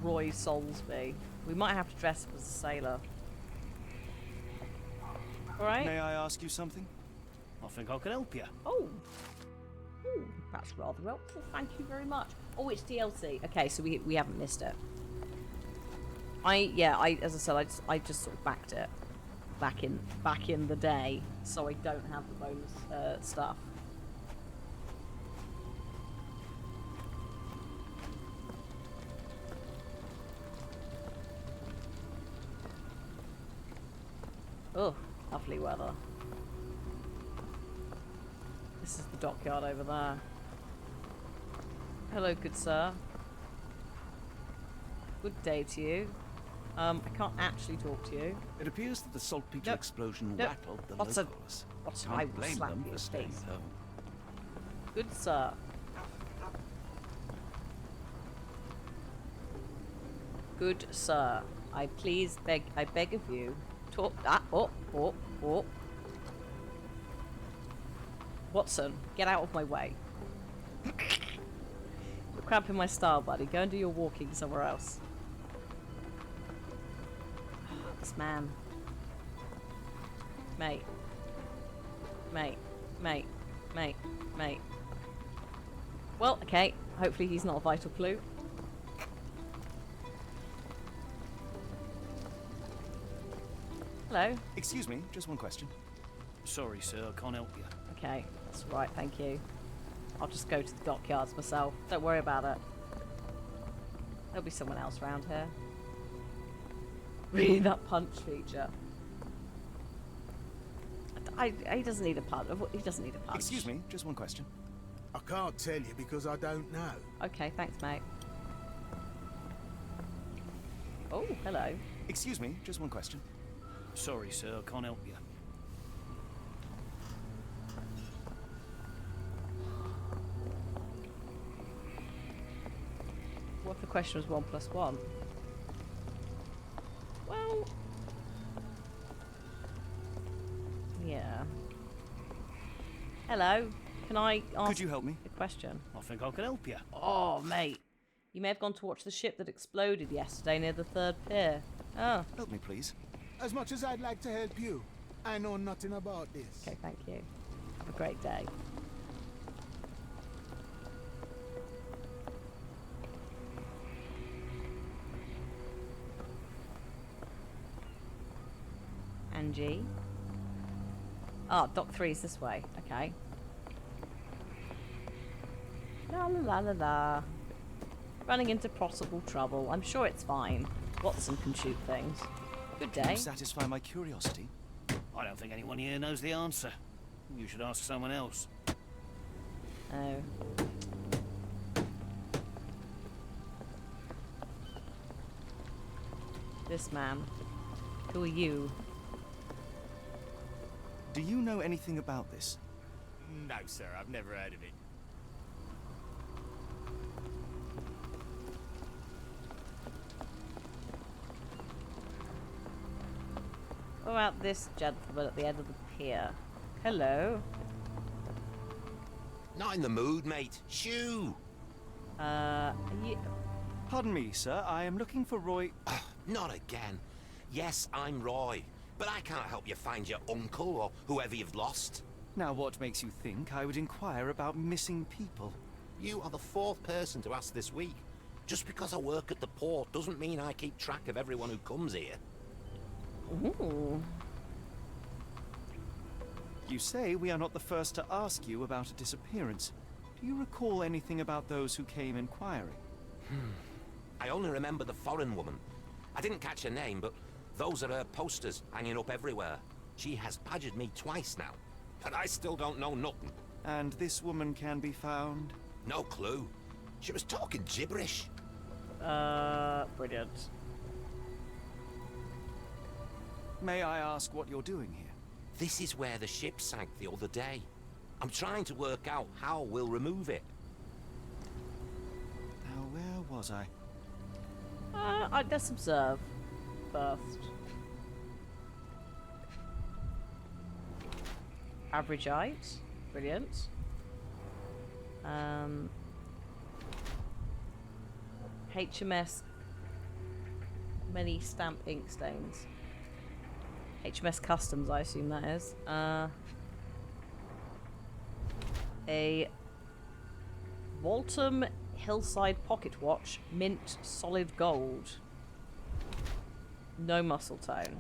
Roy Soulsby. We might have to dress up as a sailor. Alright?
May I ask you something?
I think I can help you.
Oh. Ooh, that's rather helpful. Thank you very much. Oh, it's DLC. Okay, so we haven't missed it. As I said, I just sort of backed it back in the day, so I don't have the bonus stuff. Oh, lovely weather. This is the dockyard over there. Hello, good sir. Good day to you. I can't actually talk to you.
It appears that the saltpeter
Nope.
explosion
Nope.
rattled the
Watson.
locals.
Watson,
Can't
I will
blame
slap
them
you
for
in
staying
face.
home.
Good sir. Good sir. I beg of you. Talk. Watson, get out of my way. You're cramping my style, buddy. Go and do your walking somewhere else. This man. Mate. Well, okay. Hopefully he's not a vital clue. Hello.
Excuse me, just one question.
Sorry, sir, I can't help you.
Okay, that's all right, thank you. I'll just go to the dockyards myself. Don't worry about it. There'll be someone else around here. Really, that punch feature. He doesn't need a punch. He doesn't need a punch.
Excuse me, just one question.
I can't tell you because I don't know.
Okay, thanks, mate. Oh, hello.
Excuse me, just one question.
Sorry, sir, I can't help you.
What if the question was 1 + 1? Well... yeah. Hello. Can I ask
Could you help me?
a question?
I think I can help you.
Oh, mate. You may have gone to watch the ship that exploded yesterday near the 3rd pier. Oh,
Help me, please.
As much as I'd like to help you, I know nothing about this.
okay, thank you. Have a great day. Angie. Oh, Dock 3's this way. Okay. La la la la la. Running into possible trouble. I'm sure it's fine. Watson can shoot things. Good
Can
day.
you satisfy my curiosity?
I don't think anyone here knows the answer. You should ask someone else.
Oh. This man. Who are you?
Do you know anything about this?
No, sir, I've never heard of it.
What about this gentleman at the end of the pier? Hello.
Not in the mood, mate. Shoo!
Pardon me, sir. I am looking for Roy.
Not again. Yes, I'm Roy, but I can't help you find your uncle or whoever you've lost.
Now, what makes you think I would inquire about missing people?
You are the 4th person to ask this week. Just because I work at the port doesn't mean I keep track of everyone who comes here.
Ooh.
You say we are not the first to ask you about a disappearance. Do you recall anything about those who came inquiring?
I only remember the foreign woman. I didn't catch her name, but those are her posters hanging up everywhere. She has badgered me twice now, but I still don't know nothing.
And this woman can be found?
No clue. She was talking gibberish.
Brilliant.
May I ask what you're doing here?
This is where the ship sank the other day. I'm trying to work out how we'll remove it.
Now, where was I?
Let's observe first. Average height. Brilliant. HMS. Many stamp ink stains. HMS Customs, I assume that is. A Waltham Hillside pocket watch, mint solid gold. No muscle tone.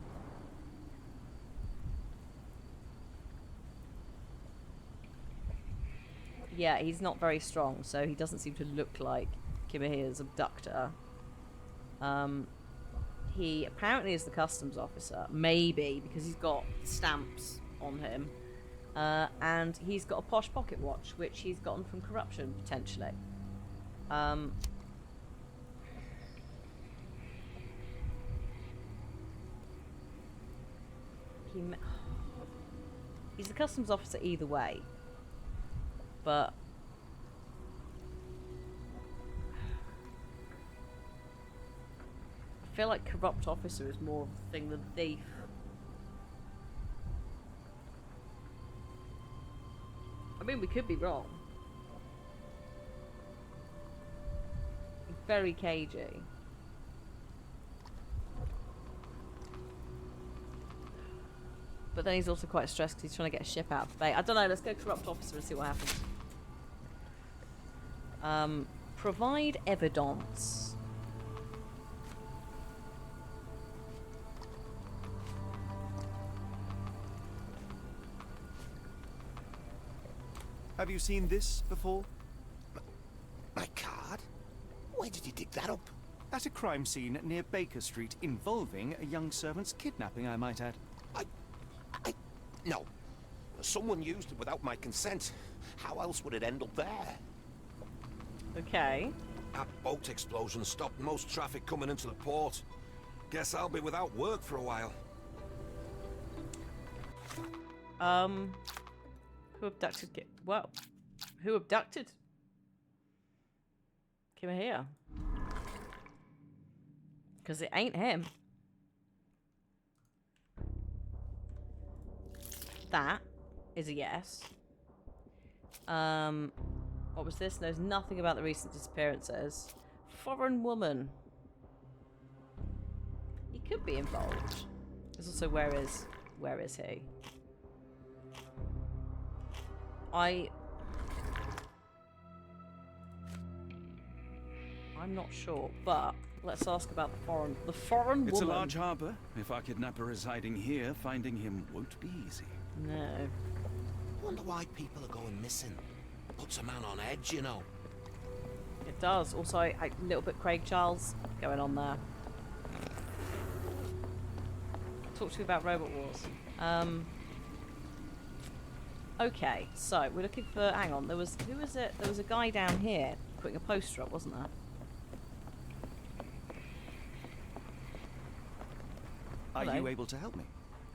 Yeah, he's not very strong, so he doesn't seem to look like Kimihia's abductor. He apparently is the customs officer, maybe because he's got stamps on him, and he's got a posh pocket watch, which he's gotten from corruption potentially. He's the customs officer either way, but I feel like corrupt officer is more of a thing than thief. I mean, we could be wrong. Very cagey. But then he's also quite stressed because he's trying to get a ship out of the bay. I don't know, let's go corrupt officer and see what happens. Provide evidence.
Have you seen this before?
My card? Where did you dig that up?
At a crime scene near Baker Street involving a young servant's kidnapping, I might add.
No. Someone used it without my consent. How else would it end up there?
Okay.
That boat explosion stopped most traffic coming into the port.
Guess I'll be without work for a while.
Who abducted Whoa. Who abducted Kim here? Because it ain't him. That is a yes. What was this? There's nothing about the recent disappearances. Foreign woman. He could be involved. There's also where is he? I'm not sure, but let's ask about the foreign woman.
It's a large harbour. If our kidnapper is hiding here, finding him won't be easy.
No.
Wonder why people are going missing. Puts a man on edge, you know.
It does. Also, a little bit Craig Charles going on there. Talk to you about Robot Wars. Okay, so we're looking for. Hang on, who was it? There was a guy down here putting a poster up, wasn't there?
Are
Hello.
you able to help me?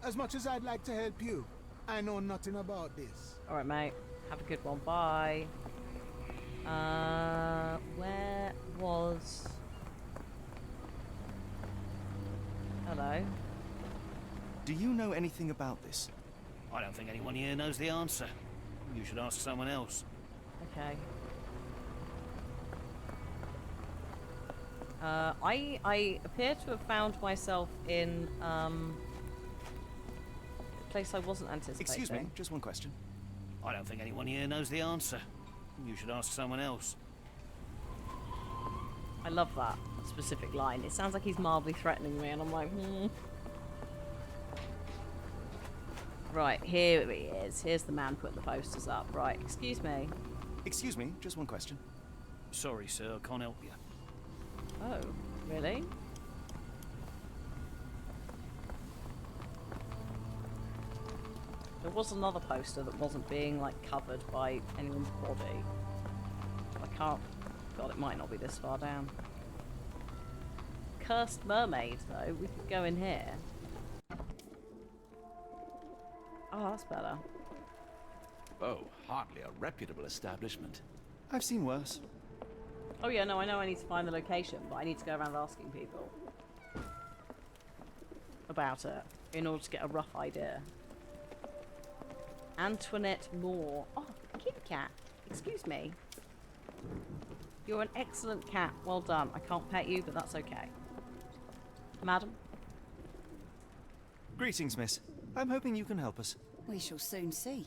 As much as I'd like to help you, I know nothing about this.
All right, mate. Have a good one. Bye. Where was? Hello.
Do you know anything about this?
I don't think anyone here knows the answer. You should ask someone else.
Okay. I appear to have found myself in a place I wasn't anticipating.
Excuse me, just one question.
I don't think anyone here knows the answer. You should ask someone else.
I love that specific line. It sounds like he's mildly threatening me, and I'm like, Right, here he is. Here's the man putting the posters up. Right, excuse me.
Excuse me, just one question.
Sorry, sir, I can't help you.
Oh, really? There was another poster that wasn't being, like, covered by anyone's body. I can't... God, it might not be this far down. Cursed Mermaid, though. We could go in here. Oh, that's better.
Oh, hardly a reputable establishment.
I've seen worse.
Oh yeah, no, I know I need to find the location, but I need to go around asking people about it in order to get a rough idea. Antoinette Moore. Oh, kitty cat. Excuse me. You're an excellent cat. Well done. I can't pet you, but that's okay. Madam?
Greetings, miss. I'm hoping you can help us.
We shall soon see.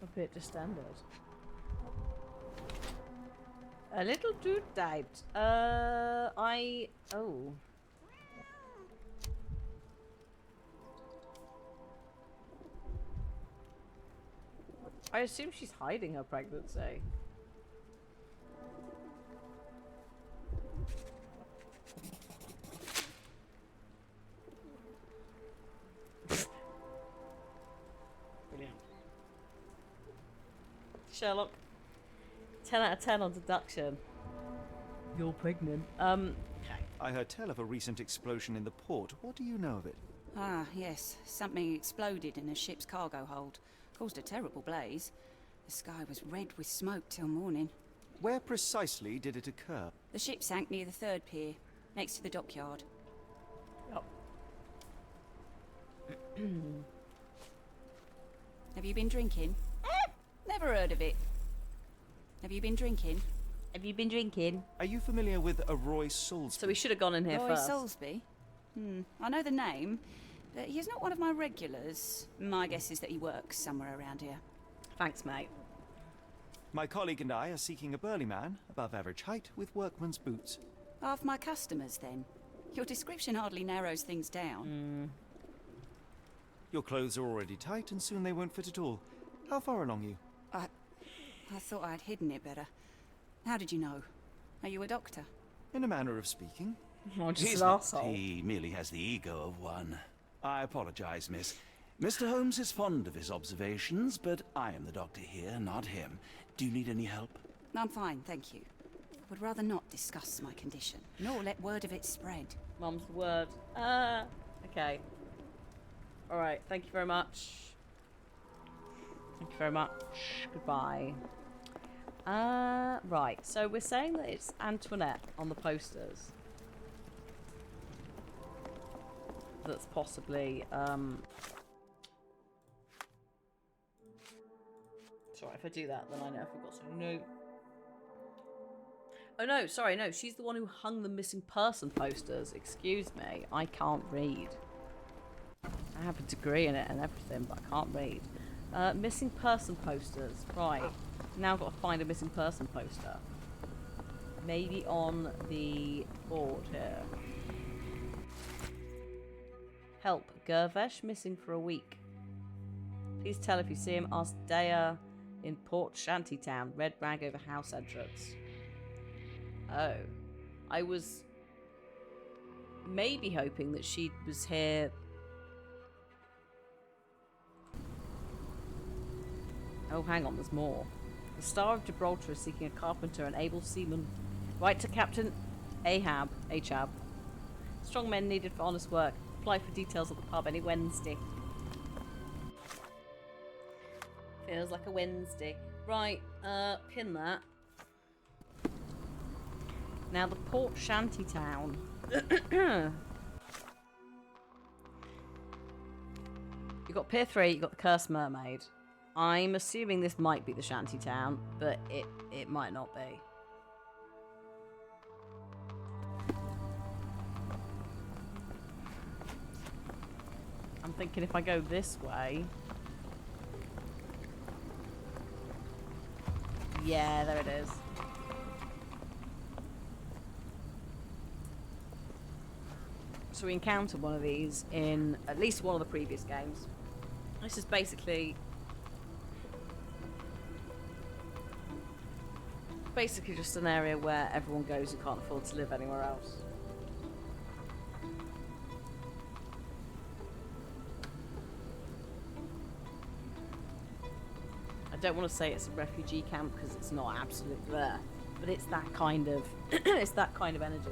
A bit distended. A little too tight. Oh. I assume she's hiding her pregnancy. Brilliant. Sherlock. 10 out of 10 on deduction. You're pregnant. Okay.
I heard tell of a recent explosion in the port. What do you know of it?
Ah, yes. Something exploded in a ship's cargo hold. Caused a terrible blaze. The sky was red with smoke till morning.
Where precisely did it occur?
The ship sank near the third pier, next to the dockyard.
Oh.
Have you been drinking? Never heard of it. Have you been drinking?
Have you been drinking?
Are you familiar with a Roy Soulsby?
So we should have gone in here
Roy
first.
Soulsby? I know the name, but he's not one of my regulars. My guess is that he works somewhere around here.
Thanks, mate.
My colleague and I are seeking a burly man, above average height, with workman's boots.
Half my customers, then. Your description hardly narrows things down.
Your clothes are already tight, and soon they won't fit at all. How far along you?
I thought I'd hidden it better. How did you know? Are you a doctor?
In a manner of speaking.
Oh, just
He's
an
not.
arsehole.
He merely has the ego of one. I apologize, miss. Mr. Holmes is fond of his observations, but I am the doctor here, not him. Do you need any help?
I'm fine, thank you. Would rather not discuss my condition, nor let word of it spread.
Mum's the word. Okay. Alright, thank you very much. Thank you very much. Goodbye. Right, so we're saying that it's Antoinette on the posters. That's possibly, Sorry, if I do that, then I know if I've got something. No. Oh no, sorry, no, she's the one who hung the missing person posters. Excuse me, I can't read. I have a degree in it and everything, but I can't read. Missing person posters. Right. Now I've got to find a missing person poster. Maybe on the board here. Help. Gervesh missing for a week. Please tell if you see him. Ask Dea in Port Shantytown. Red rag over house entrance. Oh. I was maybe hoping that she was here. Oh, hang on, there's more. The Star of Gibraltar is seeking a carpenter and able seaman. Write to Captain Achab. Strong men needed for honest work. Apply for details at the pub any Wednesday. Feels like a Wednesday. Right, pin that. Now the Port Shantytown. You've got Pier 3, you've got the Cursed Mermaid. I'm assuming this might be the Shantytown, but it might not be. I'm thinking if I go this way... Yeah, there it is. So we encountered one of these in at least one of the previous games. This is basically just an area where everyone goes who can't afford to live anywhere else. I don't want to say it's a refugee camp because it's not absolutely there, but it's that kind of it's that kind of energy.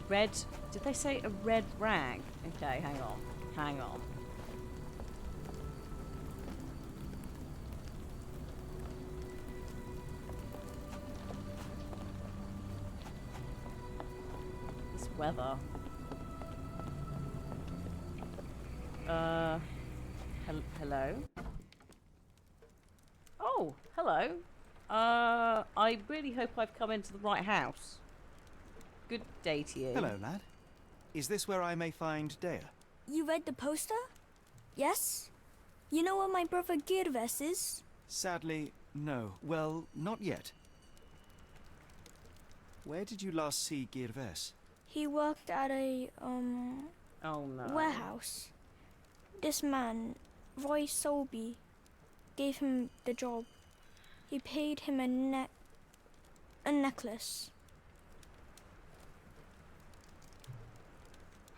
Red, did they say a red rag? Okay, hang on. This weather. Hello? Oh, hello. I really hope I've come into the right house. Good day to you.
Hello, lad. Is this where I may find Dea?
You read the poster? Yes? You know where my brother Girves is?
Sadly, no. Well, not yet. Where did you last see Girves?
He worked at a,
Oh no.
warehouse. This man, Roy Solby, gave him the job. He paid him a necklace.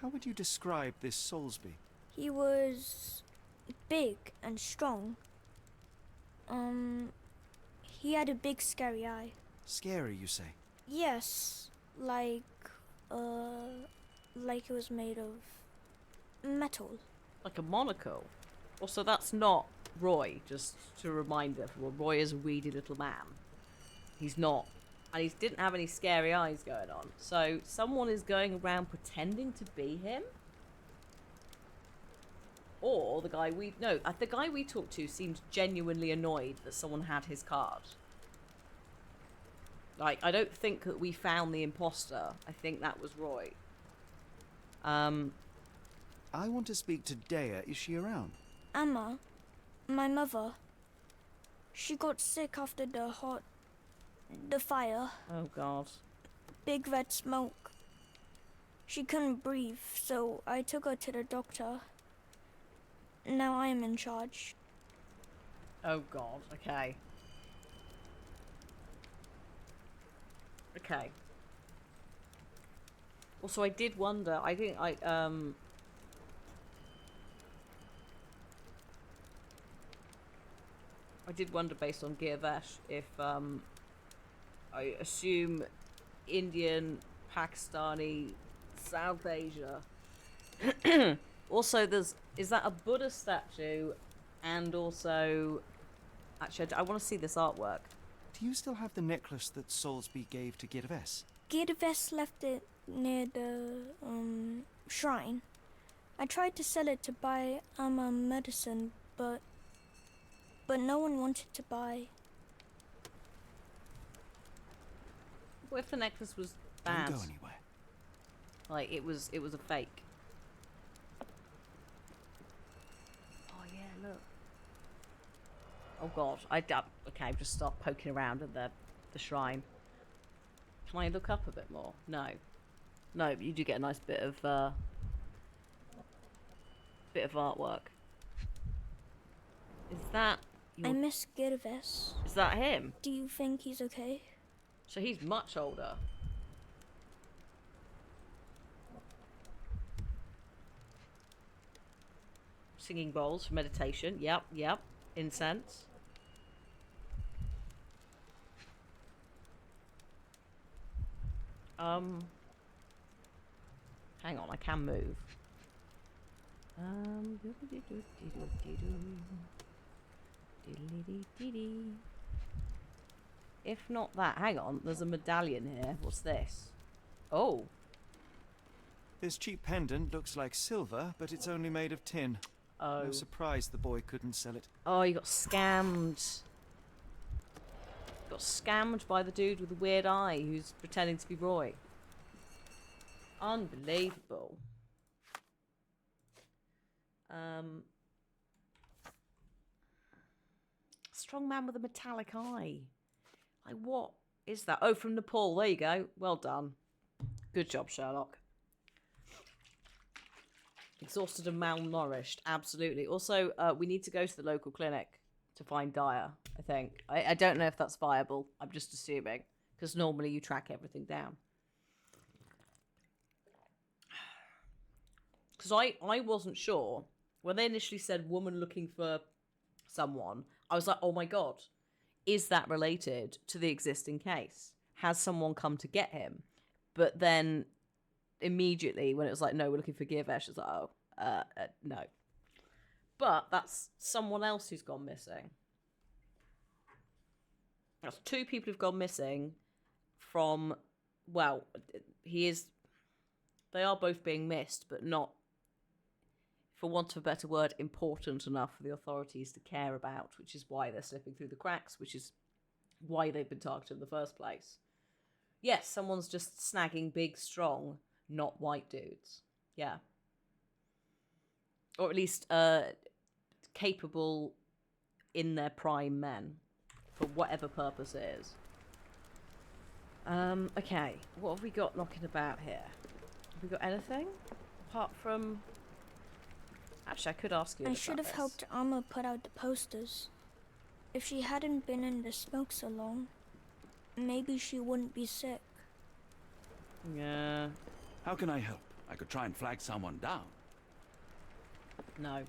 How would you describe this Soulsby?
He was big and strong. He had a big scary eye.
Scary, you say?
Yes, like it was made of metal.
Like a monocle. Also, that's not Roy, just to remind everyone. Roy is a weedy little man. He's not. And he didn't have any scary eyes going on. So, someone is going around pretending to be him? Or the guy we... No, the guy we talked to seemed genuinely annoyed that someone had his card. Like, I don't think that we found the imposter. I think that was Roy.
I want to speak to Dea. Is she around?
Emma, my mother, she got sick after the fire.
Oh, God.
Big red smoke. She couldn't breathe, so I took her to the doctor. Now I am in charge.
Oh god, okay. Okay. Also, I did wonder, I think I did wonder based on Gilgamesh if I assume Indian, Pakistani, South Asia. Also, is that a Buddha statue? And also, actually, I want to see this artwork.
Do you still have the necklace that Soulsby gave to Girves?
Girves left it near the shrine. I tried to sell it to buy medicine, but no one wanted to buy.
What if the necklace was
Don't
bad?
go anywhere.
Like it was a fake. Oh yeah, look. Oh god, okay, I've just start poking around at the shrine. Can I look up a bit more? No. No, but you do get a nice bit of artwork. Is that
I miss Girves.
Is that him?
Do you think he's okay?
So he's much older. Singing bowls for meditation. Yep. Incense. Hang on, I can move. If not that, hang on, there's a medallion here. What's this? Oh.
This cheap pendant looks like silver, but it's only made of tin.
Oh.
No surprise the boy couldn't sell it.
Oh, you got scammed. Got scammed by the dude with the weird eye who's pretending to be Roy. Unbelievable. Strong man with a metallic eye. Like, what is that? Oh, from Nepal. There you go. Well done. Good job, Sherlock. Exhausted and malnourished. Absolutely. Also, we need to go to the local clinic to find Dyer, I think. I don't know if that's viable. I'm just assuming. Because normally you track everything down. Because I wasn't sure. When they initially said woman looking for someone, I was like, oh my god. Is that related to the existing case? Has someone come to get him? But then immediately when it was like, no, we're looking for Girvesh, it's like, oh, no. But that's someone else who's gone missing. That's two people who've gone missing from, well, they are both being missed, but not, for want of a better word, important enough for the authorities to care about, which is why they're slipping through the cracks, which is why they've been targeted in the first place. Yes, someone's just snagging big, strong, not white dudes. Yeah. Or at least capable in their prime men, for whatever purpose it is. Okay, what have we got knocking about here? Have we got anything? Apart from... Actually, I could ask you.
I should have helped Amma put out the posters. If she hadn't been in the smoke so long, maybe she wouldn't be sick.
Yeah.
How can I help? I could try and flag someone down.
No.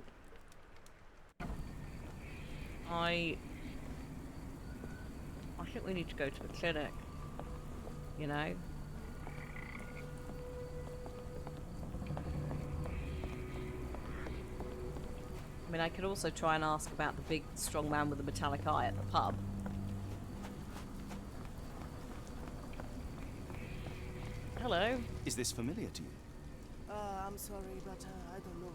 I think we need to go to the clinic. You know? I mean, I could also try and ask about the big, strong man with the metallic eye at the pub. Hello.
Is this familiar to you?
I'm sorry, but I don't know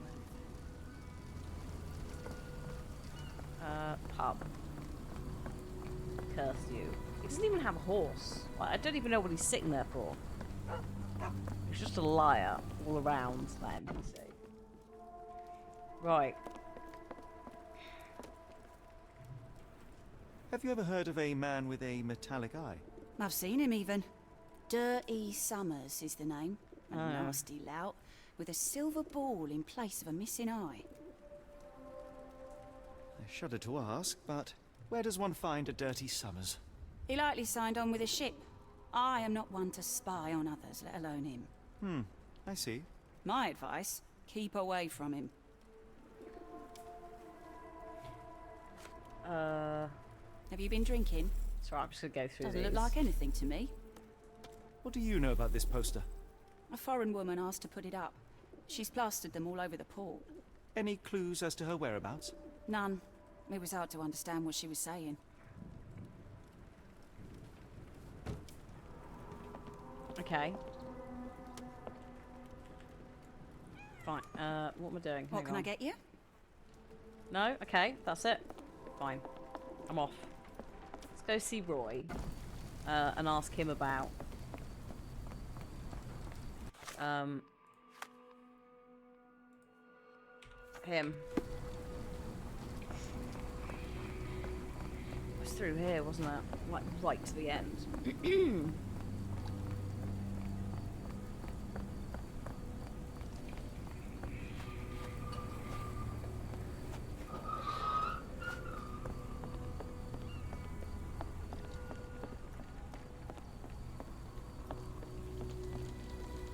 anything.
Pub. Curse you. He doesn't even have a horse. Like, I don't even know what he's sitting there for. He's just a liar all around that NPC. Right.
Have you ever heard of a man with a metallic eye?
I've seen him even. Dirty Summers is the name. A nasty lout with a silver ball in place of a missing eye.
I shudder to ask, but where does one find a dirty Summers?
He likely signed on with a ship. I am not one to spy on others, let alone him.
I see.
My advice, keep away from him. Have you been drinking?
Sorry, I'm just gonna go through
Doesn't
these.
look like anything to me.
What do you know about this poster?
A foreign woman asked to put it up. She's plastered them all over the port.
Any clues as to her whereabouts?
None. It was hard to understand what she was saying.
Okay. Fine. What am I doing?
What
Hang
can I
on.
get you?
No? Okay, that's it. Fine. I'm off. Let's go see Roy. And ask him about... him. It was through here, wasn't it? Like, right to the end.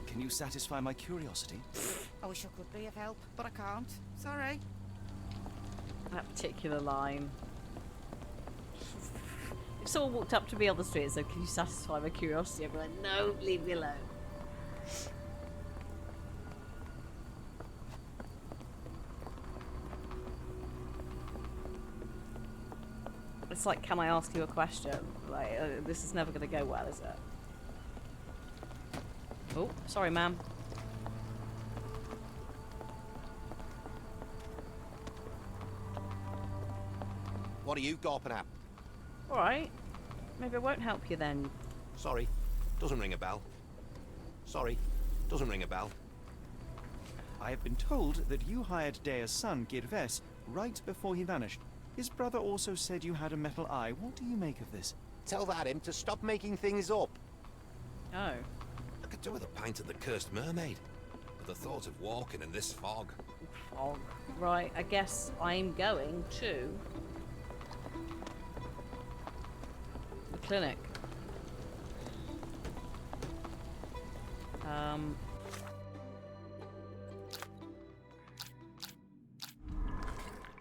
Can you satisfy my curiosity?
I wish I could be of help, but I can't. Sorry.
That particular line. If someone walked up to me on the street and said, "Can you satisfy my curiosity?" I'd be like, "No, leave me alone." It's like, can I ask you a question? Like, this is never going to go well, is it? Oh, sorry, ma'am.
What are you gawping at?
Alright. Maybe I won't help you then.
Sorry, doesn't ring a bell. Sorry, doesn't ring a bell.
I have been told that you hired Dea's son, Girves, right before he vanished. His brother also said you had a metal eye. What do you make of this?
Tell that him to stop making things up.
Oh.
I could do with a pint of the cursed mermaid. But the thought of walking in this fog.
Fog. Right, I guess I'm going to the clinic.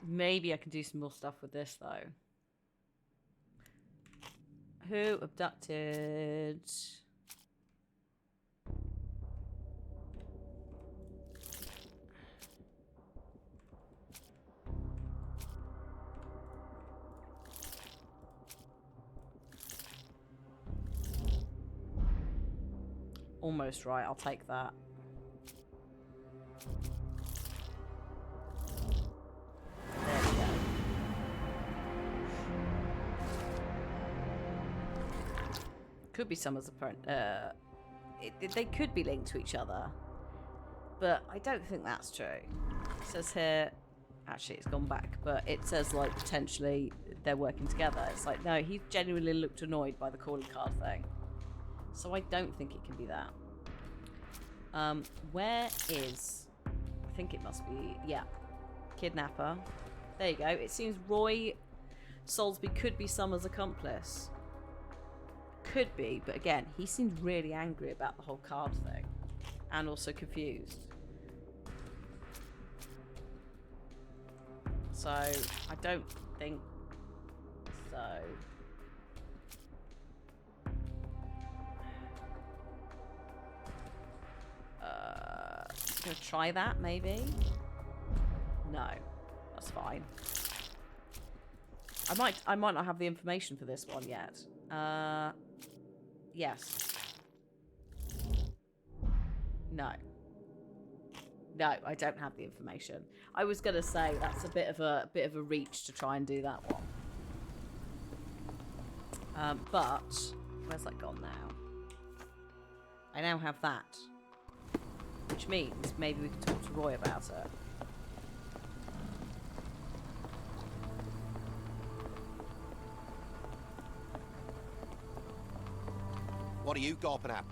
Maybe I can do some more stuff with this though. Who abducted? Almost right, I'll take that. There we go. Could be Summer's apparent. They could be linked to each other, but I don't think that's true. It says here, actually it's gone back, but it says like potentially they're working together. It's like, no, he genuinely looked annoyed by the calling card thing. So I don't think it can be that. Where is... I think it must be... Yeah. Kidnapper. There you go. It seems Roy Soulsby could be Summer's accomplice. Could be, but again, he seemed really angry about the whole card thing. And also confused. So, I don't think so. Gonna try that, maybe? No. That's fine. I might not have the information for this one yet. Yes. No. No, I don't have the information. I was gonna say that's a bit of a reach to try and do that one. But where's that gone now? I now have that. Which means maybe we can talk to Roy about it.
What are you gawping at?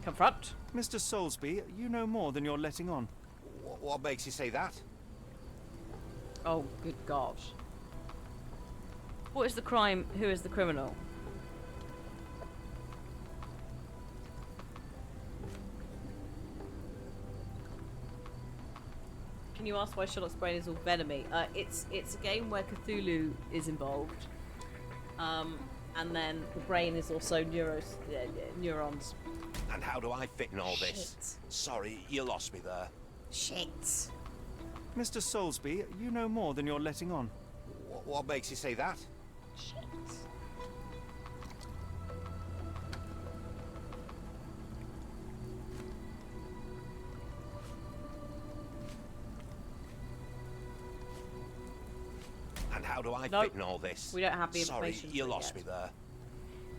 Confront.
Mr. Soulsby, you know more than you're letting on.
What makes you say that?
Oh, good God. What is the crime? Who is the criminal? Can you ask why Sherlock's brain is all venomy? It's a game where Cthulhu is involved. And then the brain is also neurons.
And how do I fit in all this? Sorry, you lost me there.
Shit.
Mr. Soulsby, you know more than you're letting on.
What makes you say that?
Shit.
And how do I
Nope.
fit in all this?
We don't have the
Sorry,
information.
you
for it
lost
yet.
me there.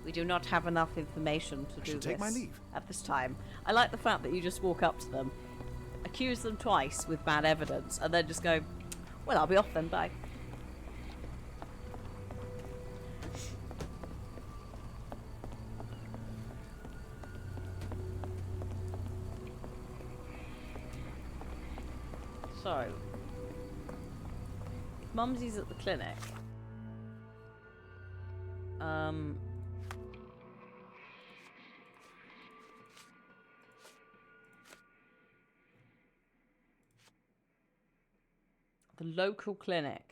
We do not have enough information to do
shall
this
take my leave.
at this time. I like the fact that you just walk up to them, accuse them twice with bad evidence, and then just go, well, I'll be off then, bye. So, if Mumsy's at the clinic, the local clinic.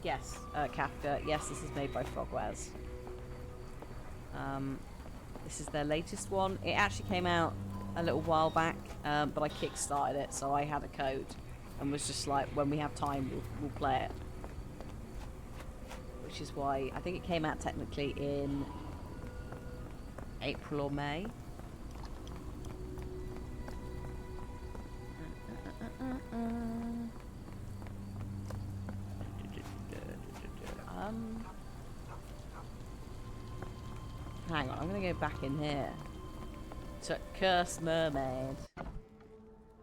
Yes, Kafka. Yes, this is made by Frogwares. This is their latest one. It actually came out a little while back, but I kickstarted it, so I had a code and was just like, when we have time, we'll play it. Which is why I think it came out technically in April or May. Hang on, I'm gonna go back in here. So, Cursed Mermaid.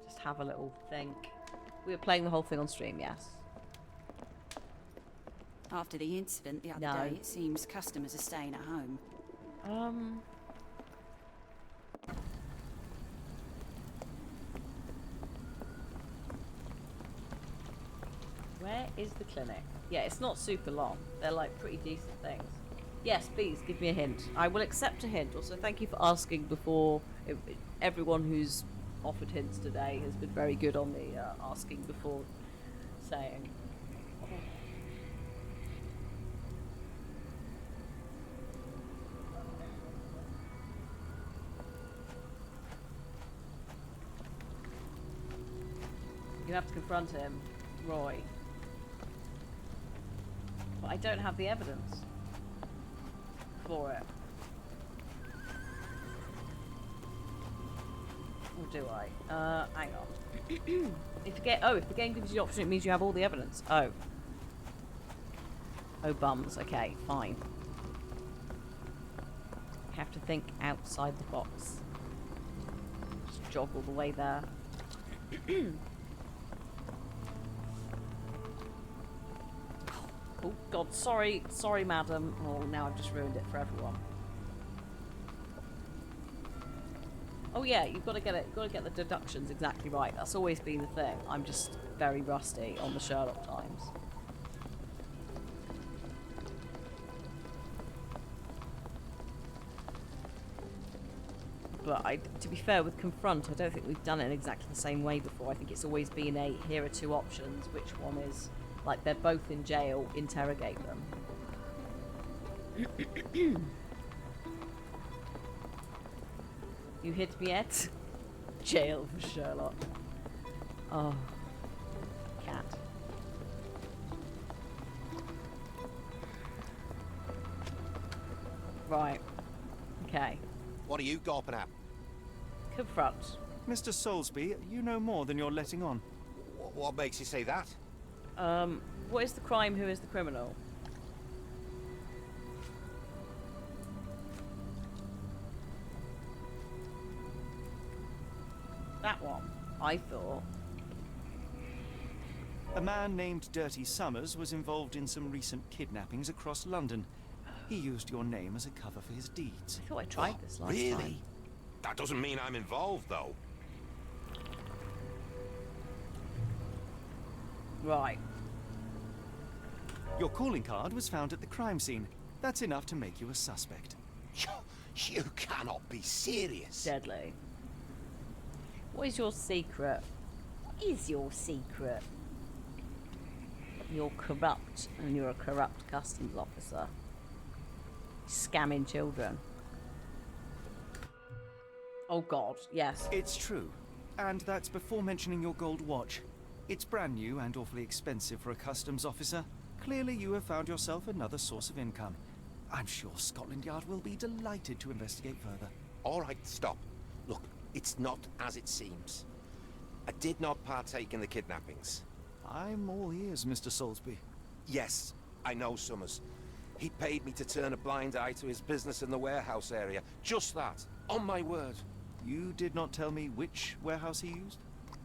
Just have a little think. We were playing the whole thing on stream, yes.
After the incident the other day, it seems customers are staying at home.
Where is the clinic? Yeah, it's not super long. They're like pretty decent things. Yes, please give me a hint. I will accept a hint. Also, thank you for asking before. Everyone who's offered hints today has been very good on the asking before saying. You have to confront him, Roy. But I don't have the evidence for it. Or do I? Hang on. If the game gives you the option, it means you have all the evidence. Oh. Oh, bums. Okay, fine. You have to think outside the box. Just jog all the way there. Oh God, sorry, madam. Oh, now I've just ruined it for everyone. Oh yeah, you've got to get it. You've got to get the deductions exactly right. That's always been the thing. I'm just very rusty on the Sherlock times. But to be fair, with Confront, I don't think we've done it in exactly the same way before. I think it's always been a, here are two options, which one is, like, they're both in jail, interrogate them. You hit me yet? Jail for Sherlock. Oh. Cat. Right. Okay.
What are you gawping at?
Confront.
Mr. Soulsby, you know more than you're letting on.
What makes you say that?
What is the crime? Who is the criminal? That one, I thought.
A man named Dirty Summers was involved in some recent kidnappings across London. He used your name as a cover for his deeds.
I thought I tried this last
Really?
time.
That doesn't mean I'm involved, though.
Right.
Your calling card was found at the crime scene. That's enough to make you a suspect.
You cannot be serious.
Deadly. What is your secret? What is your secret? You're corrupt, and you're a corrupt customs officer. Scamming children. Oh God, yes.
It's true. And that's before mentioning your gold watch. It's brand new and awfully expensive for a customs officer. Clearly you have found yourself another source of income. I'm sure Scotland Yard will be delighted to investigate further.
All right, stop. Look, it's not as it seems. I did not partake in the kidnappings.
I'm all ears, Mr. Soulsby.
Yes, I know Summers. He paid me to turn a blind eye to his business in the warehouse area. Just that. On my word.
You did not tell me which warehouse he used?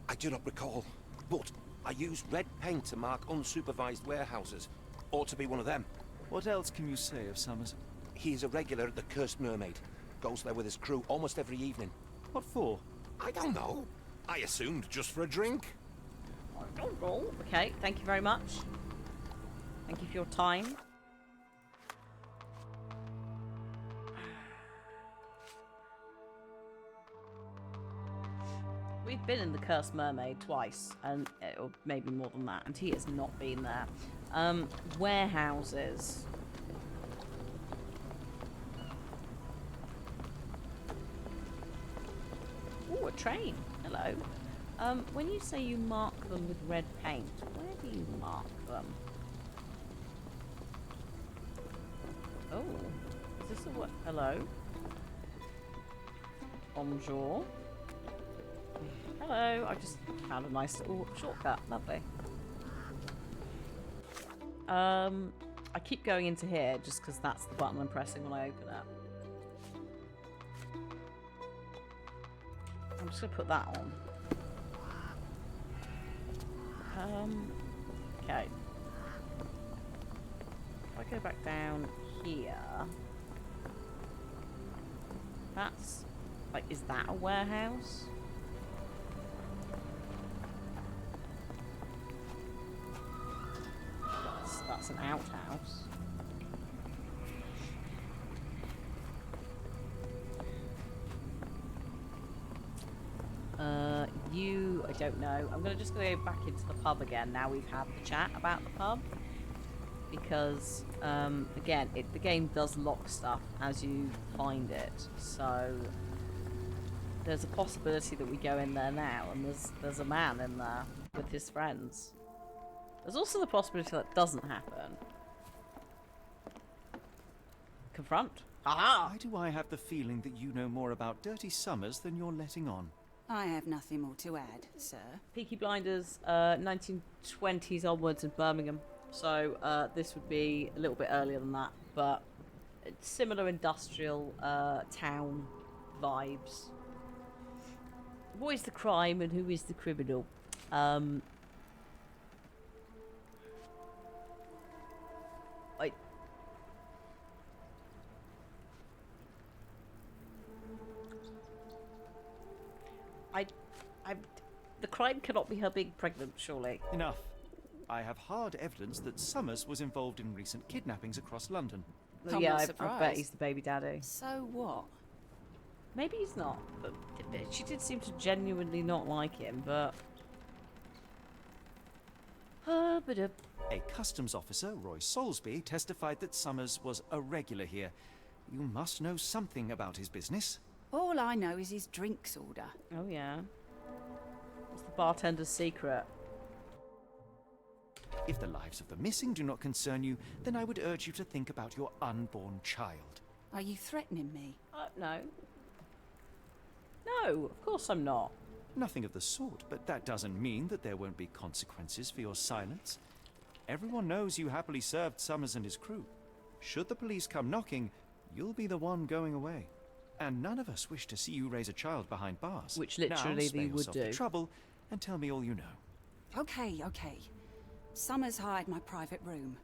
I do not recall. But I used red paint to mark unsupervised warehouses. Ought to be one of them.
What else can you say of Summers?
He's a regular at the Cursed Mermaid. Goes there with his crew almost every evening.
What for?
I don't know. I assumed just for a drink.
I don't know. Okay, thank you very much. Thank you for your time. We've been in the Cursed Mermaid twice, and or maybe more than that, and he has not been there. Warehouses. Oh, a train. Hello. When you say you mark them with red paint, where do you mark them? Oh, is this a what? Hello? Bonjour. Hello, I just found a nice little shortcut. Lovely. I keep going into here just because that's the button I'm pressing when I open it. I'm just gonna put that on. Okay. If I go back down here, that's like, is that a warehouse? That's an outhouse. I don't know. I'm just gonna go back into the pub again now we've had the chat about the pub. Because, again, the game does lock stuff as you find it. So, there's a possibility that we go in there now and there's a man in there with his friends. There's also the possibility that doesn't happen. Confront. Haha!
Why do I have the feeling that you know more about Dirty Summers than you're letting on?
I have nothing more to add, sir.
Peaky Blinders, 1920s onwards in Birmingham. So this would be a little bit earlier than that, but similar industrial town vibes. What is the crime and who is the criminal? The crime cannot be her being pregnant, surely.
Enough. I have hard evidence that Summers was involved in recent kidnappings across London.
I'm
yeah,
not
I
surprised.
bet he's the baby daddy.
So what?
Maybe he's not, but she did seem to genuinely not like him, but...
A customs officer, Roy Soulsby, testified that Summers was a regular here. You must know something about his business.
All I know is his drinks order.
Oh, yeah. What's the bartender's secret?
If the lives of the missing do not concern you, then I would urge you to think about your unborn child.
Are you threatening me?
No. No, of course I'm not.
Nothing of the sort, but that doesn't mean that there won't be consequences for your silence. Everyone knows you happily served Summers and his crew. Should the police come knocking, you'll be the one going away. And none of us wish to see you raise a child behind bars.
Which literally
now, spare
they would
yourself
do.
the trouble and tell me all you know.
Okay. Summers hired my private room.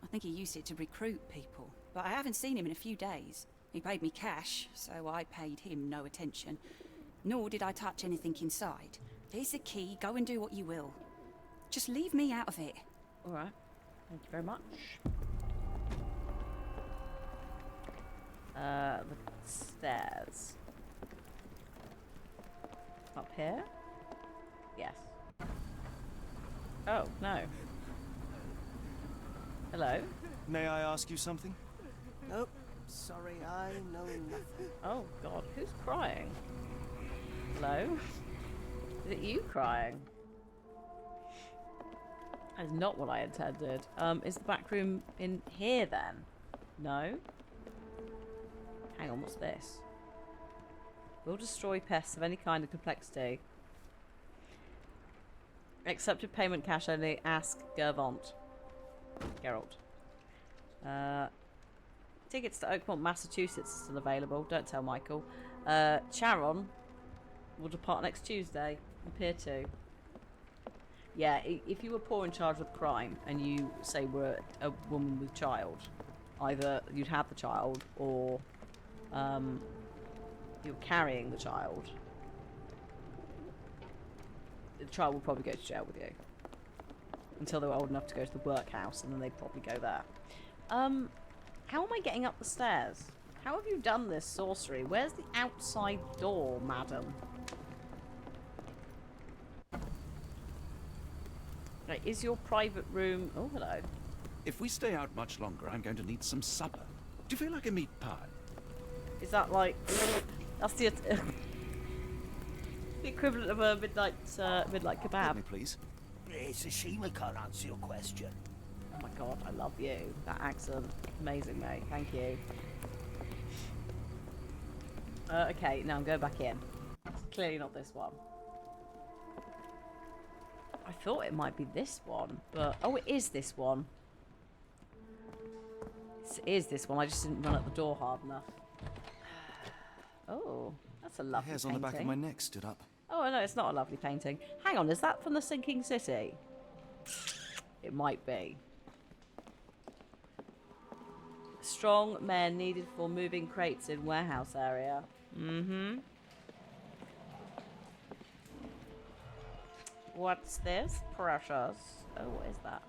I think he used it to recruit people, but I haven't seen him in a few days. He paid me cash, so I paid him no attention. Nor did I touch anything inside. Here's the key. Go and do what you will. Just leave me out of it.
All right. Thank you very much. The stairs. Up here? Yes. Oh, no. Hello?
May I ask you something?
Nope. Sorry, I know nothing.
Oh, God. Who's crying? Hello? Is it you crying? That's not what I intended. Is the back room in here, then? No? Hang on, what's this? Will destroy pests of any kind of complexity. Accepted payment cash only. Ask Gervont. Geralt. Tickets to Oakmont, Massachusetts are still available. Don't tell Michael. Charon will depart next Tuesday. Appear to. Yeah, if you were poor in charge of crime and you, say, were a woman with child, either you'd have the child or you're carrying the child. The child will probably go to jail with you until they were old enough to go to the workhouse, and then they'd probably go there. How am I getting up the stairs? How have you done this sorcery? Where's the outside door, madam? Right, is your private room... Oh, hello.
If we stay out much longer, I'm going to need some supper. Do you feel like a meat pie?
Is that like... That's the... the equivalent of a midnight kebab.
Me, please.
It's a shame I can't answer your question.
Oh my god, I love you. That accent. Amazing, mate. Thank you. Okay, now I'm going back in. It's clearly not this one. I thought it might be this one, but... Oh, it is this one. It is this one. I just didn't run at the door hard enough. Oh, that's a lovely
The hairs
painting.
on the back of my neck stood up.
Oh, no, it's not a lovely painting. Hang on, is that from the Sinking City? It might be. Strong men needed for moving crates in warehouse area. Mm-hmm. What's this? Precious. Oh, what is that?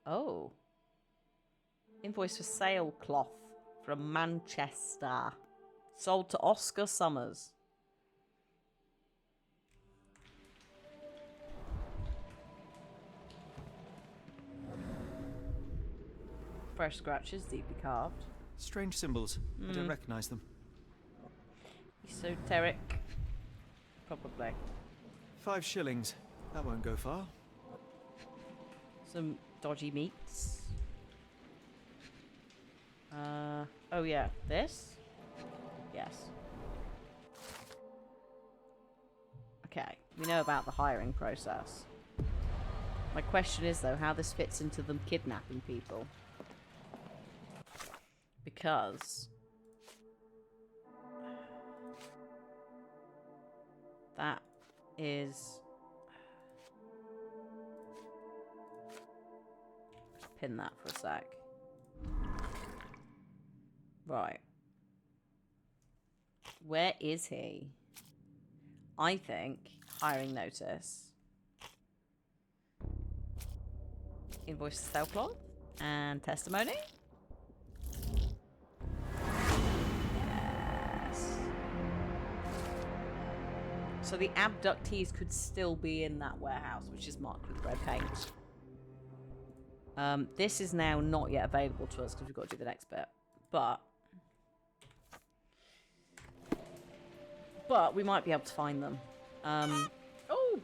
Oh. Invoice for sailcloth from Manchester. Sold to Oscar Summers. Fresh scratches, deeply carved.
Strange symbols. I don't recognize them.
Esoteric. Probably.
5 shillings. That won't go far.
Some dodgy meats. Oh yeah, this? Yes. Okay, we know about the hiring process. My question is, though, how this fits into them kidnapping people. Because... that is... Just pin that for a sec. Right. Where is he? I think hiring notice. Invoice to Sailcloth and testimony. Yes. So the abductees could still be in that warehouse, which is marked with red paint. This is now not yet available to us because we've got to do the next bit. But we might be able to find them. Oh,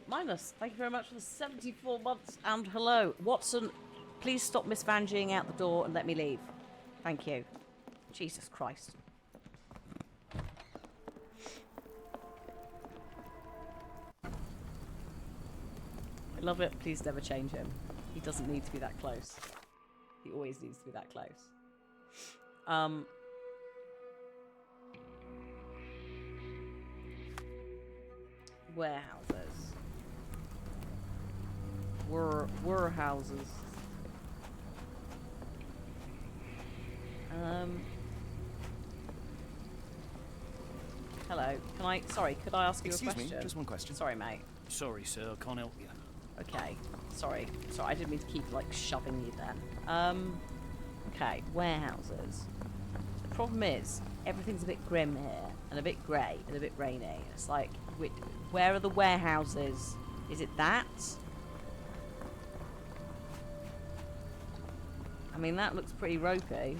Minus, thank you very much for the 74 months and hello. Watson, please stop misvanging out the door and let me leave. Thank you. Jesus Christ. I love it. Please never change him. He doesn't need to be that close. He always needs to be that close. Warehouses. Warehouses. Hello. Could I ask you a question?
Excuse me, just one question.
Sorry, mate.
Sorry, sir, I can't help you.
Okay. Sorry, I didn't mean to keep, like, shoving you then. Okay, warehouses. The problem is, everything's a bit grim here, and a bit grey, and a bit rainy. It's like, where are the warehouses? Is it that? I mean, that looks pretty ropey.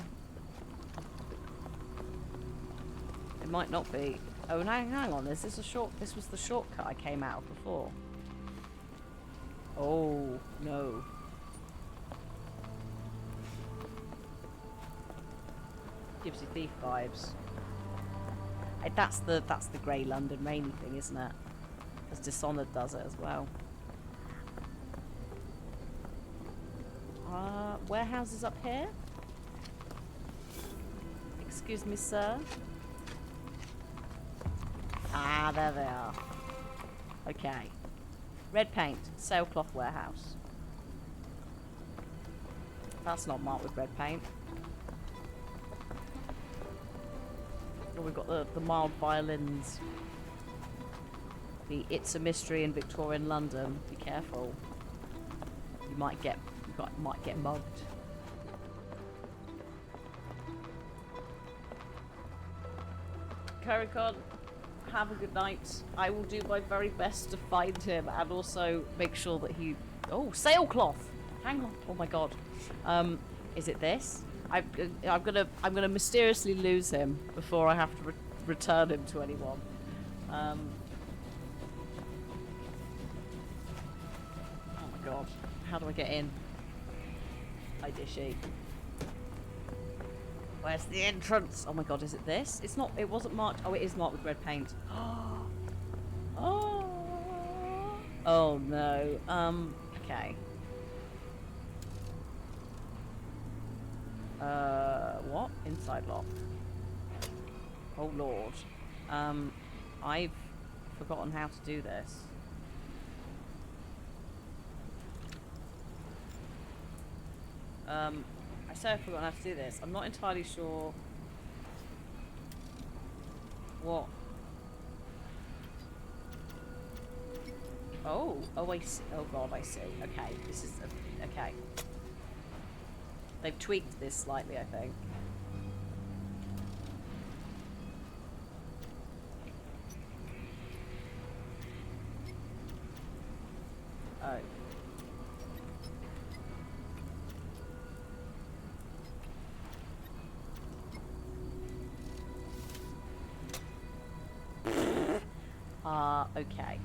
It might not be. Oh, hang on. This was the shortcut I came out of before. Oh, no. Gives you thief vibes. That's the grey London rainy thing, isn't it? Because Dishonored does it as well. Warehouses up here? Excuse me, sir? Ah, there they are. Okay. Red paint, sailcloth warehouse. That's not marked with red paint. Oh, we've got the mild violins. The It's a Mystery in Victorian London. Be careful. You might get mugged. Caricon, have a good night. I will do my very best to find him and also make sure that he... Oh, sailcloth! Hang on. Oh my god. Is it this? I'm gonna mysteriously lose him before I have to return him to anyone. Oh my god. How do I get in? Hi, Dishy. Where's the entrance? Oh my god, is it this? It's not. It wasn't marked. Oh, it is marked with red paint. Oh. Oh no. Okay. What? Inside lock. Oh lord. I've forgotten how to do this. I say I've forgotten how to do this. I'm not entirely sure what. Oh, I see. Oh god, I see. Okay, this is okay. They've tweaked this slightly, I think. Oh. Okay.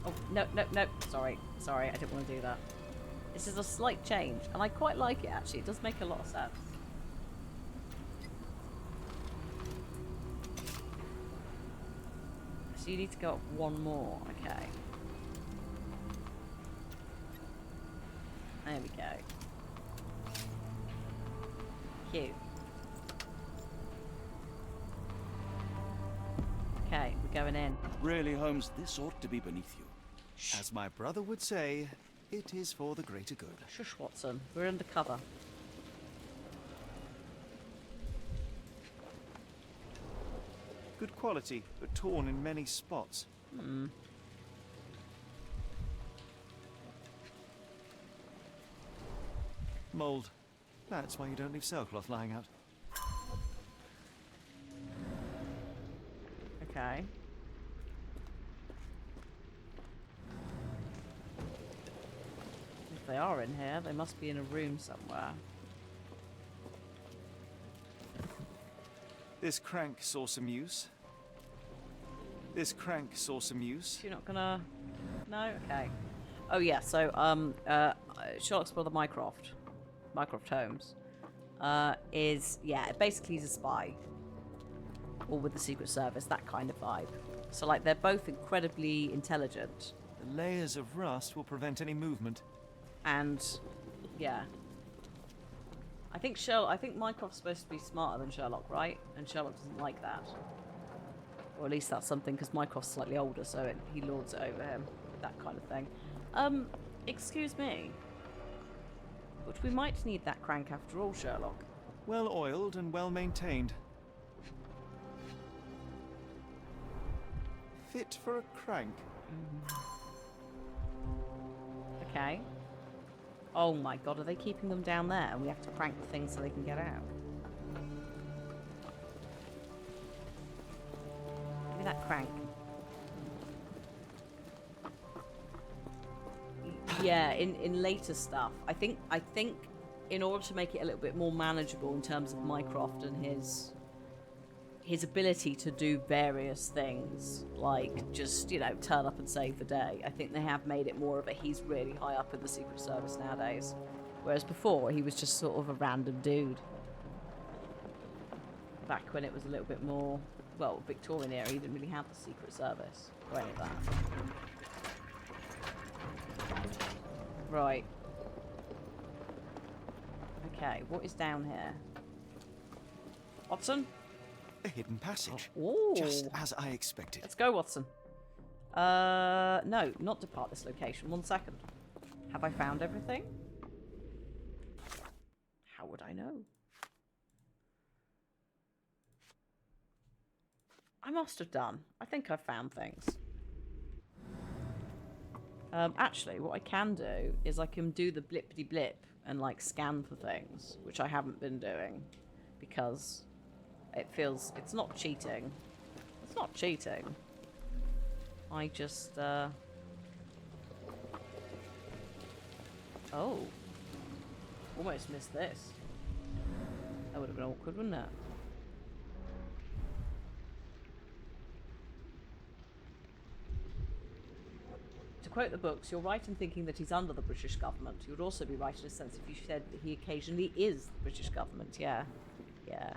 Oh, no. Sorry, I didn't want to do that. This is a slight change, and I quite like it, actually. It does make a lot of sense. So you need to go up one more, okay. There we go. Cute. Okay, we're going in.
Really, Holmes, this ought to be beneath you.
As my brother would say, it is for the greater good.
Shush, Watson. We're undercover.
Good quality, but torn in many spots. Mold. That's why you don't leave sailcloth lying out.
Okay. If they are in here, they must be in a room somewhere.
This crank saw some use. This crank saw some use.
You're not gonna... No? Okay. Oh yeah, so, Sherlock's brother Mycroft Holmes, is, yeah, basically he's a spy. Or with the Secret Service, that kind of vibe. So, like, they're both incredibly intelligent.
The layers of rust will prevent any movement.
And, yeah. I think Mycroft's supposed to be smarter than Sherlock, right? And Sherlock doesn't like that. Or at least that's something, because Mycroft's slightly older, so he lords it over him. That kind of thing. Excuse me. But we might need that crank after all, Sherlock.
Well oiled and well maintained. Fit for a crank.
Okay. Oh my god, are they keeping them down there and we have to crank the thing so they can get out? Give me that crank. Yeah, in later stuff, I think in order to make it a little bit more manageable in terms of Mycroft and his ability to do various things, like just, you know, turn up and save the day, I think they have made it more of a he's really high up in the Secret Service nowadays. Whereas before, he was just sort of a random dude. Back when it was a little bit more, well, Victorian era, he didn't really have the Secret Service or any of that. Right. Okay, what is down here? Watson?
A hidden passage.
Oh.
Just as I expected.
Let's go, Watson. No, not depart this location. 1 second. Have I found everything? How would I know? I must have done. I think I've found things. Actually, what I can do is I can do the blippity blip and like scan for things, which I haven't been doing because it feels it's not cheating. It's not cheating. I just oh, almost missed this. That would have been awkward, wouldn't it? To quote the books, you're right in thinking that he's under the British government. You would also be right in a sense if you said that he occasionally is the British government. Yeah. Yeah.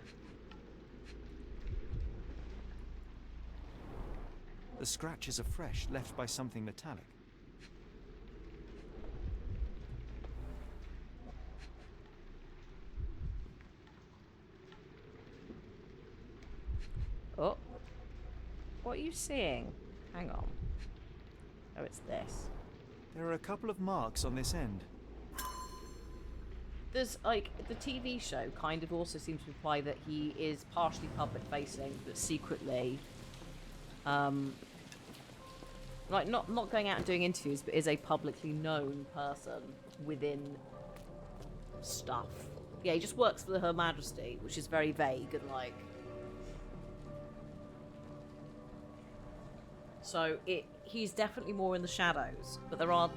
The scratches are fresh, left by something metallic.
Oh. What are you seeing? Hang on. Oh, it's this.
There are a couple of marks on this end.
There's, like, the TV show kind of also seems to imply that he is partially public-facing, but secretly, like, not going out and doing interviews, but is a publicly known person within stuff. Yeah, he just works for Her Majesty, which is very vague and, like... So he's definitely more in the shadows, but there are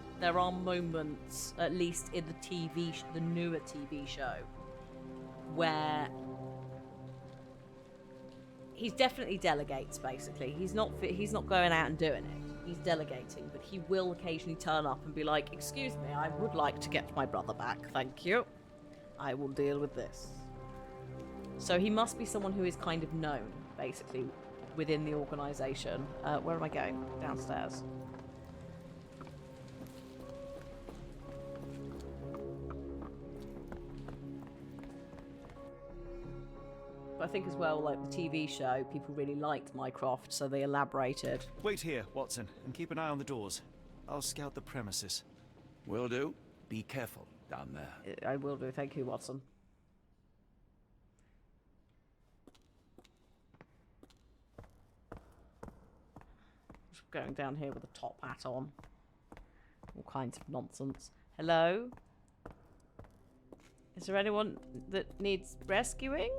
moments, at least in the newer TV show, where he definitely delegates. Basically, he's not going out and doing it. He's delegating, but he will occasionally turn up and be like, "Excuse me, I would like to get my brother back. Thank you. I will deal with this." So he must be someone who is kind of known, basically, within the organisation. Where am I going? Downstairs. But I think as well, like the TV show, people really liked Mycroft, so they elaborated.
Wait here, Watson, and keep an eye on the doors. I'll scout the premises.
Will do. Be careful down there.
I will do. Thank you, Watson. Going down here with a top hat on. All kinds of nonsense. Hello? Is there anyone that needs rescuing?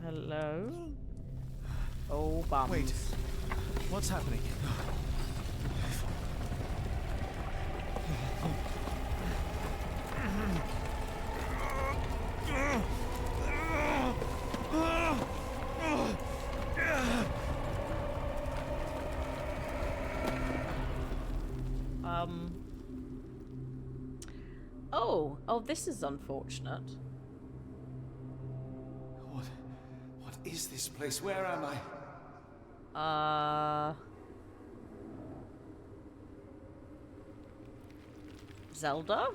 Hello? Oh, bums.
Wait. What's happening?
Oh, this is unfortunate.
What is this place? Where am I?
Zelda?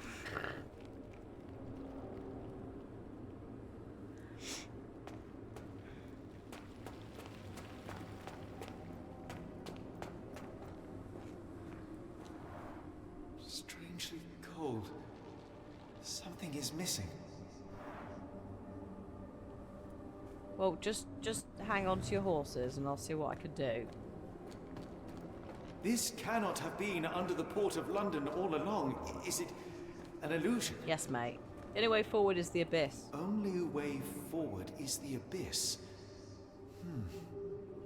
strangely cold. Something is missing.
Well, just hang on to your horses and I'll see what I can do.
This cannot have been under the port of London all along. Is it an illusion?
Yes, mate. The only way forward is the abyss.
Only way forward is the abyss.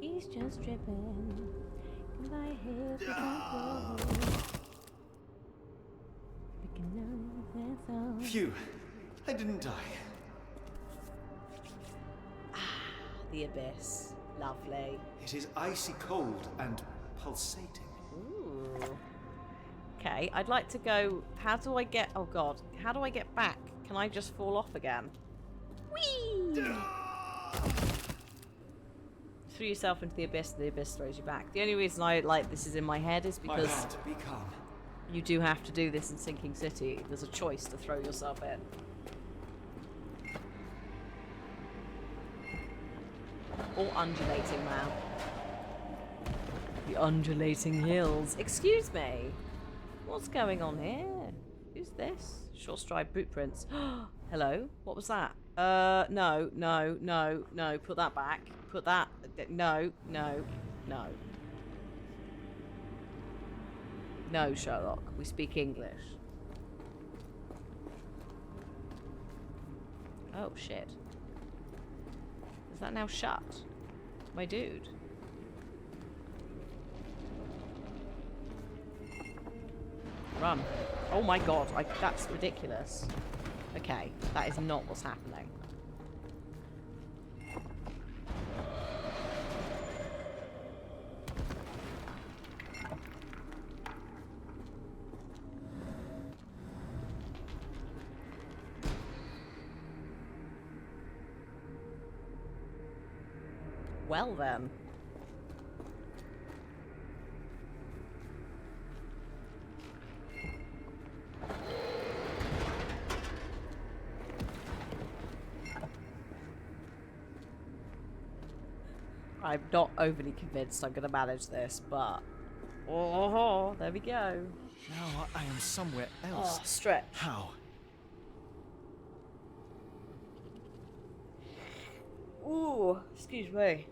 He's just tripping. My head
Phew, I didn't die.
The abyss. Lovely.
It is icy cold and pulsating.
Ooh. Okay, I'd like to go... How do I get... Oh, God. How do I get back? Can I just fall off again? Whee! Throw yourself into the abyss, and the abyss throws you back. The only reason I like this is in my head is because...
My heart, be calm.
You do have to do this in Sinking City. There's a choice to throw yourself in. Or undulating now. The undulating hills. Excuse me. What's going on here? Who's this? Short stride boot prints. Hello? What was that? No. Put that back. Put that... No. No, Sherlock. We speak English. Oh, shit. Is that now shut? My dude. Run. Oh my god, that's ridiculous. Okay, that is not what's happening. Well then. I'm not overly convinced I'm going to manage this, but... Oh, there we go.
Now I am somewhere else.
Oh, stretch.
How?
Ooh, excuse me.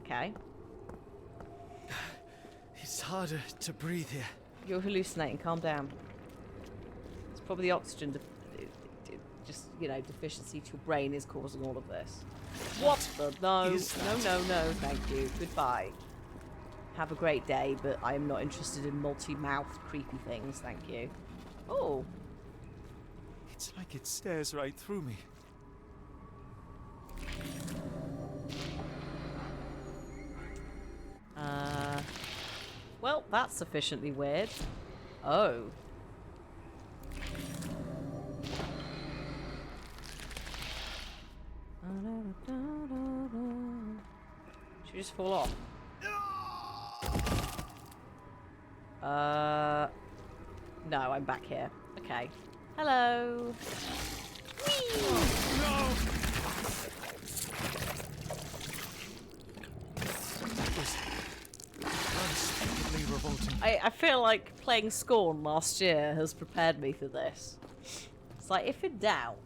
Okay.
It's harder to breathe here.
You're hallucinating. Calm down. It's probably the oxygen, just, you know, deficiency to your brain is causing all of this. What the? No. No. Thank you. Goodbye. Have a great day, but I am not interested in multi-mouthed creepy things. Thank you. Oh.
It's like it stares right through me.
Well, that's sufficiently weird. Oh. Should we just fall off? No, I'm back here. Okay. Hello. Whee!
No!
I feel like playing Scorn last year has prepared me for this. It's like, if in doubt,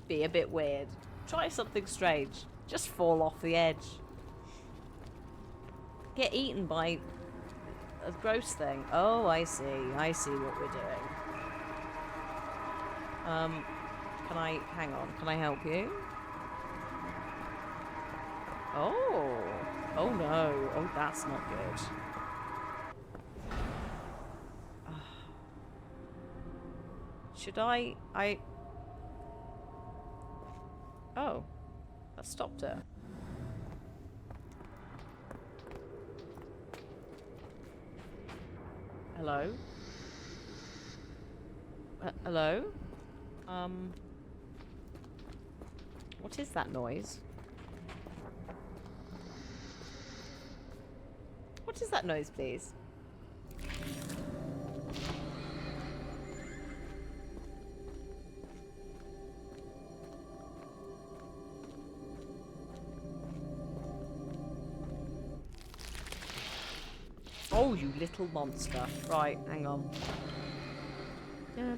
be a bit weird. Try something strange. Just fall off the edge. Get eaten by a gross thing. Oh, I see. I see what we're doing. Can I... Hang on. Can I help you? Oh. Oh, no. Oh, that's not good. Should I... Oh. That stopped her. Hello? Hello? What is that noise? What is that noise, please? Oh, you little monster. Right, hang on.
My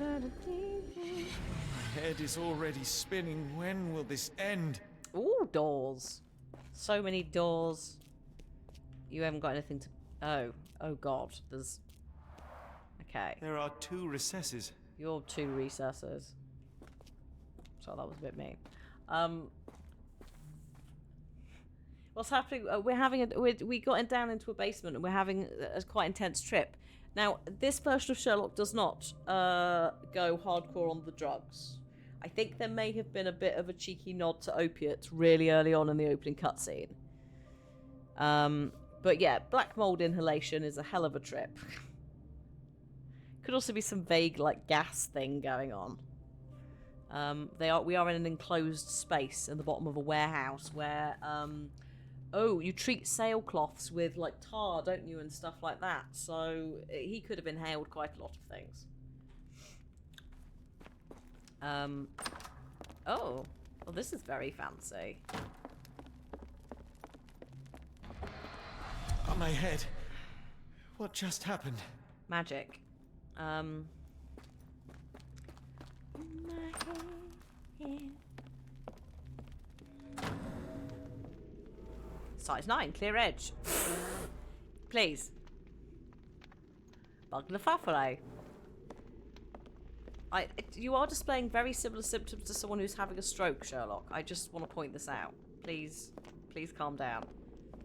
head is already spinning. When will this end?
Ooh, doors. So many doors. You haven't got anything to... Oh God, there's... Okay.
There are 2 recesses.
You're 2 recesses. So that was a bit mean. What's happening? We got down into a basement and we're having a quite intense trip. Now, this version of Sherlock does not go hardcore on the drugs. I think there may have been a bit of a cheeky nod to opiates really early on in the opening cutscene. But yeah, black mold inhalation is a hell of a trip. Could also be some vague like gas thing going on. We are in an enclosed space in the bottom of a warehouse where you treat sailcloths with like tar, don't you, and stuff like that. So he could have inhaled quite a lot of things. Oh, well, this is very fancy.
On my head. What just happened?
Magic. Size 9, clear edge. Please. Bugnafafare. You are displaying very similar symptoms to someone who's having a stroke, Sherlock. I just want to point this out. Please calm down.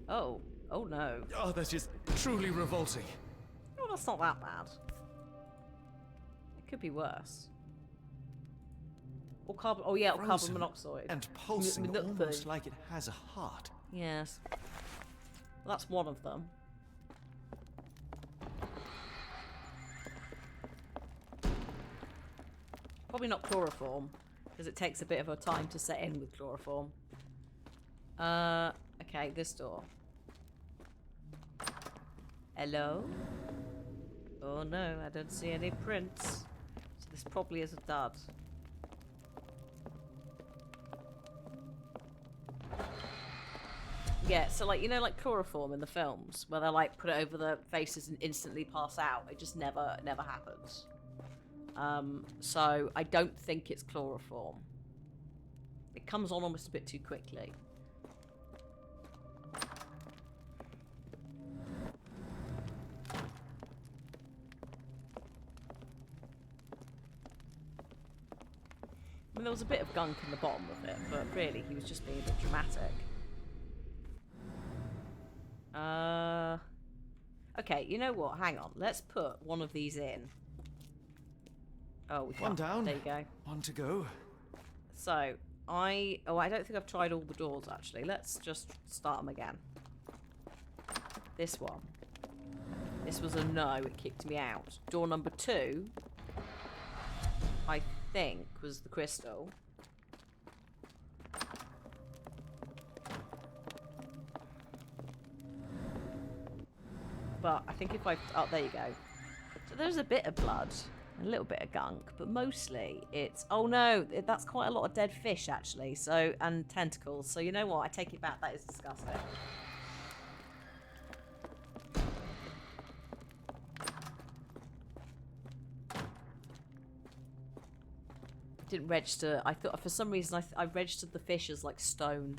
Oh no.
Oh, that is truly revolting.
Oh, that's not that bad. It could be worse. Or carbon. Oh yeah, or carbon monoxide.
And pulsing almost like it has a heart.
Yes. Well, that's one of them. Probably not chloroform, because it takes a bit of a time to set in with chloroform. Okay, this door. Hello? Oh no, I don't see any prints. So this probably is a dud. Yeah, so like, you know, like chloroform in the films, where they like put it over their faces and instantly pass out. It just never happens. So I don't think it's chloroform. It comes on almost a bit too quickly. I mean, there was a bit of gunk in the bottom of it, but really, he was just being a bit dramatic. Okay, you know what? Hang on. Let's put one of these in. Oh, we can't.
One down.
There you go.
One to go.
So, I don't think I've tried all the doors, actually. Let's just start them again. This one. This was a no. It kicked me out. Door number 2, I think, was the crystal. But I think if I... Oh, there you go. So there's a bit of blood, a little bit of gunk, but mostly it's... Oh no, that's quite a lot of dead fish, actually, so, and tentacles. So you know what? I take it back. That is disgusting. Didn't register. I thought, for some reason, I registered the fish as, like, stone.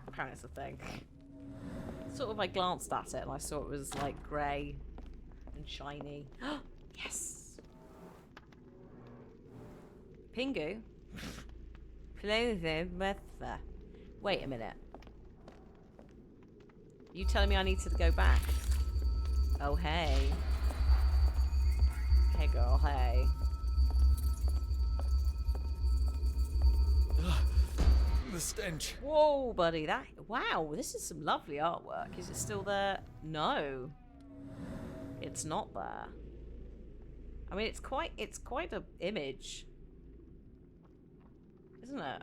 Apparently it's a thing. Sort of, I glanced at it and I saw it was like grey and shiny. Yes! Pingu? Wait a minute. You telling me I need to go back? Oh, hey. Hey, girl, hey.
The stench.
Whoa, buddy, wow, this is some lovely artwork. Is it still there? No. It's not there. I mean, it's quite an image. Isn't it?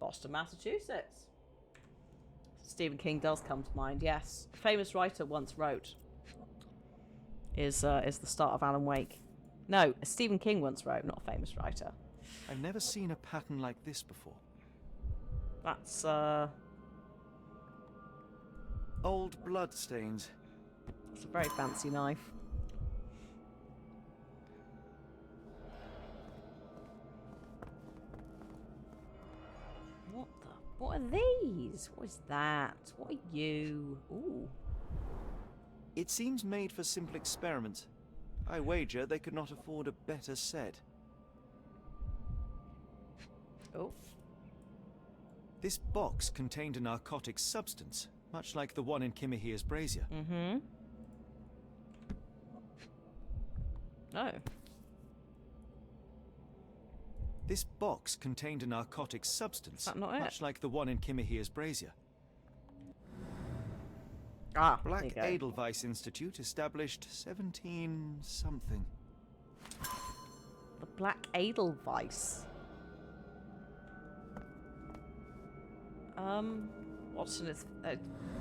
Boston, Massachusetts. Stephen King does come to mind, yes. A famous writer once wrote is the start of Alan Wake. No, Stephen King once wrote, not a famous writer.
I've never seen a pattern like this before.
That's
old blood stains.
It's a very fancy knife. What are these? What is that? What are you? Ooh.
It seems made for simple experiments. I wager they could not afford a better set.
Oh.
This box contained a narcotic substance, much like the one in Kimihia's brazier.
Mm-hmm. Oh.
This box contained a narcotic substance,
Is that not it?
much like the one in Kimihia's brazier.
Ah,
Black
there you go.
Edelweiss Institute, established 17-something.
The Black Edelweiss. Watson is...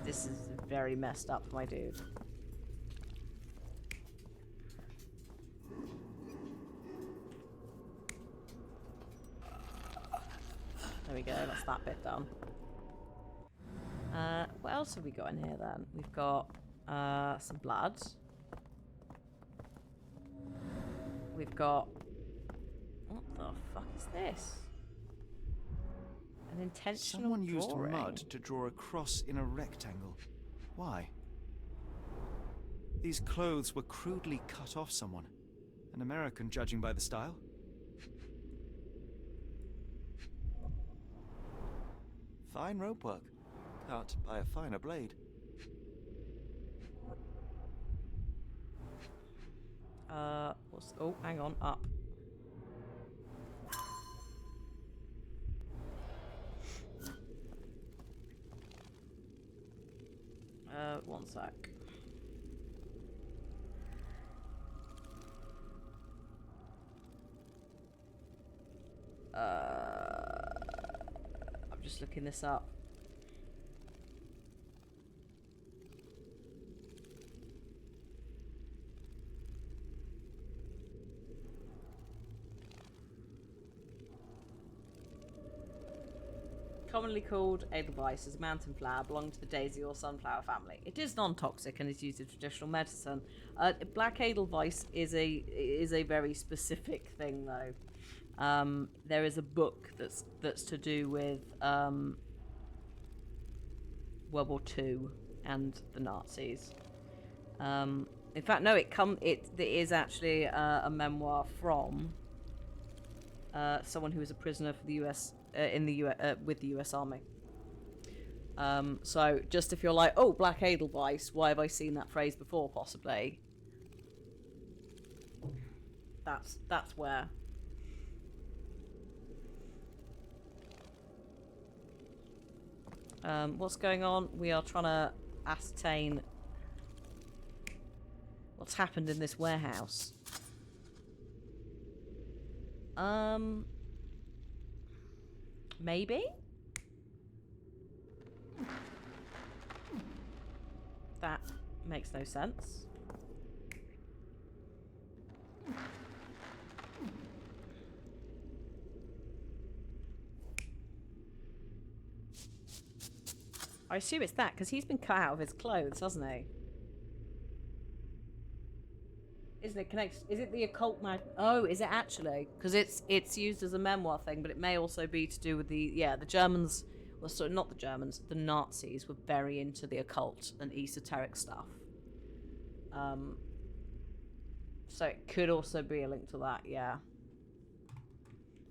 this is very messed up, my dude. There we go, that's that bit done. What else have we got in here then? We've got some blood. We've got... What the fuck is this? An intentional
Someone used
drawing.
mud to draw a cross in a rectangle. Why? These clothes were crudely cut off someone. An American, judging by the style. Fine rope work, cut by a finer blade.
What's... Oh, hang on, up. One sec. I'm just looking this up. Commonly called Edelweiss, is a mountain flower belonging to the daisy or sunflower family. It is non-toxic and is used in traditional medicine. Black Edelweiss is a very specific thing, though. There is a book that's to do with World War II and the Nazis. In fact, no, it is actually a memoir from someone who was a prisoner for the U.S. With the U.S. Army. So just if you're like, oh, Black Edelweiss, why have I seen that phrase before? Possibly. That's where. What's going on? We are trying to ascertain what's happened in this warehouse. Maybe? That makes no sense. I assume it's that, because he's been cut out of his clothes, hasn't he? Isn't it connected? Is it the occult mag? Oh, is it actually? Because it's used as a memoir thing, but it may also be to do with the Germans. Well, sorry, not the Germans. The Nazis were very into the occult and esoteric stuff. So it could also be a link to that. Yeah.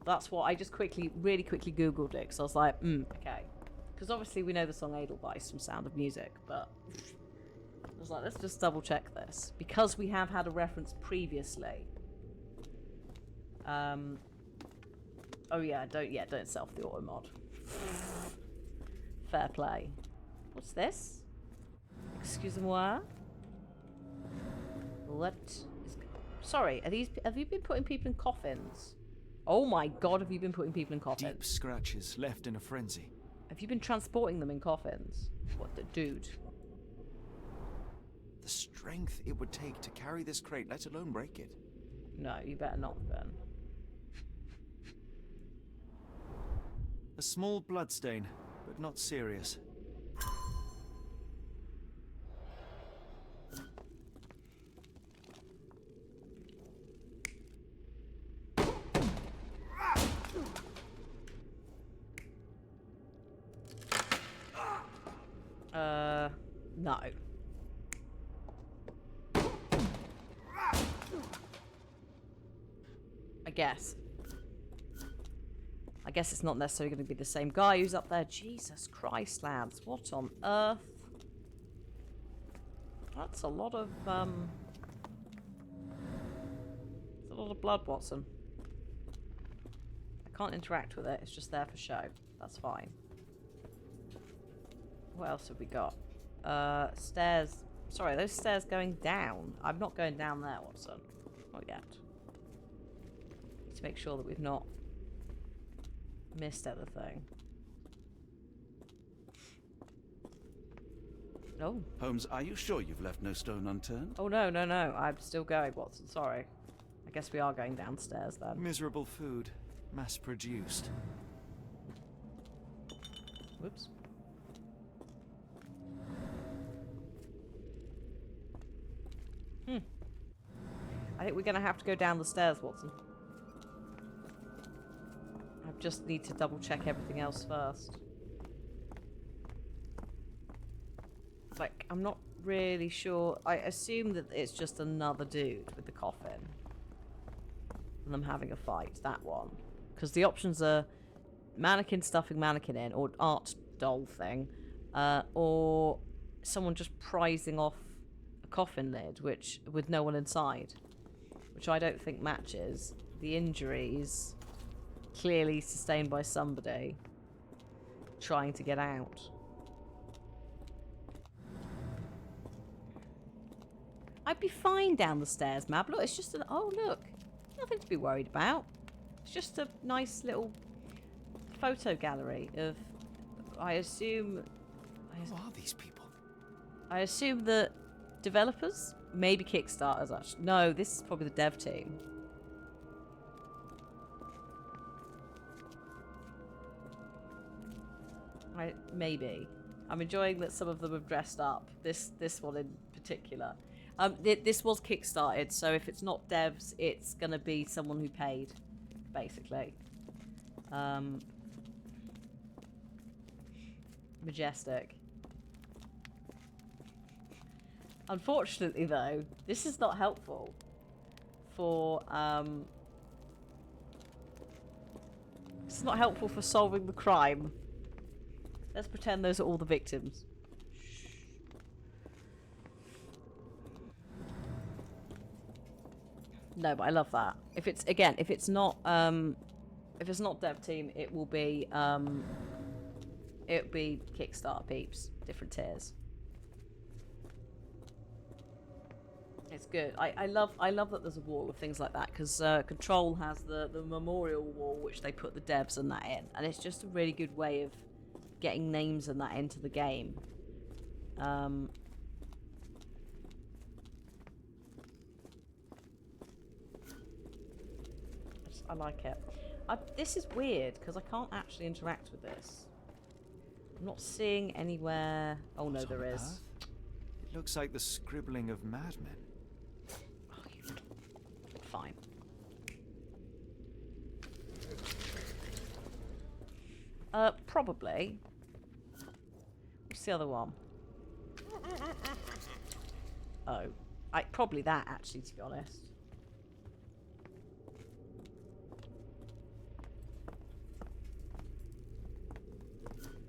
That's what I just really quickly Googled it, because I was like, okay. Because obviously we know the song Edelweiss from Sound of Music, but I was like, let's just double check this, because we have had a reference previously. Oh yeah, don't self the auto mod. Fair play. What's this? Excusez-moi. What is... Sorry, have you been putting people in coffins? Oh my god, have you been putting people in coffins?
Deep scratches left in a frenzy.
Have you been transporting them in coffins? What the dude?
The strength it would take to carry this crate, let alone break it.
No, you better not, Ben.
A small bloodstain, but not serious.
No. I guess. I guess it's not necessarily going to be the same guy who's up there. Jesus Christ, lads. What on earth? That's a lot of, That's a lot of blood, Watson. I can't interact with it. It's just there for show. That's fine. What else have we got? Stairs. Sorry, those stairs going down. I'm not going down there, Watson. Not yet. Need to make sure that we've not missed anything. Oh.
Holmes, are you sure you've left no stone unturned?
Oh, no, no, no. I'm still going, Watson. Sorry. I guess we are going downstairs, then.
Miserable food. Mass-produced.
Whoops. I think we're going to have to go down the stairs, Watson. I just need to double check everything else first. Like, I'm not really sure. I assume that it's just another dude with the coffin. And them having a fight, that one. Because the options are mannequin stuffing mannequin in, or art doll thing, or someone just prizing off a coffin lid, which with no one inside. Which I don't think matches the injuries clearly sustained by somebody trying to get out. I'd be fine down the stairs, Mab. Look, it's just an... Oh, look. Nothing to be worried about. It's just a nice little photo gallery of... I assume...
Who are these people?
I assume that developers? Maybe Kickstarters, actually. No, this is probably the dev team. Maybe. I'm enjoying that some of them have dressed up. This one in particular. This was kickstarted, so if it's not devs, it's gonna be someone who paid, basically. Majestic. Unfortunately, though, this is not helpful for it's not helpful for solving the crime. Let's pretend those are all the victims. No, but I love that. If it's if it's not dev team, it will be Kickstarter peeps, different tiers. It's good. I love that there's a wall of things like that, because Control has the memorial wall which they put the devs and that in, and it's just a really good way of getting names and that into the game. I like it. This is weird because I can't actually interact with this. I'm not seeing anywhere. Oh no, there is.
It looks like the scribbling of madmen.
Oh, you little... Fine. Probably. What's the other one? Oh, probably that actually, to be honest.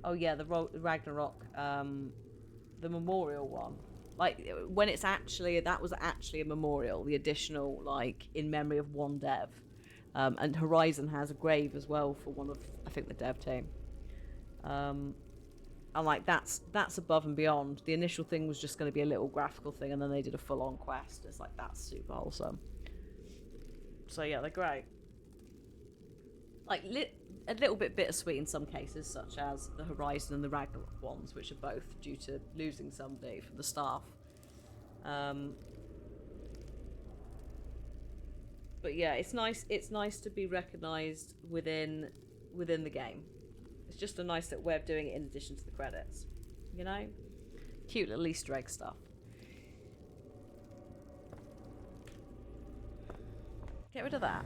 Oh yeah, the Ragnarok, the memorial one. Like, when it's actually, that was actually a memorial, the additional, like, in memory of one dev. And Horizon has a grave as well for one of, I think, the dev team. And like, that's above and beyond. The initial thing was just going to be a little graphical thing, and then they did a full-on quest. It's like, that's super wholesome. So yeah, they're great. like a little bit bittersweet in some cases, such as the Horizon and the Ragnarok ones, which are both due to losing somebody from the staff. But yeah, it's nice. It's nice to be recognised within the game. It's just a nice little way of doing it in addition to the credits. You know, cute little Easter egg stuff. Get rid of that.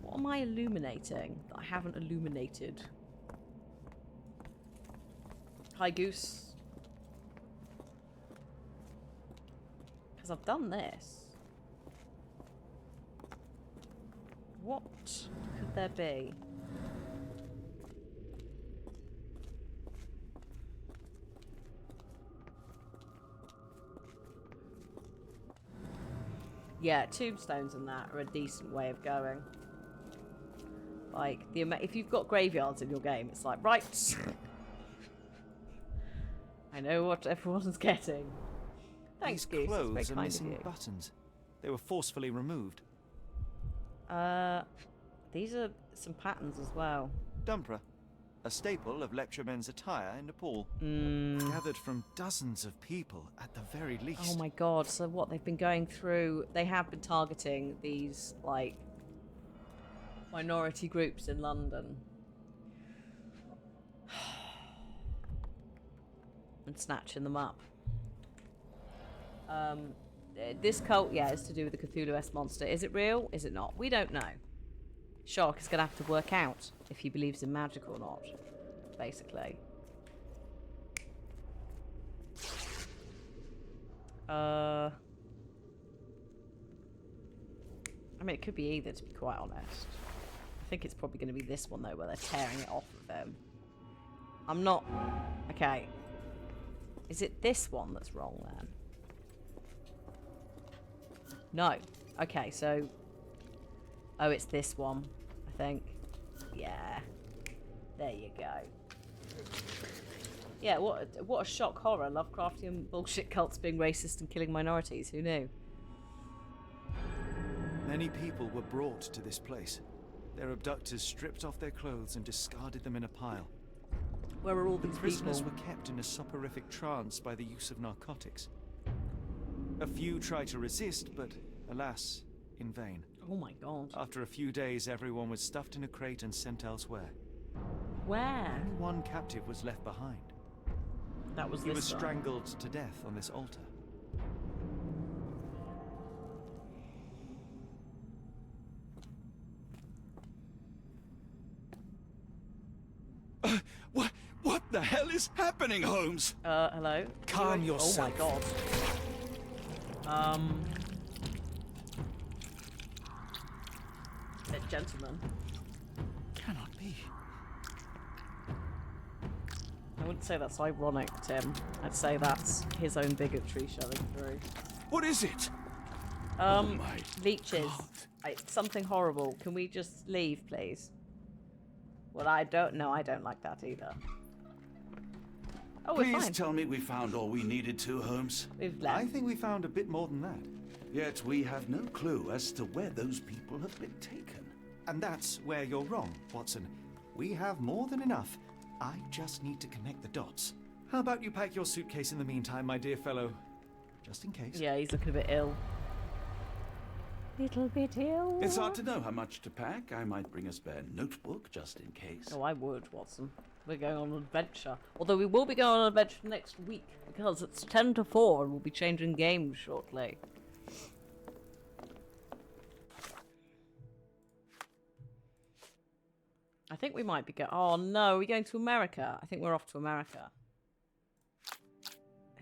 What am I illuminating that I haven't illuminated? Hi, Goose. Because I've done this. What could there be? Yeah, tombstones and that are a decent way of going. Like, if you've got graveyards in your game, it's like, right. I know what everyone's getting. Thanks,
These
Goose. That's very
clothes are
kind of
missing
you.
buttons. They were forcefully removed.
These are some patterns as well.
Dumpra, a staple of lecturemen's attire in Nepal. Gathered from dozens of people at the very least.
Oh my god, so what they've been going through, they have been targeting these, like, minority groups in London. And snatching them up. This cult, yeah, is to do with the Cthulhu-esque monster. Is it real? Is it not? We don't know. Sherlock is going to have to work out if he believes in magic or not, basically. I mean, it could be either, to be quite honest. I think it's probably going to be this one, though, where they're tearing it off of him. I'm not... Okay. Is it this one that's wrong, then? No. Okay, so... Oh, it's this one, I think. Yeah. There you go. Yeah, what a shock horror. Lovecraftian bullshit cults being racist and killing minorities. Who knew?
Many people were brought to this place. Their abductors stripped off their clothes and discarded them in a pile.
Where are all these
prisoners
people?
were kept in a soporific trance by the use of narcotics. A few tried to resist, but alas, in vain.
Oh my god.
After a few days, everyone was stuffed in a crate and sent elsewhere.
Where?
Only one captive was left behind.
That was
He
this
was
one.
strangled to death on this altar.
What the hell is happening, Holmes?
Hello?
Calm yourself.
Oh my god. Gentlemen.
Cannot be.
I wouldn't say that's ironic, Tim. I'd say that's his own bigotry showing through.
What is it?
Leeches. It's something horrible. Can we just leave, please? Well, I don't know. I don't like that either. Oh, we're
Please
fine.
tell me we found all we needed to, Holmes.
We've left.
I think we found a bit more than that.
Yet we have no clue as to where those people have been taken.
And that's where you're wrong, Watson. We have more than enough. I just need to connect the dots. How about you pack your suitcase in the meantime, my dear fellow? Just in case.
Yeah, he's looking a bit ill. Little bit ill.
It's hard to know how much to pack. I might bring a spare notebook just in case.
Oh, I would, Watson. We're going on an adventure. Although we will be going on an adventure next week because it's 10 to 4 and we'll be changing games shortly. I think we might be going... Oh, no. Are we going to America? I think we're off to America.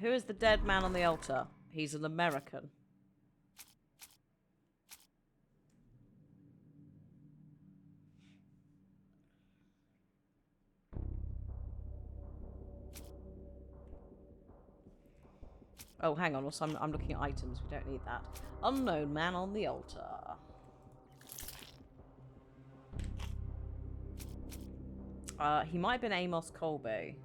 Who is the dead man on the altar? He's an American. Oh, hang on. Also, I'm looking at items. We don't need that. Unknown man on the altar. He might have been Amos Colby.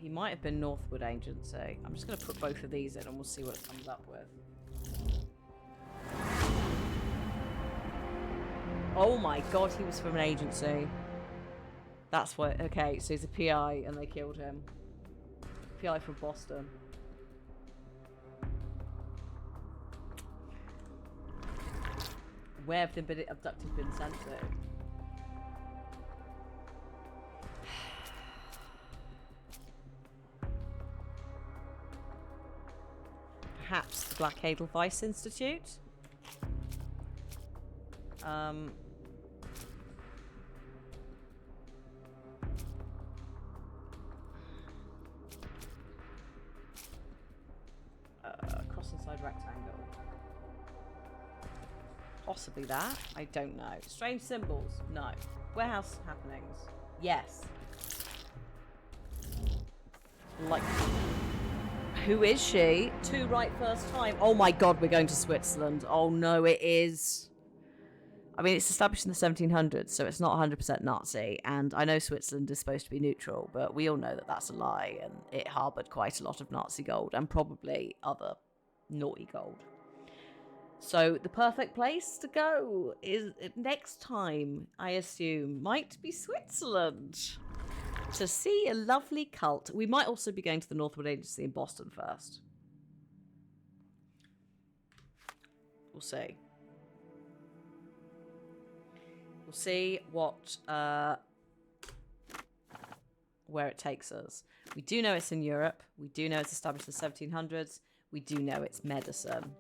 He might have been Northwood Agency. I'm just going to put both of these in and we'll see what it comes up with. Oh my god, he was from an agency. That's what... Okay, so he's a PI and they killed him. PI from Boston. Where have they been abducted, been sent to? Perhaps the Black Edelweiss Institute? Cross inside rectangle. Possibly that. I don't know. Strange symbols? No. Warehouse happenings? Yes. Like... Who is she? 2 right first time. Oh my god, we're going to Switzerland. Oh no, it is. I mean, it's established in the 1700s, so it's not 100% Nazi. And I know Switzerland is supposed to be neutral, but we all know that that's a lie. And it harboured quite a lot of Nazi gold and probably other naughty gold. So the perfect place to go is next time, I assume, might be Switzerland. To see a lovely cult. We might also be going to the Northwood Agency in Boston first. We'll see. We'll see what where it takes us. We do know it's in Europe. We do know it's established in the 1700s. We do know it's medicine.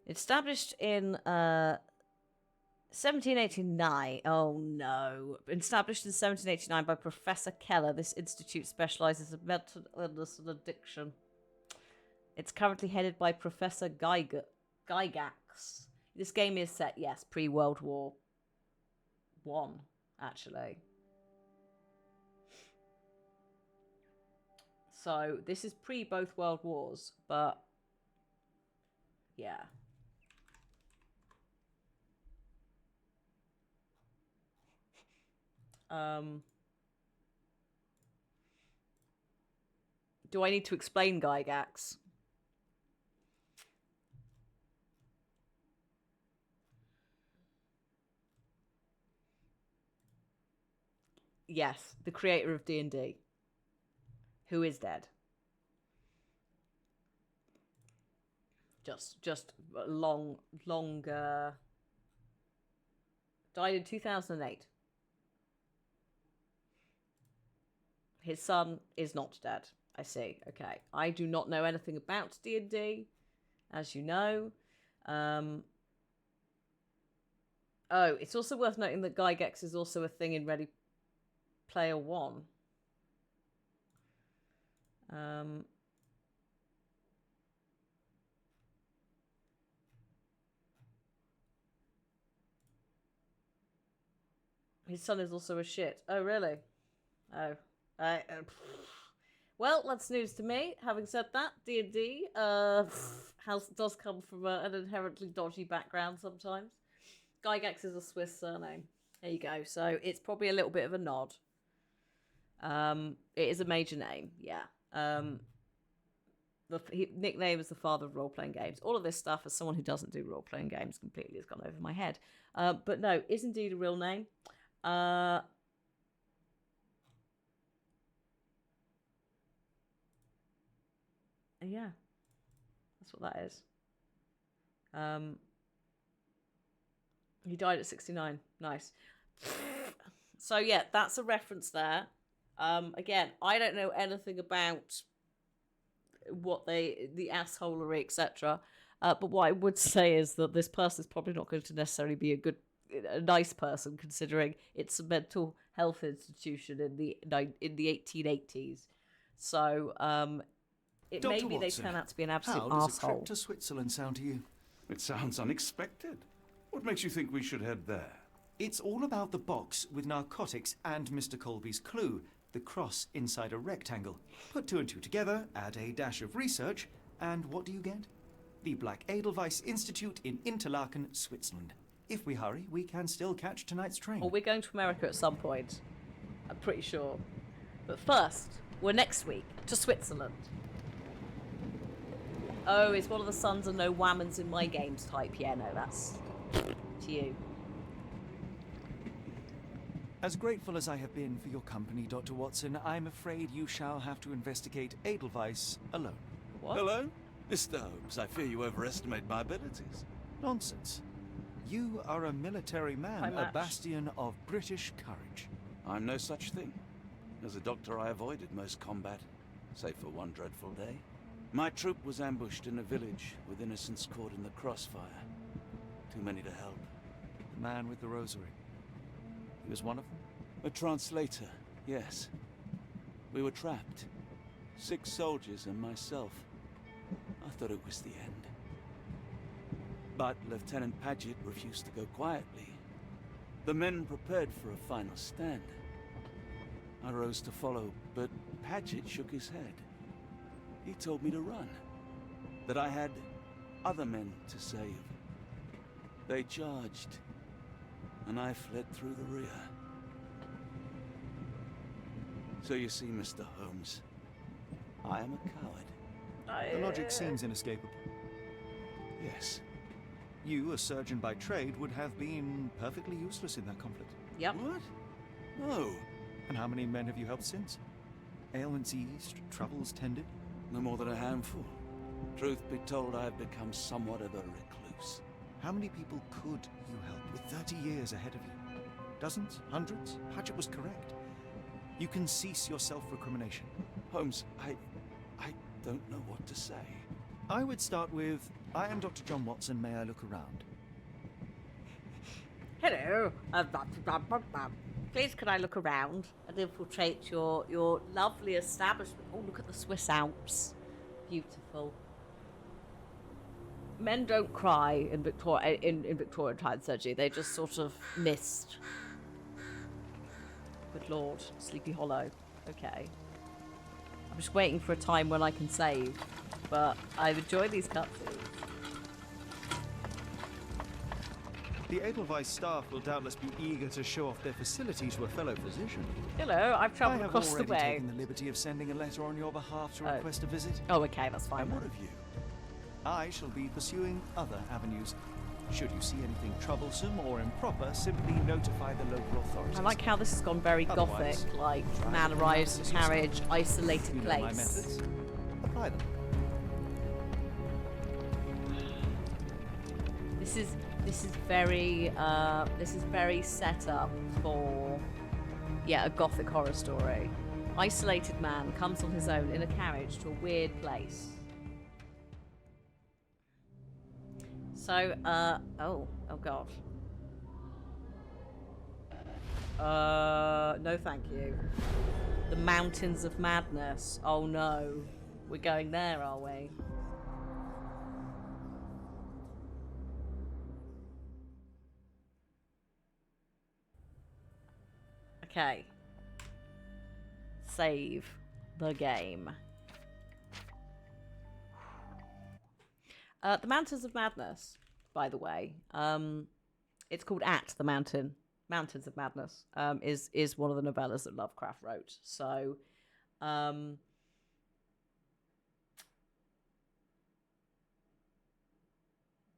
Established in 1789. Oh no. Established in 1789 by Professor Keller, this institute specializes in mental illness and addiction. It's currently headed by Professor Gygax. This game is set, yes, pre-World War I, actually. So this is pre both World Wars, but yeah. Do I need to explain Gygax? Yes, the creator of D&D, who is dead. Just longer. Died in 2008. His son is not dead. I see. Okay. I do not know anything about D&D, as you know. Oh, it's also worth noting that Gygax is also a thing in Ready Player One. His son is also a shit. Oh, really? Oh. Well, that's news to me. Having said that, D&D does come from an inherently dodgy background sometimes. Gygax is a Swiss surname. There you go. So it's probably a little bit of a nod. It is a major name, yeah. Nickname is the father of role-playing games. All of this stuff, as someone who doesn't do role-playing games, completely has gone over my head. But no, is indeed a real name. Yeah, that's what that is. He died at 69. Nice. So yeah, that's a reference there. Again, I don't know anything about what the assholery, etc. But what I would say is that this person is probably not going to necessarily be a nice person, considering it's a mental health institution in the 1880s. So maybe they turn out to be an absolute
how does
asshole.
a trip to Switzerland sound to you?
It sounds unexpected. What makes you think we should head there?
It's all about the box with narcotics and Mr. Colby's clue, the cross inside a rectangle. Put 2 and 2 together, add a dash of research, and what do you get? The Black Edelweiss Institute in Interlaken, Switzerland. If we hurry, we can still catch tonight's train.
Well, we're going to America at some point. I'm pretty sure. But first, we're next week to Switzerland. Oh, it's one of the sons and no whammons in my games type. Yeah, no, that's to you.
As grateful as I have been for your company, Dr. Watson, I'm afraid you shall have to investigate Edelweiss alone.
What?
Hello? Mr. Holmes, I fear you overestimate my abilities.
Nonsense. You are a military man, a bastion of British courage.
I'm no such thing. As a doctor, I avoided most combat, save for one dreadful day. My troop was ambushed in a village with innocents caught in the crossfire. Too many to help.
The man with the rosary. He was one of them?
A translator, yes. We were trapped. 6 soldiers and myself. I thought it was the end. But Lieutenant Paget refused to go quietly. The men prepared for a final stand. I rose to follow, but Paget shook his head. He told me to run. That I had other men to save. They charged, and I fled through the rear. So you see, Mr. Holmes, I am a coward.
The logic seems inescapable.
Yes.
You, a surgeon by trade, would have been perfectly useless in that conflict.
Yep.
What? No.
And how many men have you helped since? Ailments eased, troubles tended?
No more than a handful. Truth be told, I have become somewhat of a recluse.
How many people could you help with 30 years ahead of you? Dozens? Hundreds? Paget was correct. You can cease your self-recrimination.
Holmes, I don't know what to say.
I would start with, I am Dr. John Watson, may I look around?
Hello. Please, could I look around and infiltrate your lovely establishment? Oh, look at the Swiss Alps. Beautiful. Men don't cry in Victorian time surgery. They just sort of mist. Good Lord, Sleepy Hollow. Okay. I'm just waiting for a time when I can save, but I've enjoyed these cutscenes.
The Edelweiss staff will doubtless be eager to show off their facilities to a fellow physician.
Hello, I've travelled across the
I have
way.
already taken the liberty of sending a letter on your behalf to request a visit.
Oh, okay, that's fine.
And what of you? I shall be pursuing other avenues. Should you see anything troublesome or improper, simply notify the local authorities.
I like how this has gone very gothic, like man arrives in carriage, isolated
you know
place.
my methods. Apply them.
This is very set up for a gothic horror story. Isolated man comes on his own in a carriage to a weird place. So, oh god. No thank you. The Mountains of Madness. Oh no. We're going there, are we? Okay. Save the game. The Mountains of Madness, by the way, it's called At the Mountains of Madness, is one of the novellas that Lovecraft wrote. So,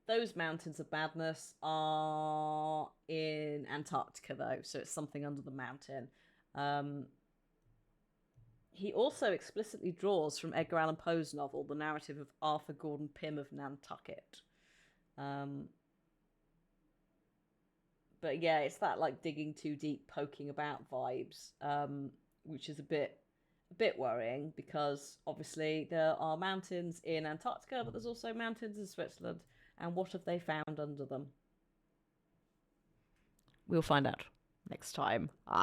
those Mountains of Madness are in Antarctica, though, so it's something under the mountain. He also explicitly draws from Edgar Allan Poe's novel, the narrative of Arthur Gordon Pym of Nantucket. But yeah, it's that like digging too deep, poking about vibes, which is a bit worrying because obviously there are mountains in Antarctica, but there's also mountains in Switzerland. And what have they found under them? We'll find out next time.